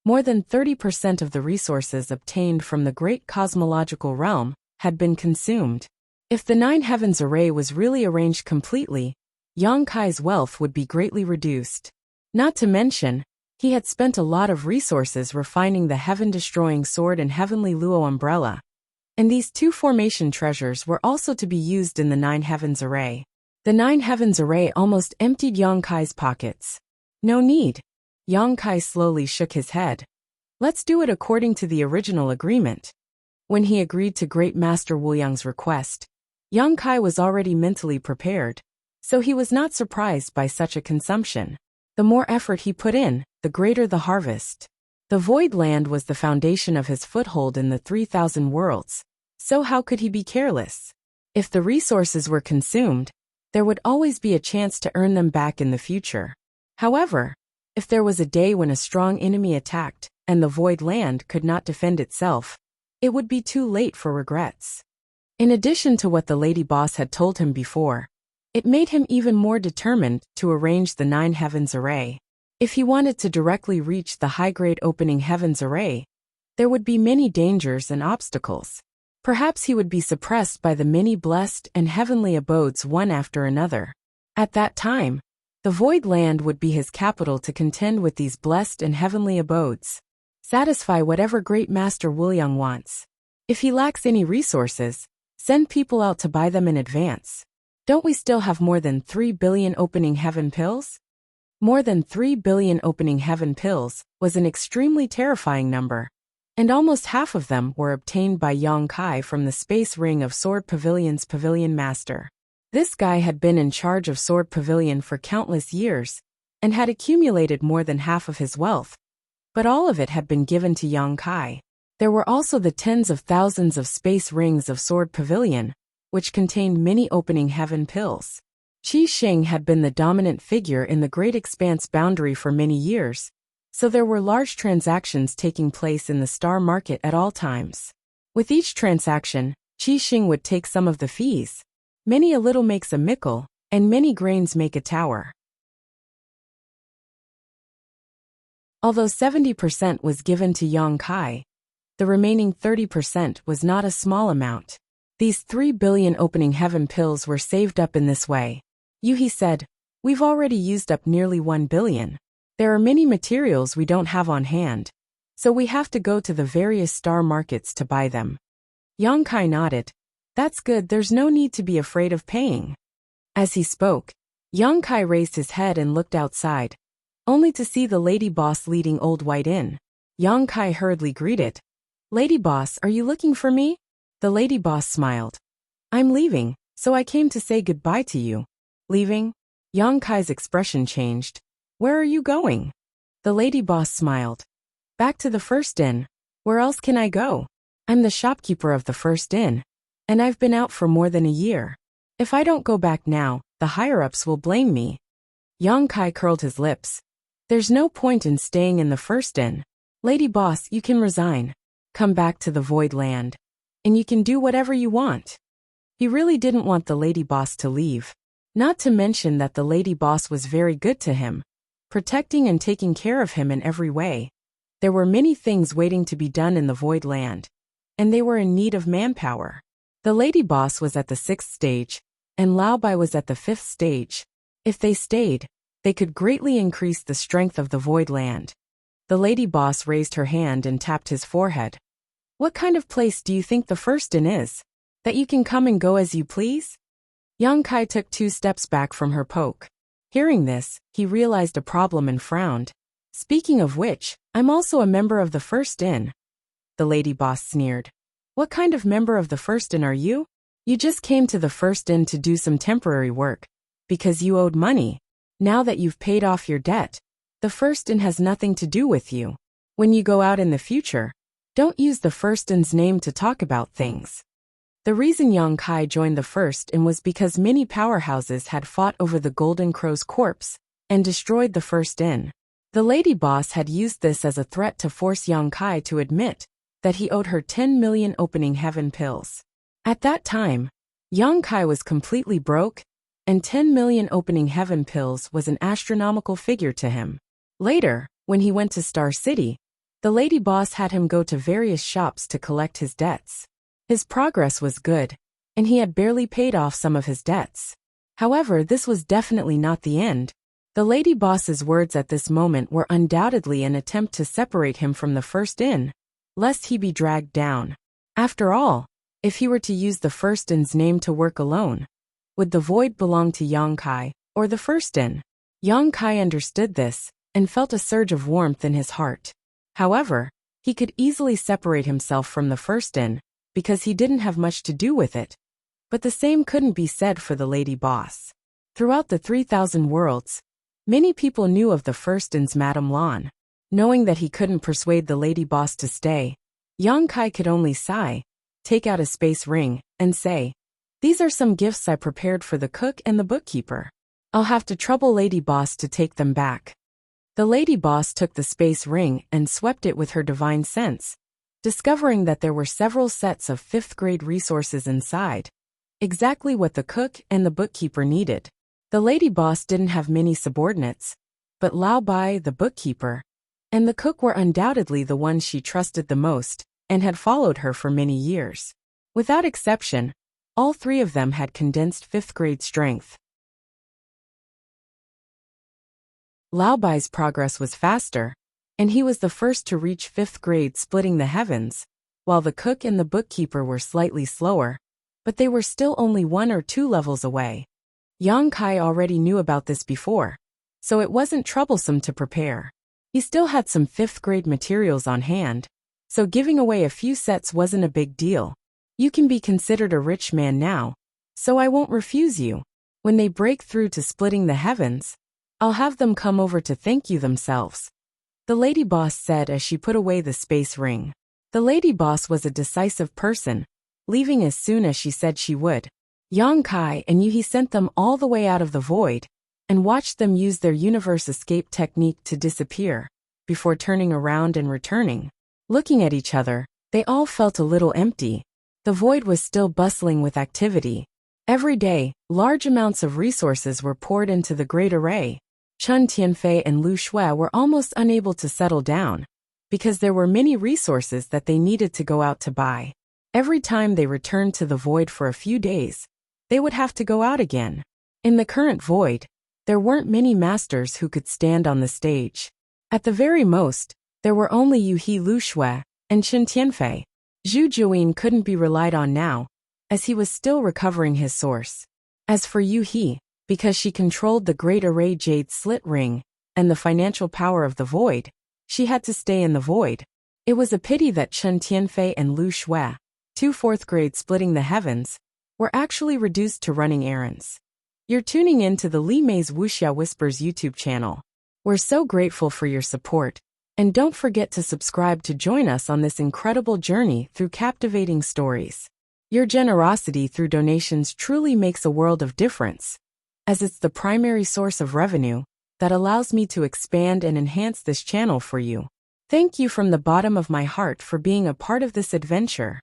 Speaker 1: more than 30% of the resources obtained from the great cosmological realm had been consumed. If the 9 heavens array was really arranged completely, Yang Kai's wealth would be greatly reduced. Not to mention, he had spent a lot of resources refining the heaven-destroying sword and heavenly Luo umbrella, and these 2 formation treasures were also to be used in the 9 heavens array. The 9 heavens array almost emptied Yang Kai's pockets. "No need." Yang Kai slowly shook his head. "Let's do it according to the original agreement." When he agreed to Great Master Wuliang's request, Yang Kai was already mentally prepared, so he was not surprised by such a consumption. The more effort he put in, the greater the harvest. The Void Land was the foundation of his foothold in the 3,000 worlds, so how could he be careless? If the resources were consumed, there would always be a chance to earn them back in the future. However, if there was a day when a strong enemy attacked and the Void Land could not defend itself, it would be too late for regrets. In addition to what the lady boss had told him before, it made him even more determined to arrange the 9 heavens array. If he wanted to directly reach the high-grade opening heavens array, there would be many dangers and obstacles. Perhaps he would be suppressed by the many blessed and heavenly abodes one after another. At that time, the Void Land would be his capital to contend with these blessed and heavenly abodes. Satisfy whatever Great Master Wuliang wants. If he lacks any resources, send people out to buy them in advance. Don't we still have more than 3 billion opening heaven pills? More than 3 billion opening heaven pills was an extremely terrifying number, and almost half of them were obtained by Yang Kai from the space ring of Sword Pavilion's Pavilion Master. This guy had been in charge of Sword Pavilion for countless years, and had accumulated more than half of his wealth, but all of it had been given to Yang Kai. There were also the tens of thousands of space rings of Sword Pavilion, which contained many opening heaven pills. Qi Xing had been the dominant figure in the Great Expanse boundary for many years, so there were large transactions taking place in the star market at all times. With each transaction, Qi Xing would take some of the fees. Many a little makes a mickle, and many grains make a tower. Although 70% was given to Yang Kai, the remaining 30% was not a small amount. These 3 billion opening heaven pills were saved up in this way. Yuhi said, "We've already used up nearly 1 billion. There are many materials we don't have on hand, so we have to go to the various star markets to buy them." Yang Kai nodded. "That's good, there's no need to be afraid of paying." As he spoke, Yang Kai raised his head and looked outside, only to see the lady boss leading Old White in. Yang Kai hurriedly greeted. "Lady boss, are you looking for me?" The lady boss smiled. "I'm leaving, so I came to say goodbye to you." "Leaving?" Yang Kai's expression changed. "Where are you going?" The lady boss smiled. "Back to the first inn. Where else can I go? I'm the shopkeeper of the first inn, and I've been out for more than a year. If I don't go back now, the higher-ups will blame me." Yang Kai curled his lips. "There's no point in staying in the first inn. Lady boss, you can resign. Come back to the Void Land, and you can do whatever you want." He really didn't want the lady boss to leave. Not to mention that the lady boss was very good to him, protecting and taking care of him in every way. There were many things waiting to be done in the Void Land, and they were in need of manpower. The lady boss was at the 6th stage, and Lao Bai was at the 5th stage. If they stayed, they could greatly increase the strength of the Void Land. The lady boss raised her hand and tapped his forehead. "What kind of place do you think the first inn is? That you can come and go as you please?" Yang Kai took 2 steps back from her poke. Hearing this, he realized a problem and frowned. "Speaking of which, I'm also a member of the first inn." The lady boss sneered. "What kind of member of the first inn are you? You just came to the first inn to do some temporary work, because you owed money. Now that you've paid off your debt, the first inn has nothing to do with you. When you go out in the future, don't use the first inn's name to talk about things." The reason Yang Kai joined the first inn was because many powerhouses had fought over the Golden Crow's corpse and destroyed the first inn. The lady boss had used this as a threat to force Yang Kai to admit that he owed her 10 million opening heaven pills. At that time, Yang Kai was completely broke, and 10 million opening heaven pills was an astronomical figure to him. Later, when he went to Star City, the lady boss had him go to various shops to collect his debts. His progress was good, and he had barely paid off some of his debts. However, this was definitely not the end. The lady boss's words at this moment were undoubtedly an attempt to separate him from the first inn, lest he be dragged down. After all, if he were to use the first inn's name to work alone, would the void belong to Yang Kai, or the first inn? Yang Kai understood this, and felt a surge of warmth in his heart. However, he could easily separate himself from the first inn, because he didn't have much to do with it. But the same couldn't be said for the lady boss. Throughout the 3,000 worlds, many people knew of the first inn's Madame Lan. Knowing that he couldn't persuade the lady boss to stay, Yang Kai could only sigh, take out a space ring, and say, "These are some gifts I prepared for the cook and the bookkeeper. I'll have to trouble lady boss to take them back." The lady boss took the space ring and swept it with her divine sense, discovering that there were several sets of 5th grade resources inside, exactly what the cook and the bookkeeper needed. The lady boss didn't have many subordinates, but Lao Bai, the bookkeeper, and the cook were undoubtedly the ones she trusted the most and had followed her for many years. Without exception, all 3 of them had condensed 5th grade strength. Lao Bai's progress was faster, and he was the first to reach 5th grade, splitting the heavens, while the cook and the bookkeeper were slightly slower, but they were still only 1 or 2 levels away. Yang Kai already knew about this before, so it wasn't troublesome to prepare. He still had some 5th grade materials on hand, so giving away a few sets wasn't a big deal. "You can be considered a rich man now, so I won't refuse you. When they break through to splitting the heavens, I'll have them come over to thank you themselves," the lady boss said as she put away the space ring. The lady boss was a decisive person, leaving as soon as she said she would. Yang Kai and Yuhi sent them all the way out of the void, and watched them use their universe escape technique to disappear, before turning around and returning. Looking at each other, they all felt a little empty. The void was still bustling with activity. Every day, large amounts of resources were poured into the great array. Chen Tianfei and Lu Shui were almost unable to settle down, because there were many resources that they needed to go out to buy. Every time they returned to the void for a few days, they would have to go out again. In the current void, there weren't many masters who could stand on the stage. At the very most, there were only Yuhi Lu Shui and Chen Tianfei. Zhu Juyin couldn't be relied on now, as he was still recovering his source. As for Yuhi, because she controlled the Great Array Jade Slit Ring and the financial power of the void, she had to stay in the void. It was a pity that Chen Tianfei and Lu Shui, two fourth-grade splitting the heavens, were actually reduced to running errands. You're tuning in to the Li Mei's Wuxia Whispers YouTube channel. We're so grateful for your support, and don't forget to subscribe to join us on this incredible journey through captivating stories. Your generosity through donations truly makes a world of difference, as it's the primary source of revenue that allows me to expand and enhance this channel for you. Thank you from the bottom of my heart for being a part of this adventure.